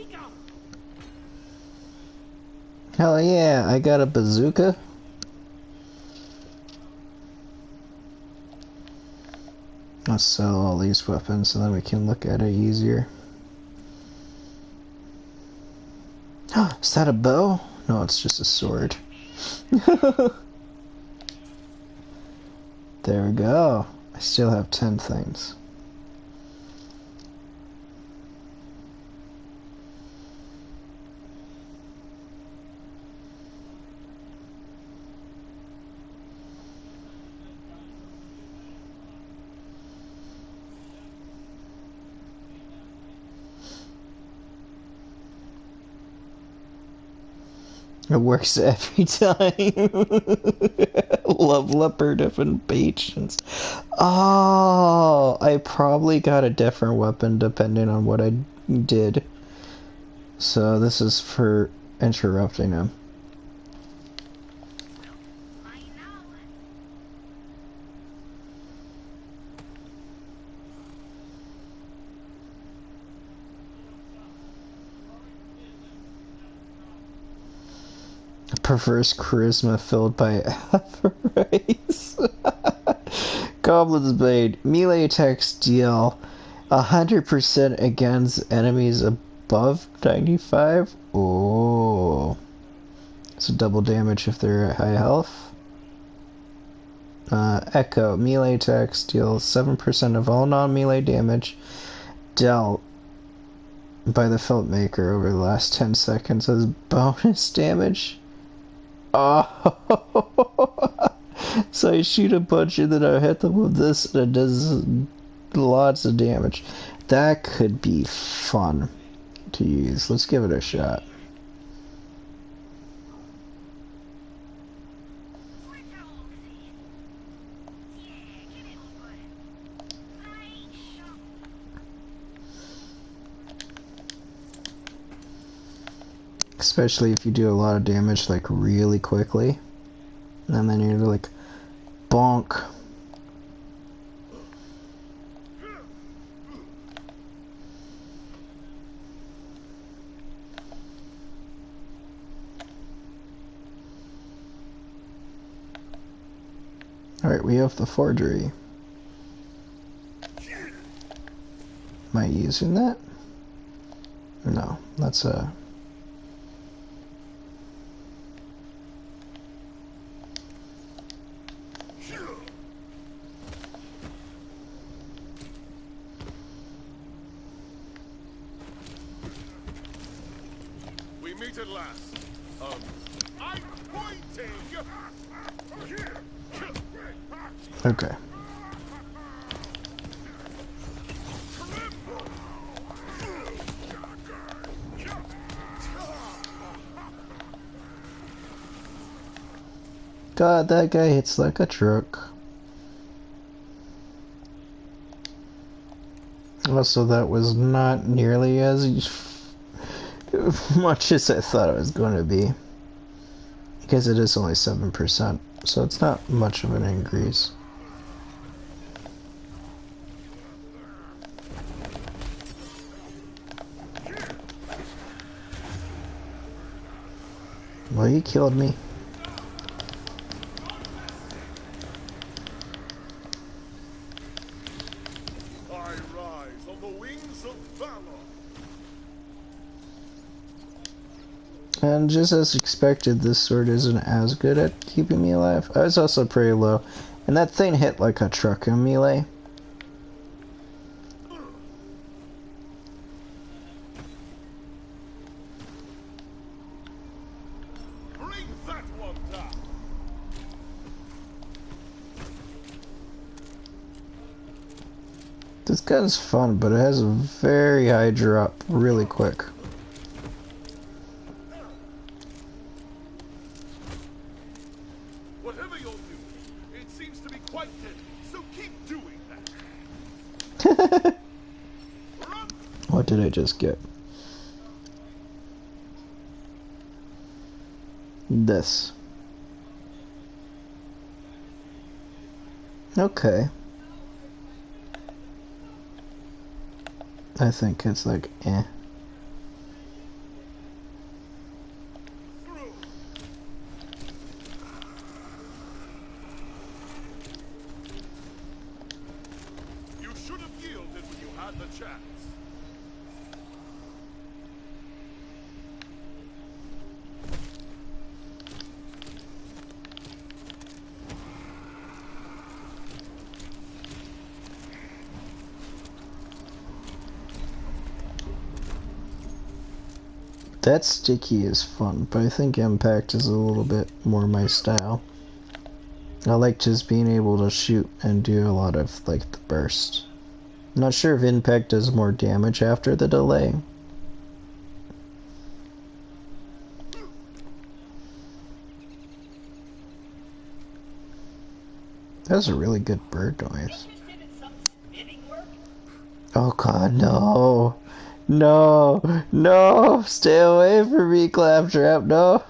Be gone. Hell yeah, I got a bazooka. Let's sell all these weapons so then we can look at it easier. Is that a bow? No, it's just a sword. There we go. I still have 10 things. It works every time. Love leopard and patience. Oh, I probably got a different weapon depending on what I did. So this is for interrupting him. Perverse charisma filled by avarice. Goblin's Blade. Melee attacks deal 100% against enemies above 95. Oh. So double damage if they're at high health. Echo. Melee attacks deal 7% of all non-melee damage dealt by the Filtmaker over the last 10 seconds as bonus damage. Oh, so I shoot a bunch and then I hit them with this and it does lots of damage. That could be fun to use. Let's give it a shot. Especially if you do a lot of damage like really quickly. And then you're like, bonk. Alright, we have the forgery. Am I using that? No, that's a... We meet at last. I'm pointing. Okay. God, that guy hits like a truck. Also, that was not nearly as much as I thought it was going to be. Because it is only 7%, so it's not much of an increase. Well, you killed me. I rise on the wings of valor. And just as expected, this sword isn't as good at keeping me alive. I was also pretty low, and that thing hit like a truck in melee. Bring that one down. This gun's fun, but it has a very high drop really quick. Whatever you're doing, it seems to be quite deadly, so keep doing that. Run! What did I just get? This. Okay. I think it's like, eh. That sticky is fun, but I think impact is a little bit more my style. I like just being able to shoot and do a lot of, like, the burst. I'm not sure if impact does more damage after the delay. That's a really good bird noise. Oh god, no. No. No. Stay away from me, Claptrap. No.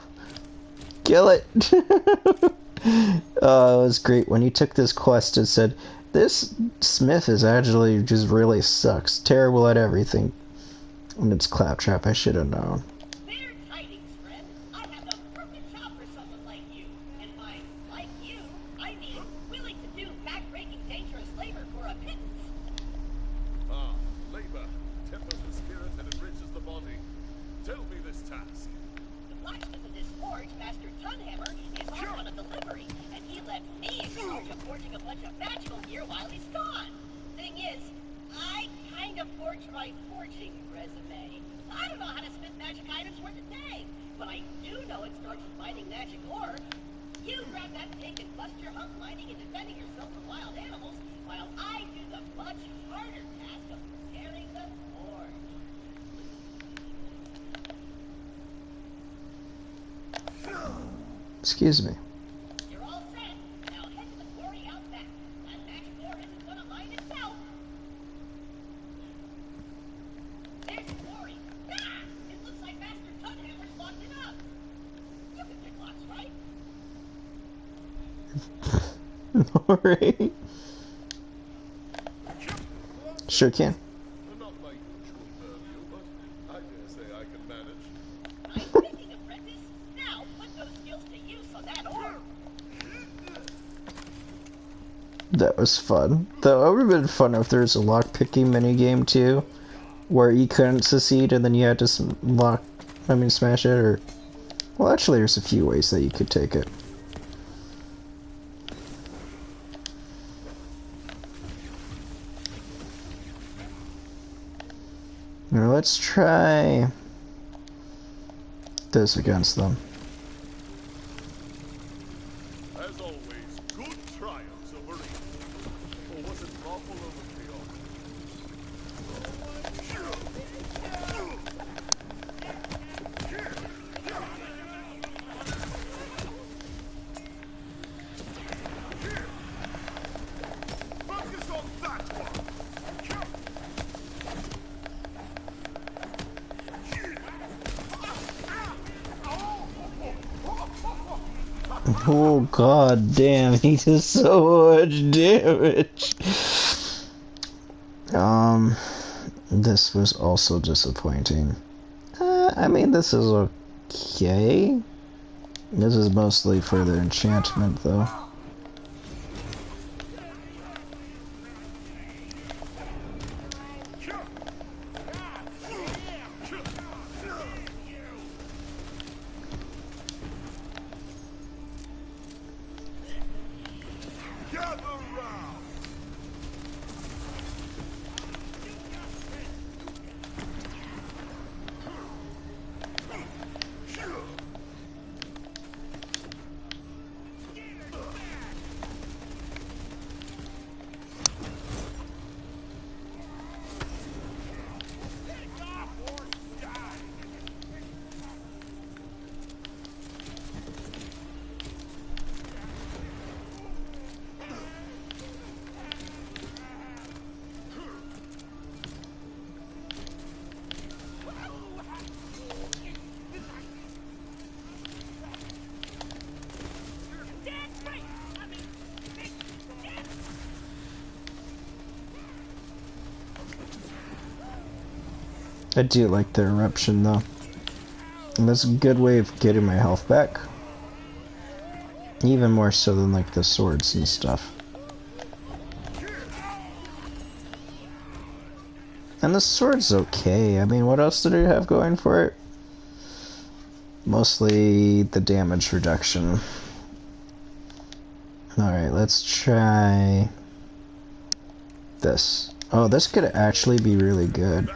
Kill it. Oh, it was great. When you took this quest, it said, this Smith is actually just really sucks. Terrible at everything. And it's Claptrap. I should have known. Fair tidings, friend. I have the perfect job for someone like you. And by like you, I mean willing to do back-breaking, dangerous labor for a pittance. Ah, labor tempers the spirit and enriches the body. Tell me this task. The blacksmith of this forge, Master Tunhammer, is on a delivery, and he left me in charge of forging a bunch of magical gear while he's gone. Thing is, I kind of forged my forging resume. I don't know how to smith magic items worth a dang, but I do know it starts with mining magic ore. You grab that pick and bust your hump mining and defending yourself from wild animals, while I do the much harder task of preparing the forge. Excuse me. You're all set. Now head to the quarry out back. That magic ore isn't gonna mine itself. There's the quarry. Ah! It looks like Master Tunhammer's locked it up. You can pick locks, right? Alright. Sure can. Not my usual purview, but I dare say I can manage. Nice thinking, apprentice. Now put those skills to use on that ore. That was fun. Though it would have been fun if there was a lockpicking minigame too, where you couldn't succeed and then you had to smash it, or... Well, actually there's a few ways that you could take it. Now let's try this against them. As always, good triumphs over evil. Or was it lawful over Focus on that one! Oh god damn, he does so much damage. This was also disappointing. I mean, this is okay. This is mostly for the enchantment, though. Gather round! I do like the eruption, though. And that's a good way of getting my health back. Even more so than, like, the swords and stuff. And the sword's okay. I mean, what else did it have going for it? Mostly the damage reduction. Alright, let's try this. Oh, this could actually be really good.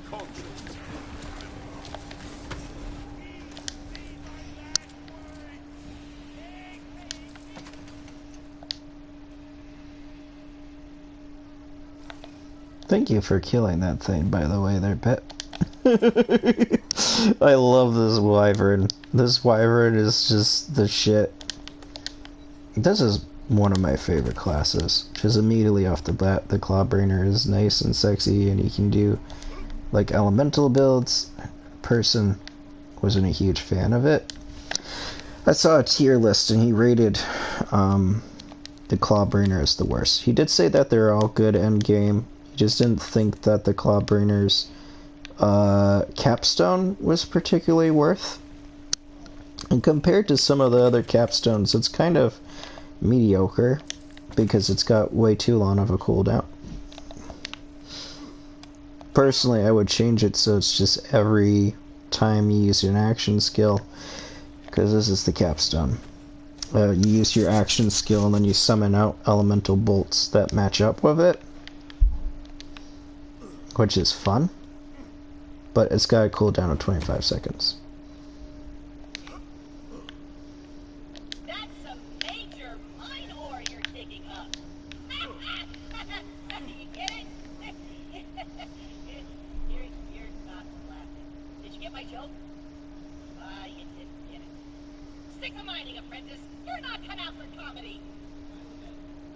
conscience. Thank you for killing that thing, by the way, there, Pet. I love this wyvern. This wyvern is just the shit. This is one of my favorite classes, because immediately off the bat, the Clawbringer is nice and sexy, and you can do, like, elemental builds. Person wasn't a huge fan of it. I saw a tier list, and he rated, the Clawbringer as the worst. He did say that they're all good endgame. He just didn't think that the Clawbringer's capstone was particularly worth. And compared to some of the other capstones, it's kind of mediocre because it's got way too long of a cooldown. Personally, I would change it so it's just every time you use an action skill, because this is the capstone. You use your action skill and then you summon out elemental bolts that match up with it, which is fun, but it's got a cooldown of 25 seconds. That's some major mine ore you're digging up. You get it? You're not laughing. Did you get my joke? You didn't get it. Stick to mining, apprentice. You're not cut out for comedy.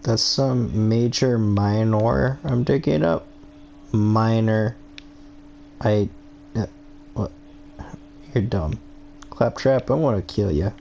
That's some major mine ore I'm digging up. Minor. What? You're dumb. Claptrap, I want to kill you.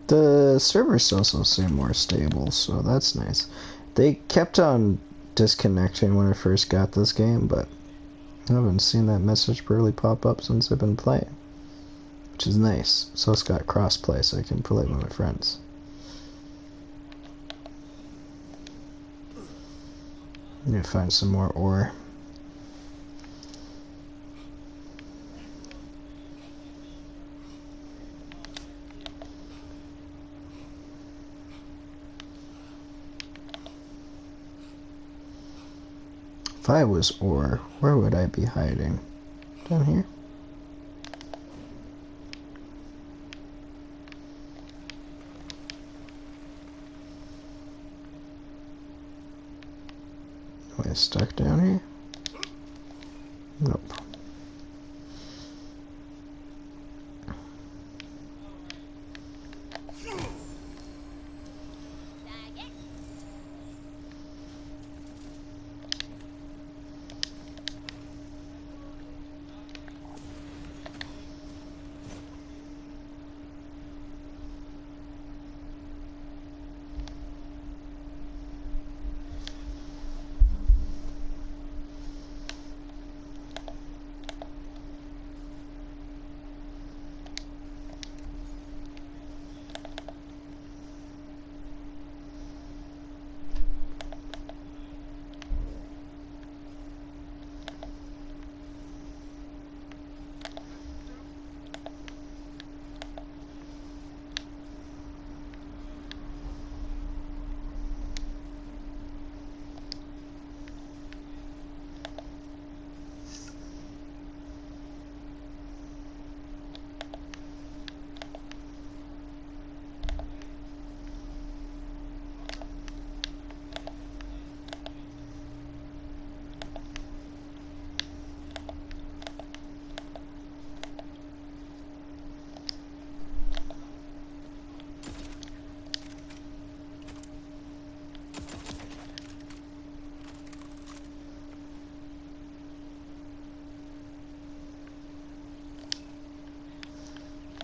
The servers also seem more stable, so that's nice. They kept on disconnecting when I first got this game, but I haven't seen that message really pop up since I've been playing, which is nice. So it's got crossplay, so I can play with my friends. I need to find some more ore. If I was ore, where would I be hiding? Down here? Am I stuck down here? Nope.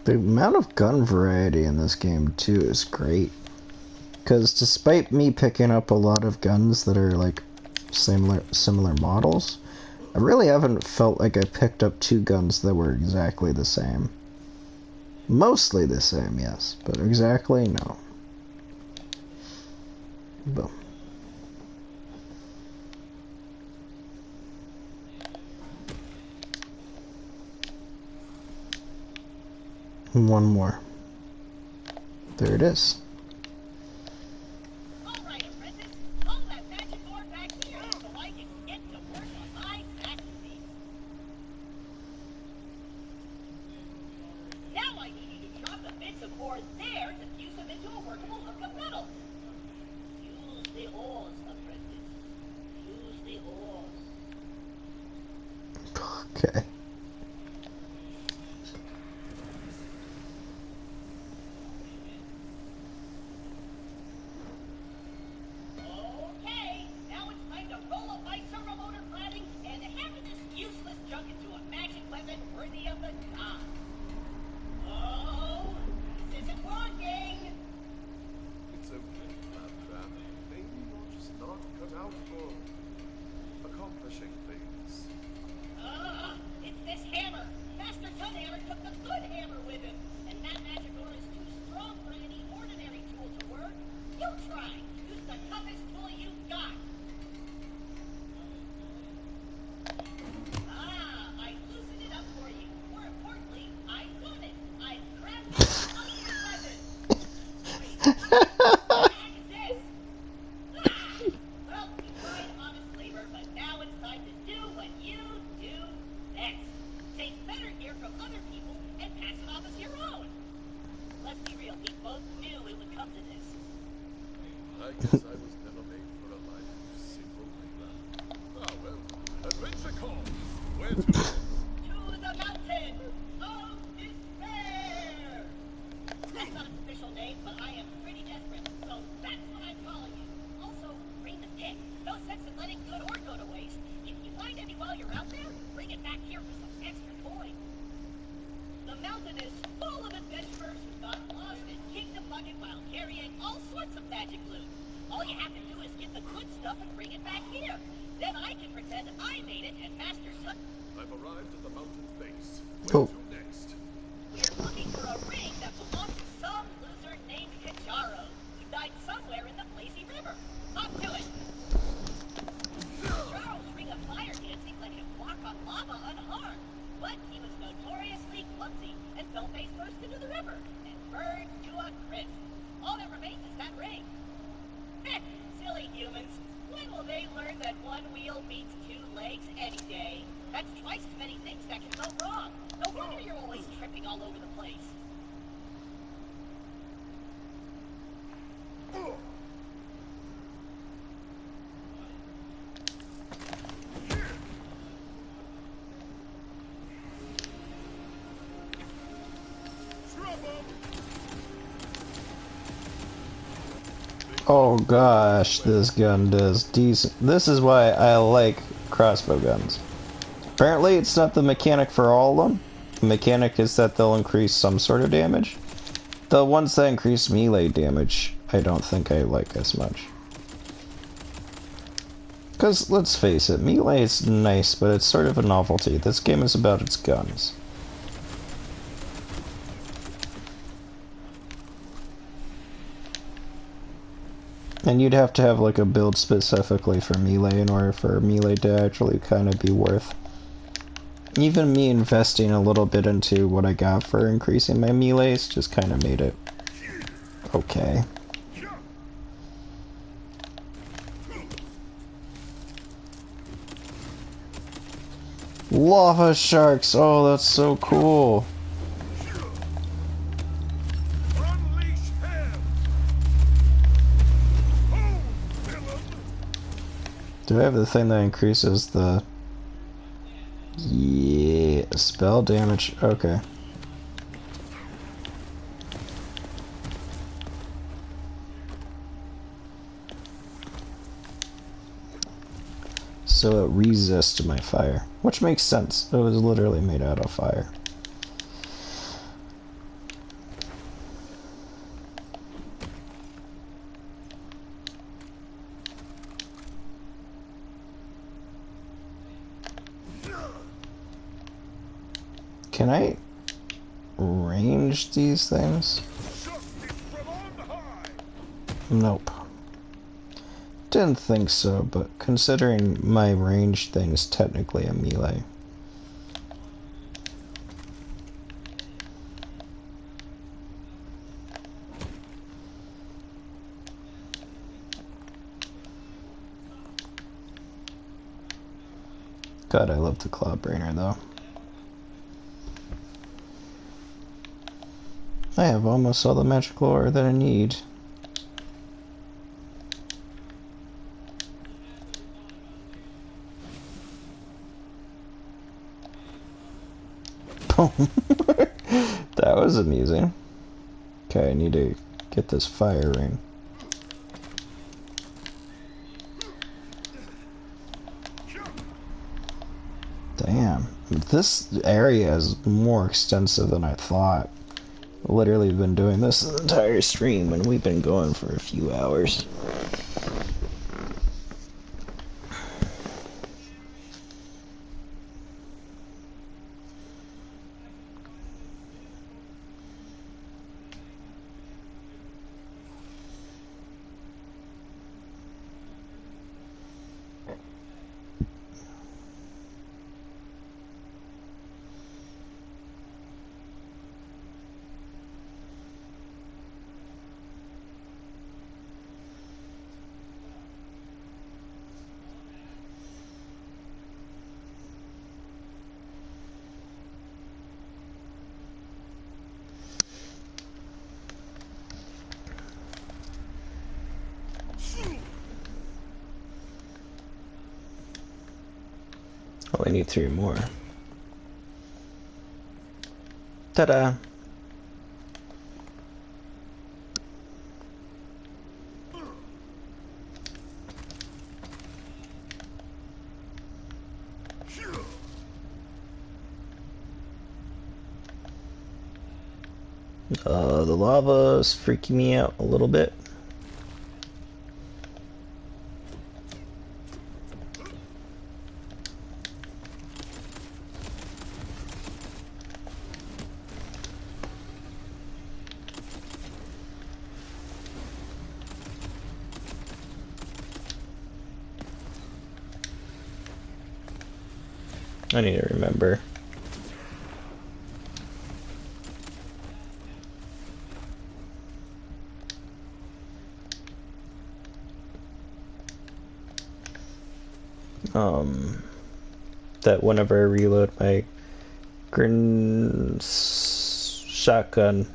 The amount of gun variety in this game, too, is great. Because despite me picking up a lot of guns that are, like, similar models, I really haven't felt like I picked up two guns that were exactly the same. Mostly the same, yes, but exactly, no. Boom. One more. There it is. All right, apprentice. Pull that magic door back here so I can get to work on my masterpiece. Now I need you to drop the bits of ore there to fuse them into a workable hook of metal. Use the ores, apprentice. Use the ores. Okay. Okay, now it's time to roll up my servo motor cladding and hammer this useless junk into a magic weapon worthy of the gods. Oh, this isn't working. It's okay, Claptrap. Maybe you're just not cut out for accomplishing things. It's this hammer. Master Tunhammer took the good hammer with him, and that magic ore is too strong for any ordinary tool to work. You try. Use the toughest tool you've got. I loosened it up for you. More importantly, I done it. I crafted the ultimate weapon. Wait, what the heck is this? Well, you tried honest labor, but now it's time to do what you do best. Take better gear from other people and pass it off as your own. Let's be real, we both knew it would come to this. I guess I was never made for a life of simple labor. Ah, well, adventure calls. Where to? To the mountain of despair! That's not its official name, but I am pretty desperate, so that's what I'm calling you. Also, bring the pick. No sense in letting good ore go to waste. If you find any while you're out there, bring it back here for some extra coin. The mountain is full of adventurers who got lost and kicked a bucket while carrying all sorts of magic loot. All you have to do is get the good stuff and bring it back here. Then I can pretend I made it and Master Sun. I've arrived at the mountain base. Oh. Where to next? We're looking for a ring that belongs to some loser named Kacharo, who died somewhere in the Blazy River. Up to it! Kacharo's ring of fire dancing let him walk on lava unharmed, but he was notoriously clumsy and fell face first into the river and burned to a crisp. All that remains is that ring. Silly humans. When will they learn that one wheel meets two legs any day? That's twice as many things that can go wrong. No wonder you're always tripping all over the place. Oh gosh, this gun does decent. This is why I like crossbow guns. Apparently it's not the mechanic for all of them. The mechanic is that they'll increase some sort of damage. The ones that increase melee damage, I don't think I like as much. Because, let's face it, melee is nice, but it's sort of a novelty. This game is about its guns. And you'd have to have like a build specifically for melee in order for melee to actually kind of be worth. Even me investing a little bit into what I got for increasing my melees just kind of made it okay. Lava sharks! Oh, that's so cool! Unleash hell! Oh, villain! Do I have the thing that increases the... Yeah, spell damage. Okay. So it resists my fire, which makes sense. It was literally made out of fire. Can I range these things? Nope. Didn't think so, but considering my range thing's technically a melee. God, I love the Clawbrainer though. I have almost all the magic ore that I need. That was amusing. Okay, I need to get this fire ring. Damn, this area is more extensive than I thought. Literally been doing this the entire stream and we've been going for a few hours. Oh, I need 3 more. Ta-da! The lava's freaking me out a little bit. I need to remember. That whenever I reload my shotgun,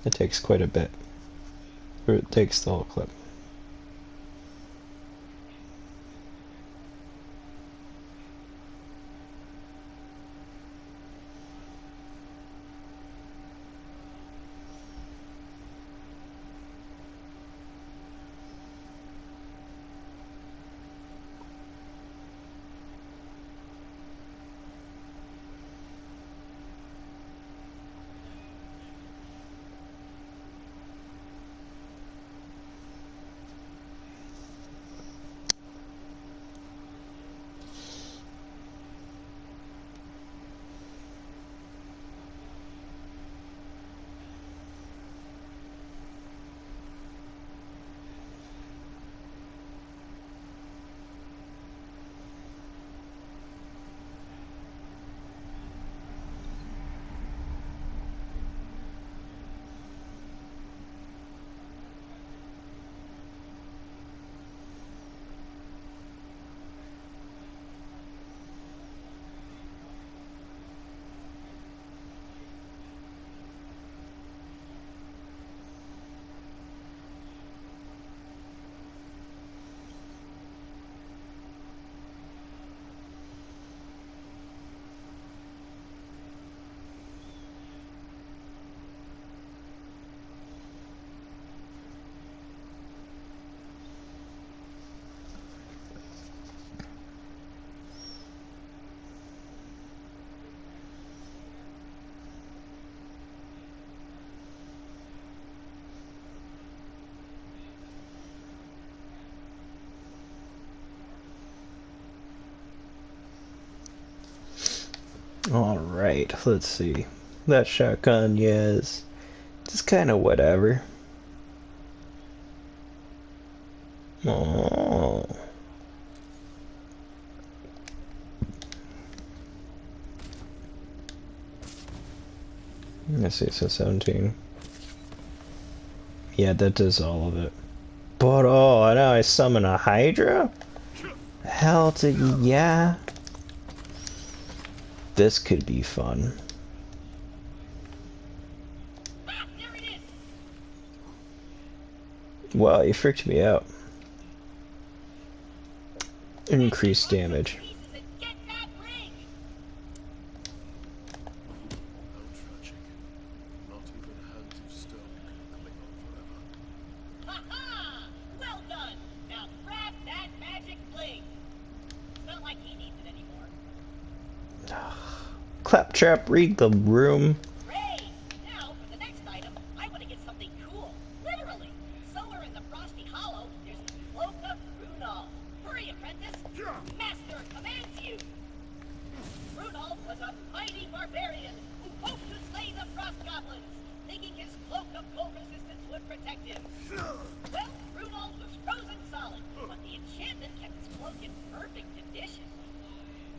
it takes quite a bit. Or it takes the whole clip. Alright, let's see. That shotgun, yes. Just kind of whatever. Oh. Let's see, so 17. Yeah, that does all of it. But oh, now I summon a Hydra? Hell to yeah. This could be fun. Ah, there it is. Wow, you freaked me out. Increased damage. Pieces and get that ring. No tragic. Not even hands of stone can cling on forever. Ha ha! Well done. Now grab that magic bling. It's not like he needs it anymore. Claptrap, read the room. Great! Now, for the next item, I want to get something cool. Literally. Somewhere in the Frosty Hollow, there's the cloak of Brunel. Hurry, apprentice! Master commands you! Brunel was a mighty barbarian who hoped to slay the frost goblins, thinking his cloak of cold resistance would protect him. Well, Brunel was frozen solid, but the enchantment kept his cloak in perfect condition.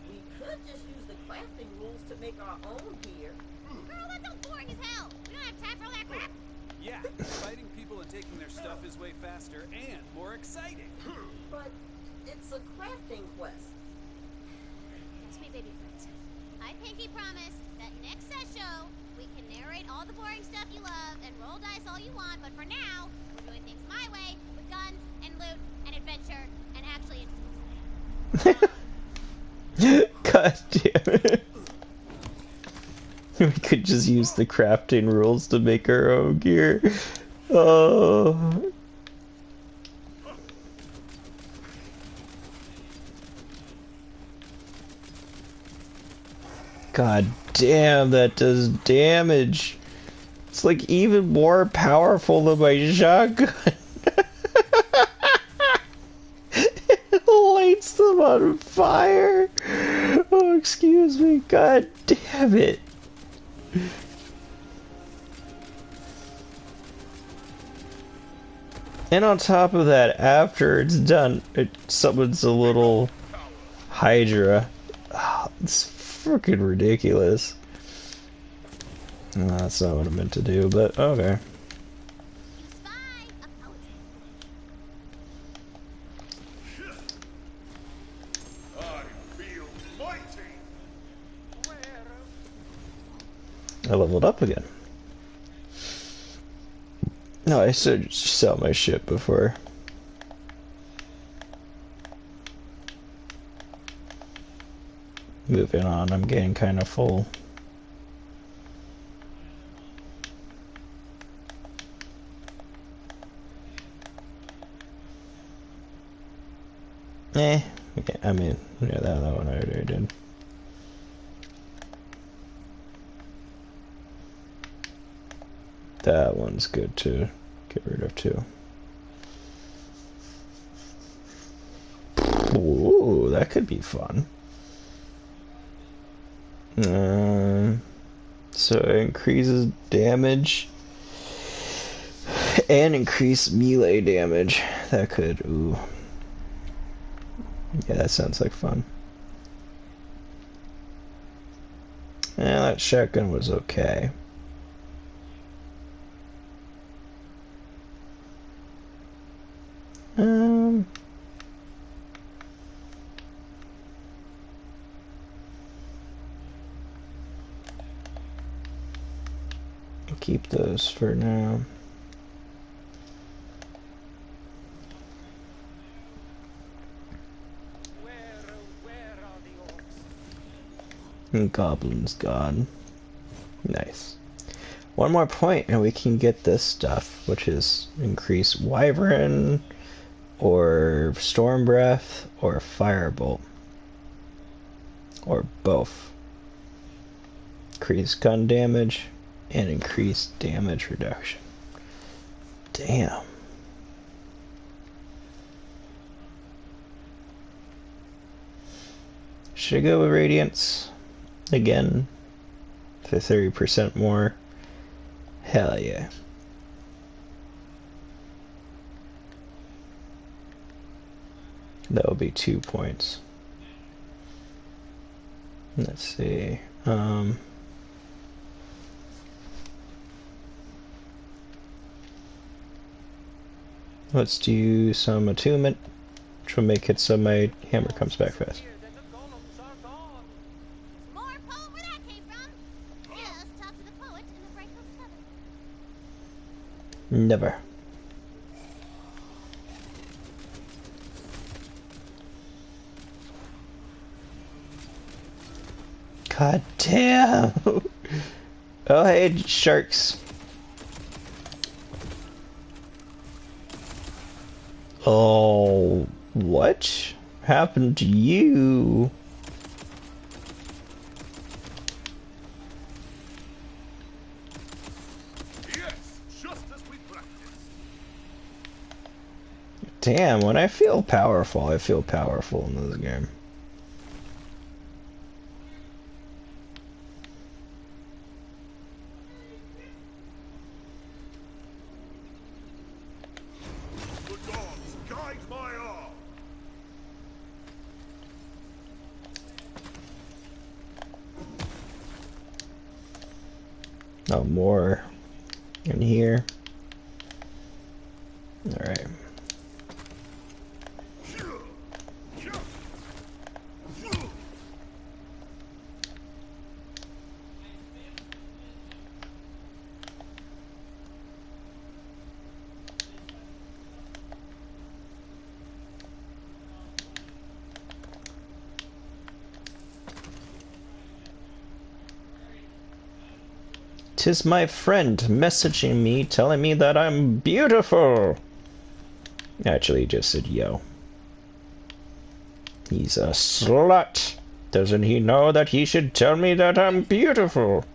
We could just use the crafting rules to make our own gear. Girl, that's all boring as hell. We don't have time for all that crap. Yeah, fighting people and taking their stuff is way faster and more exciting. But it's a crafting quest. Sweet baby friends. I pinky promise that next show we can narrate all the boring stuff you love and roll dice all you want, but for now, we're doing things my way with guns and loot and adventure and actually God damn it. We could just use the crafting rules to make our own gear. Oh. God damn, that does damage. It's like even more powerful than my shotgun. It lights them on fire. Oh, excuse me. God damn it. And on top of that, after it's done, it summons a little Hydra. Oh, it's freaking ridiculous. Well, that's not what I meant to do, but okay. you spy a poet. I feel mighty. I leveled up again. No, I should sell my shit before. Moving on, I'm getting kind of full. Yeah, I mean, yeah, that one I already did. That one's good to get rid of too. Ooh, that could be fun. So it increases damage and increase melee damage. That could, ooh. Yeah, that sounds like fun. Yeah, that shotgun was okay. I'll keep those for now. And Goblin's gone. Nice. One more point and we can get this stuff, which is increase Wyvern, or Storm Breath, or Firebolt. Or both. Increase gun damage and increase damage reduction. Damn. Should I go with Radiance? again for 30% more. Hell yeah. That will be 2 points. Let's see. Let's do some attunement, which will make it so my hammer comes back fast. More poem where that came from. Just talk to the poet in the Bright Hills Tavern. Never. God damn! Oh hey, sharks. Oh, what happened to you? Yes, just as we practiced. Damn, when I feel powerful in this game. The gods guide my arm. Oh, more in here. Alright. "'Tis my friend messaging me, telling me that I'm beautiful." Actually, he just said yo. He's a slut. Doesn't he know that he should tell me that I'm beautiful?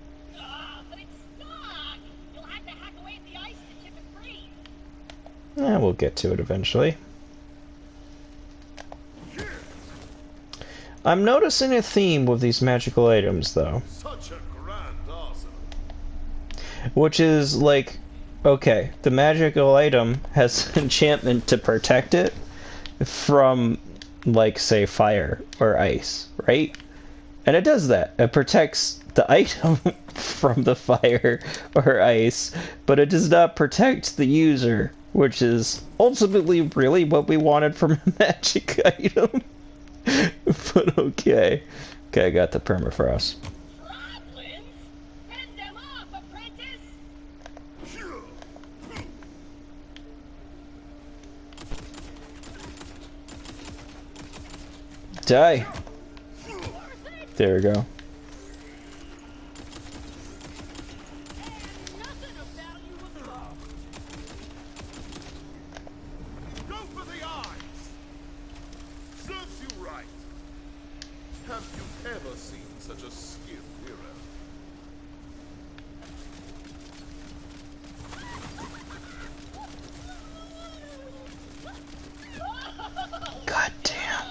But it's stuck! You'll have to hack away at the ice to chip it free. We'll get to it eventually. I'm noticing a theme with these magical items, though. Such a grand arsenal. Which is like, okay, the magical item has enchantment to protect it from, like, say, fire or ice, right? And it does that. It protects the item from the fire or ice, but it does not protect the user, which is ultimately really what we wanted from a magic item. But okay. Okay, I got the permafrost. Goblins? Fend them off, apprentice! Die. There we go. Nothing of value was lost. Go for the eyes. Serves you right. Have you ever seen such a skilled hero? God damn.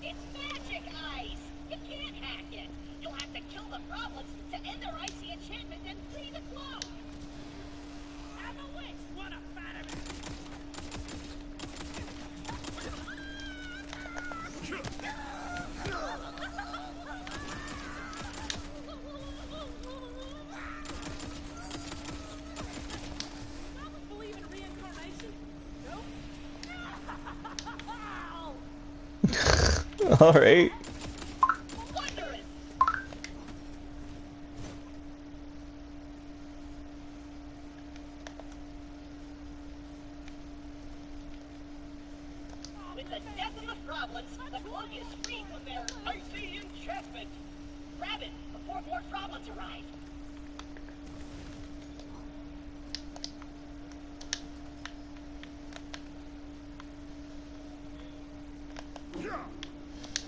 It's magic ice! You can't hack it! You'll have to kill the goblins to end their icy enchantment and free the globe! I'm a witch. What a fan of it. Goblins believe in reincarnation? No? Alright. Wondrous! With the death of the goblins, the cloak is free from their icy enchantment! Grab it before more goblins arrive!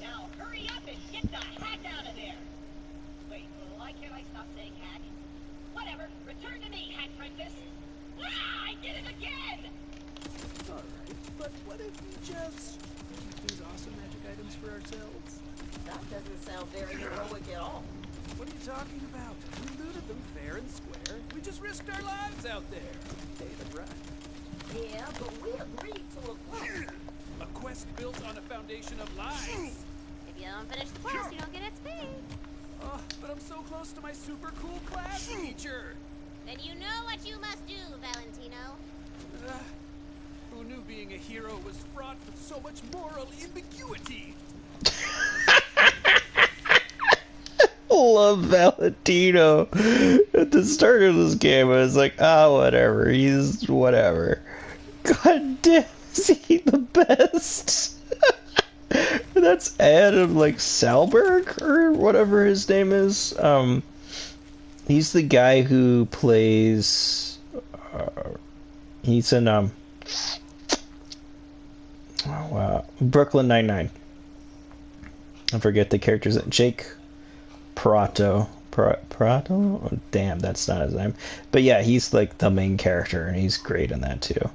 Now hurry up and get the hack out of there! Wait, why can't I stop saying hack? Whatever, return to me, hack princess! Ah, I did it again! Alright, but what if we just keep these awesome magic items for ourselves? That doesn't sound very heroic at all. What are you talking about? We looted them fair and square. We just risked our lives out there. Pay the price. Yeah, but we agreed to a quest. A quest built on a foundation of lies. If you don't finish the quest, you don't get XP. Oh, but I'm so close to my super cool class feature. Then you know what you must do, Valentino. Who knew being a hero was fraught with so much moral ambiguity? Love Valentino. At the start of this game, I was like, whatever. He's whatever. God damn, is he the best? That's Adam, like, Salberg, or whatever his name is. He's the guy who plays... he's in, Brooklyn Nine-Nine. I forget the character's name. Jake Prato. Prato? Oh, damn, that's not his name. But yeah, he's like the main character, and he's great in that too.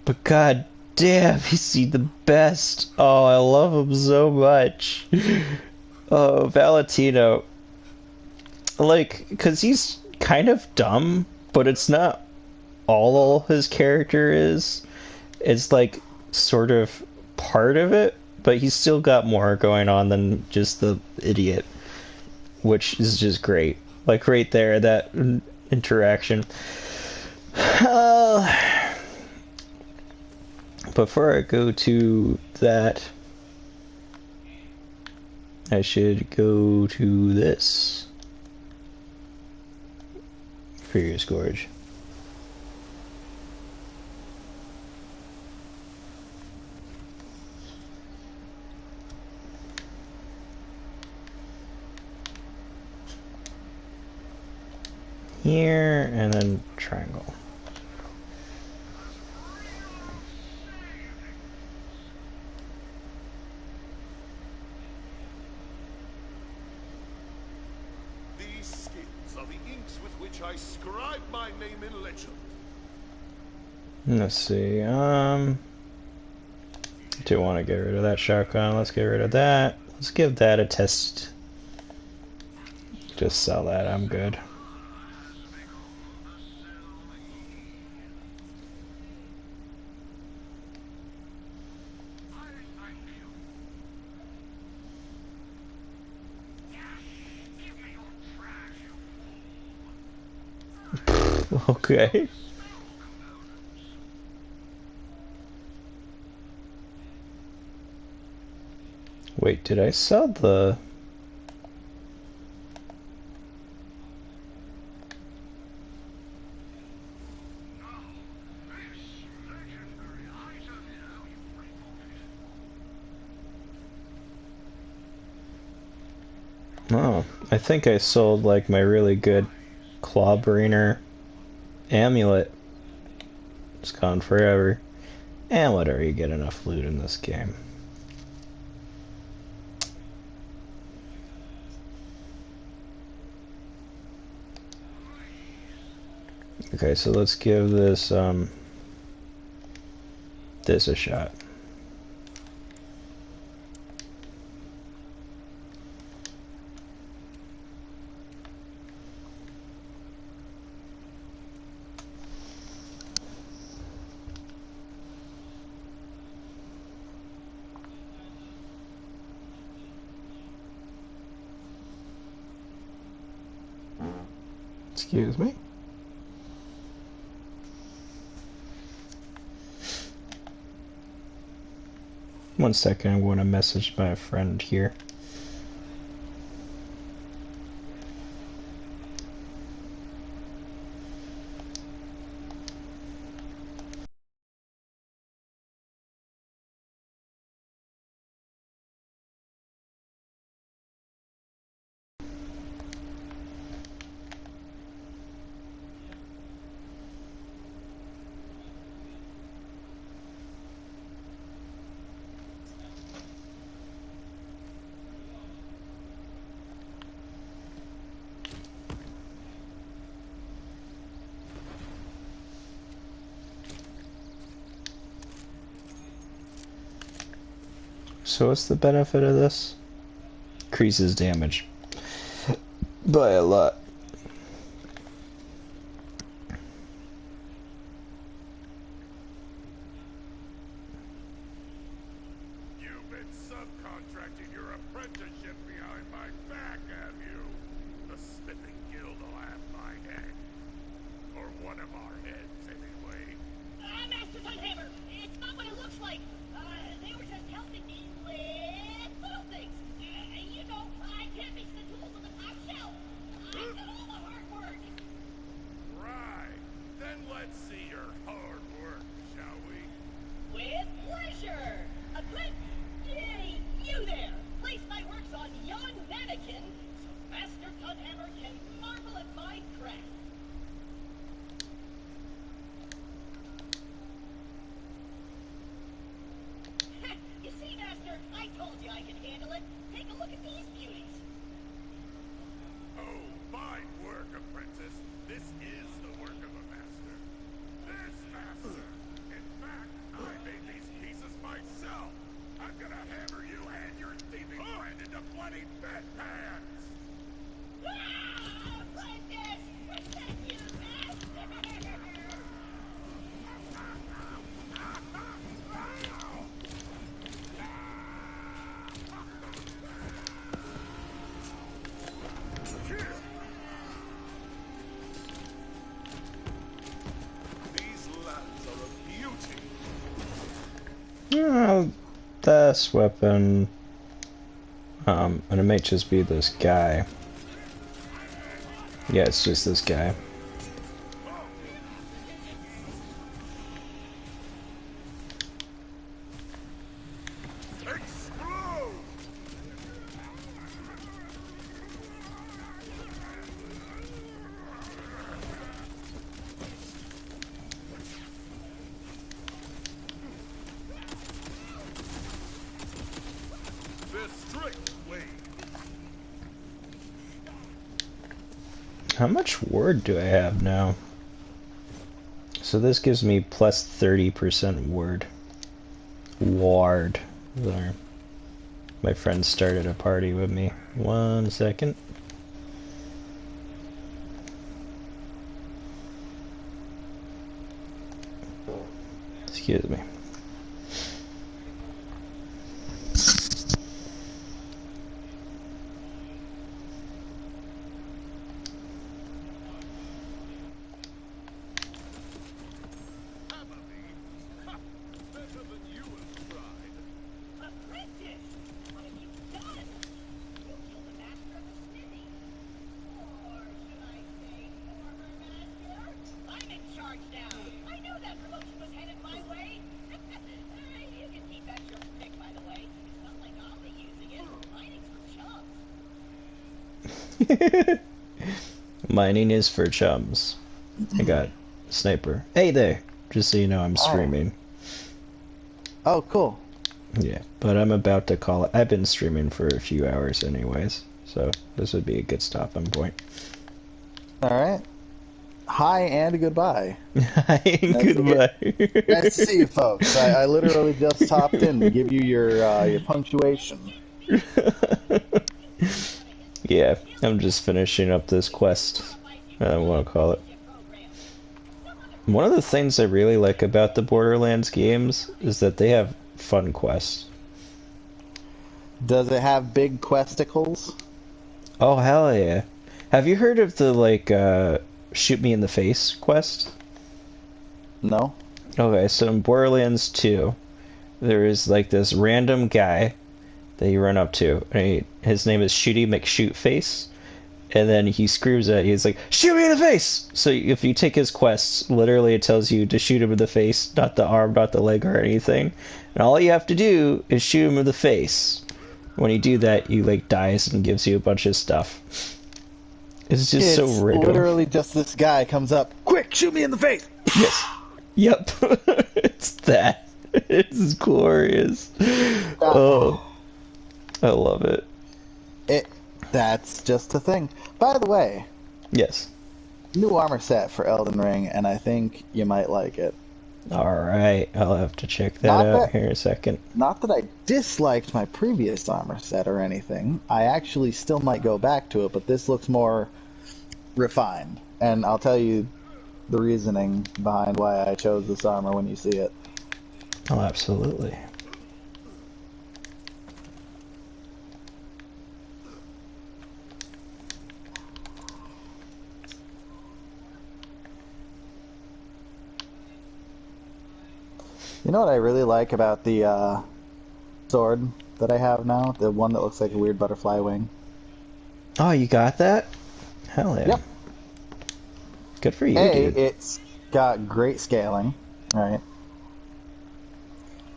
But god damn, is he the best? Oh, I love him so much. Oh, Valentino. Like, because he's kind of dumb, but it's not all his character is. It's like sort of part of it, but he's still got more going on than just the idiot, which is just great. Like right there, that interaction. Before I go to that, I should go to this. Furious Gorge. Here, and then triangle. These skins are the inks with which I scribe my name in legend. Let's see, do want to get rid of that shotgun. Let's get rid of that. Let's give that a test. Just sell that, I'm good. Okay. Wait, did I sell the... Oh, I think I sold like my really good Clawbrainer amulet. It's gone forever. And whatever, you get enough loot in this game. Okay, so let's give this this a shot. Excuse me. One second, I want to message my friend here. So what's the benefit of this? Increases damage. By a lot. You've been subcontracting your apprenticeship behind my back, have you? The Smithing Guild will have my head. Or one of our heads, anyway. Master Sunhammer, it's not what it looks like. They were just helping me with little things. You know, I can't fix the tools on the top shelf. I did all the hard work. Right. Then let's see your hard work, shall we? With pleasure. Quick, hey, you there. Place my works on yon mannequin so Master Sunhammer can marvel at my craft. You see, Master, I told you I could handle it. Take a look at these beauties. Oh, fine work, apprentice. This is the work of a master. This master. In fact, I made these pieces myself. I'm gonna hammer you and your thieving friend into bloody bedpans. Apprentice, protect your master! These lads are a beauty. Oh, this weapon. And it might just be this guy. Yeah, it's just this guy. Explode! The strict way. How much word do I have now? So this gives me plus 30% word. Ward. There. My friend started a party with me. 1 second. Excuse me. Better than you have tried. Apprentice, what have you done? You killed the master of the smithy. Or should I say, former master? I'm in charge now. I knew that promotion was headed my way. You can keep that your pick, by the way. It's not like I'll be using it. Mining's for chumps. Mining is for chums. I got sniper. Hey there! Just so you know, I'm streaming. Oh, cool. Yeah, but I'm about to call it. I've been streaming for a few hours anyways, so this would be a good stopping point. Alright. Hi and goodbye. Hi and goodbye. Nice to see you folks. I literally just hopped in to give you your punctuation. Yeah, I'm just finishing up this quest. I want to call it. One of the things I really like about the Borderlands games is that they have fun quests. Does it have big questicles? Oh, hell yeah. Have you heard of the, like, shoot me in the face quest? No. Okay, so in Borderlands 2, there is, like, this random guy that you run up to. And his name is Shooty McShootface. And then he screams at you, he's like, shoot me in the face! So if you take his quests, literally it tells you to shoot him in the face, not the arm, not the leg or anything. And all you have to do is shoot him in the face. When you do that, he, like, dies and gives you a bunch of stuff. It's just so random. Literally just this guy comes up, quick, shoot me in the face! Yes. Yep. It's that. It's glorious. Oh. I love it. That's just a thing. By the way. Yes. New armor set for Elden Ring, and I think you might like it. Alright, I'll have to check that Not out that- here in a second. Not that I disliked my previous armor set or anything. I actually still might go back to it, but this looks more refined. And I'll tell you the reasoning behind why I chose this armor when you see it. Oh, absolutely. You know what I really like about the sword that I have now? The one that looks like a weird butterfly wing. Oh, you got that? Hell yeah. Yep. Good for you, A, dude. it's got great scaling, right?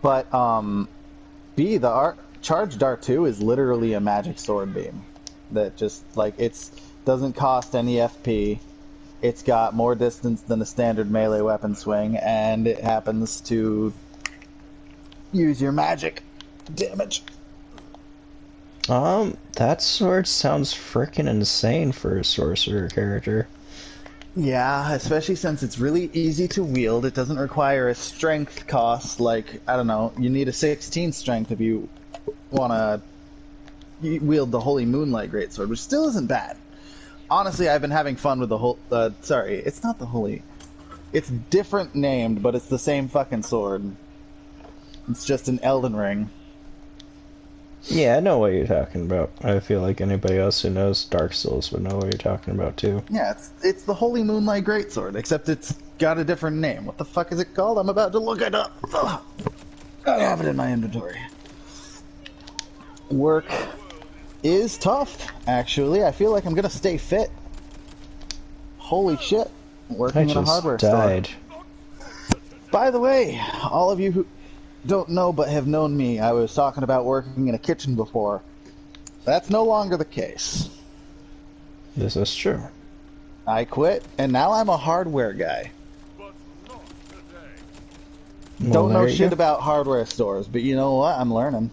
But, B, the charged R2 is literally a magic sword beam. That just, like, doesn't cost any FP. It's got more distance than a standard melee weapon swing, and it happens to use your magic damage. That sword sounds frickin' insane for a sorcerer character. Yeah, especially since it's really easy to wield. It doesn't require a strength cost, like, I don't know, you need a 16 strength if you want to wield the Holy Moonlight Greatsword, which still isn't bad. Honestly, I've been having fun with the whole, sorry, it's not the Holy, it's different named, but it's the same fucking sword. It's just an Elden Ring. Yeah, I know what you're talking about. I feel like anybody else who knows Dark Souls would know what you're talking about, too. Yeah, it's the Holy Moonlight Greatsword, except it's got a different name. What the fuck is it called? I'm about to look it up. Ugh. I have it in my inventory. Work is tough, actually. I feel like I'm gonna stay fit. Holy shit. Working in a hardware died. store. By the way, all of you who don't know but have known me, I was talking about working in a kitchen before. That's no longer the case. This is true. I quit, and now I'm a hardware guy. Don't know shit about hardware stores, but you know what? I'm learning.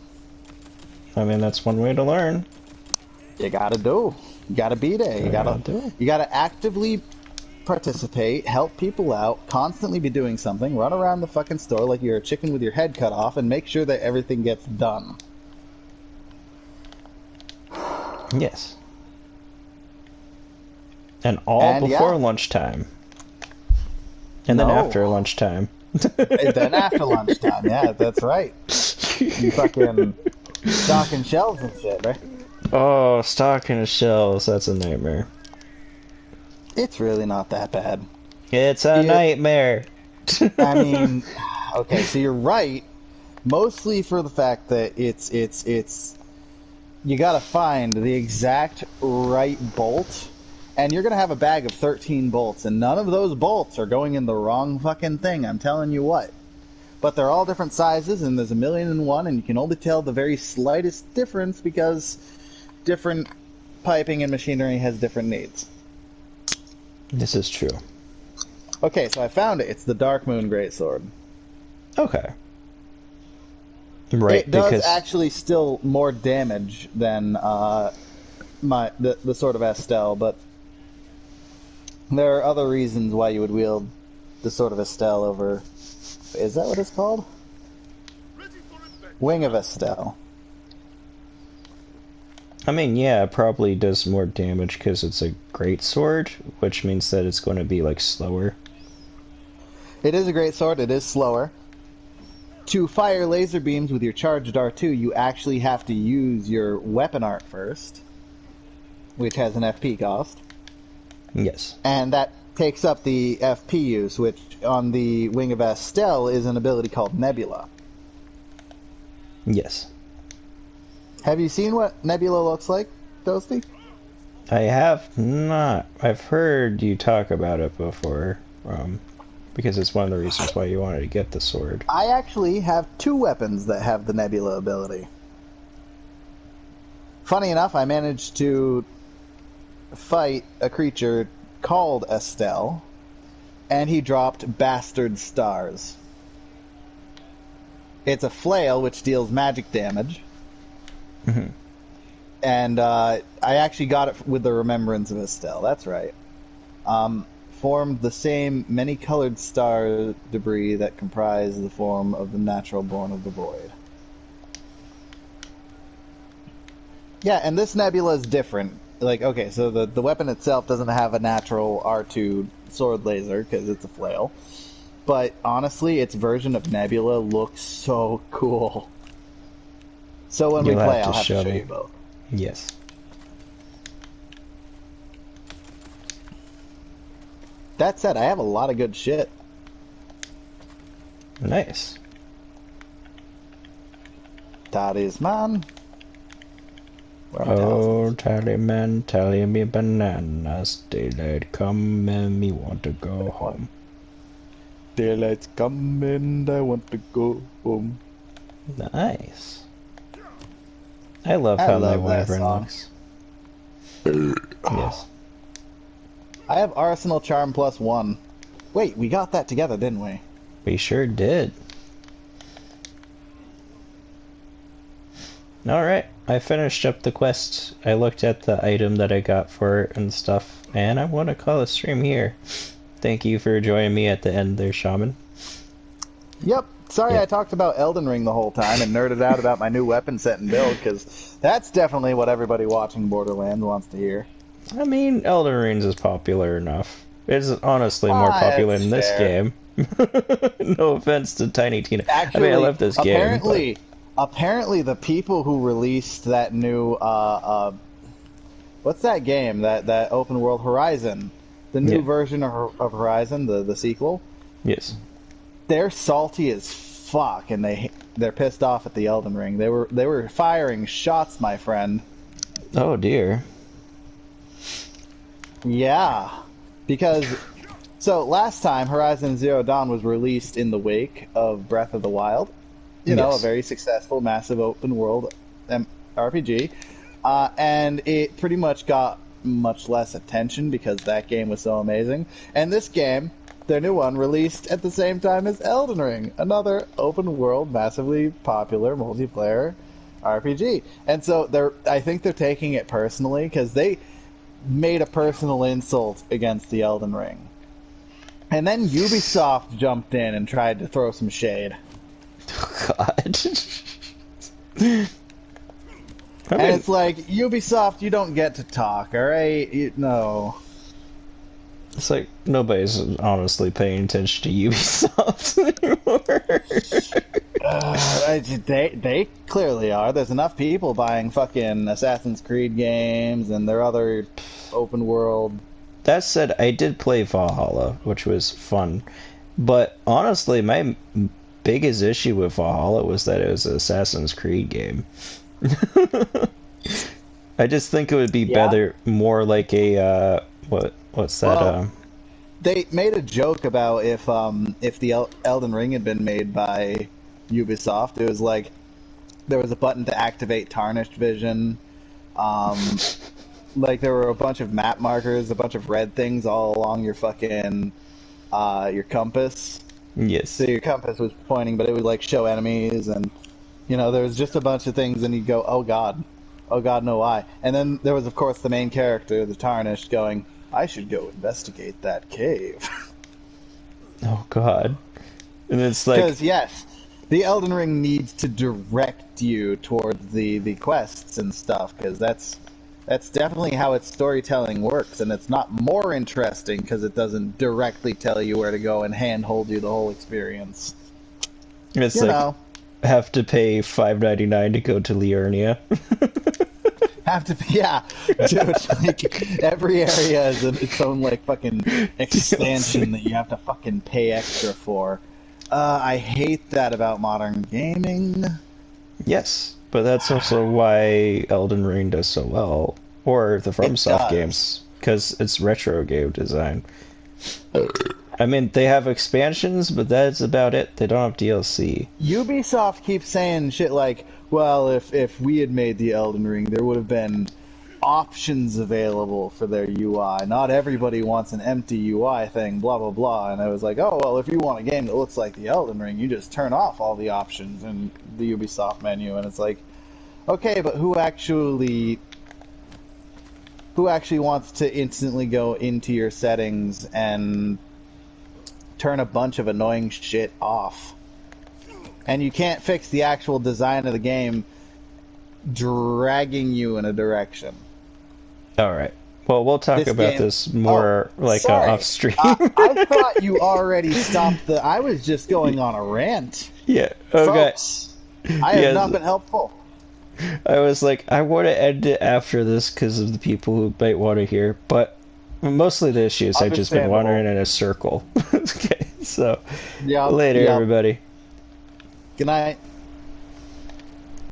I mean, that's one way to learn. You gotta do. You gotta be there. You gotta actively participate, help people out, constantly be doing something, run around the fucking store like you're a chicken with your head cut off, and make sure that everything gets done. Yes. And before lunchtime. And then after lunchtime. And then after lunchtime, yeah, that's right. You fucking stocking shelves and shit, right? Oh, stocking shelves, that's a nightmare. It's really not that bad. It's a nightmare. I mean, okay, so you're right, mostly for the fact that it's you gotta find the exact right bolt, and you're gonna have a bag of 13 bolts, and none of those bolts are going in the wrong fucking thing, I'm telling you what. But they're all different sizes, and there's 1,000,001, and you can only tell the very slightest difference because different piping and machinery has different needs. This is true. Okay, so I found it. It's the Dark Moon Greatsword. Okay. Right, it does actually still more damage than the Sword of Estelle, but there are other reasons why you would wield the Sword of Estelle over... Is that what it's called? Wing of Estelle. I mean, yeah, it probably does more damage because it's a great sword, which means that it's going to be, like, slower. It is a great sword. It is slower. To fire laser beams with your charged R2, you actually have to use your weapon art first, which has an FP cost. Yes. And that takes up the FP use, which on the Wing of Estelle is an ability called Nebula. Yes. Have you seen what Nebula looks like, Toasty? I have not. I've heard you talk about it before, because it's one of the reasons why you wanted to get the sword. I actually have 2 weapons that have the Nebula ability. Funny enough, I managed to fight a creature called Estelle, and he dropped Bastard Stars. It's a flail which deals magic damage. Mm-hmm. And I actually got it with the Remembrance of Estelle. That's right. formed the same many-colored star debris that comprise the form of the natural born of the void. Yeah, and this nebula is different. Like, okay, so the weapon itself doesn't have a natural R2 sword laser, because it's a flail. But honestly, its version of Nebula looks so cool. So when we play, I'll have to show you both. Yes. That said, I have a lot of good shit. Nice. Talisman. Oh, Tallyman, tally me bananas. Daylight come and me want to go home. Daylight's coming, I want to go home. Nice. I love how my wyvern looks. Yes. I have Arsenal Charm +1. Wait, we got that together, didn't we? We sure did. Alright, I finished up the quest. I looked at the item that I got for it and stuff, and I want to call a stream here. Thank you for joining me at the end there, Shaman. Yep. Sorry I talked about Elden Ring the whole time and nerded out about my new weapon set and build, because that's definitely what everybody watching Borderlands wants to hear. I mean, Elden Ring is popular enough. It's honestly more popular in this game. No offense to Tiny Tina. Actually, I mean, I love this game. Apparently the people who released that new, what's that game? That open world Horizon? The new version of Horizon, the sequel? Yes. They're salty as fuck, and they're pissed off at the Elden Ring. They were firing shots, my friend. Oh dear. Yeah, because so last time Horizon Zero Dawn was released in the wake of Breath of the Wild. You know, a very successful, massive open world RPG, and it pretty much got much less attention because that game was so amazing. And this game, their new one, released at the same time as Elden Ring, another open world, massively popular multiplayer RPG. And so I think they're taking it personally because they made a personal insult against the Elden Ring. And then Ubisoft jumped in and tried to throw some shade. God. And it's like, Ubisoft, you don't get to talk, alright? No. It's like, nobody's honestly paying attention to Ubisoft anymore. They clearly are. There's enough people buying fucking Assassin's Creed games and their other open world. That said, I did play Valhalla, which was fun. But honestly, my biggest issue with Valhalla was that it was an Assassin's Creed game. I just think it would be better, more like a what's that? Well, they made a joke about if the Elden Ring had been made by Ubisoft, it was like there was a button to activate Tarnished Vision. Like there were a bunch of map markers, a bunch of red things all along your fucking your compass. Yes. So your compass was pointing, but it would like show enemies, and you know there was just a bunch of things, and you'd go, oh god, no why. And then there was of course the main character, the Tarnished, going, I should go investigate that cave. Oh god. And it's like, because yes, the Elden Ring needs to direct you towards the quests and stuff, because that's definitely how its storytelling works, and it's not more interesting because it doesn't directly tell you where to go and handhold you the whole experience. It's have to pay $5.99 to go to Liurnia. Dude, like, every area is its own like fucking expansion that you have to fucking pay extra for. I hate that about modern gaming. Yes, but that's also why Elden Ring does so well, or the FromSoft games, because it's retro game design. I mean, they have expansions, but that's about it. They don't have DLC. Ubisoft keeps saying shit like, well, if we had made the Elden Ring, there would have been options available for their UI. Not everybody wants an empty UI thing, blah, blah, blah. And I was like, oh, well, if you want a game that looks like the Elden Ring, you just turn off all the options in the Ubisoft menu. And it's like, okay, but who actually who actually wants to instantly go into your settings and turn a bunch of annoying shit off? And you can't fix the actual design of the game dragging you in a direction. Alright. Well, we'll talk about this more off stream. I thought you already stopped the... I was just going on a rant. Yeah, okay. Folks, I have not been helpful. I was like, I want to end it after this because of the people who might want to hear, but mostly the issue is I've just been wandering in a circle. Okay, so later, everybody. Good night.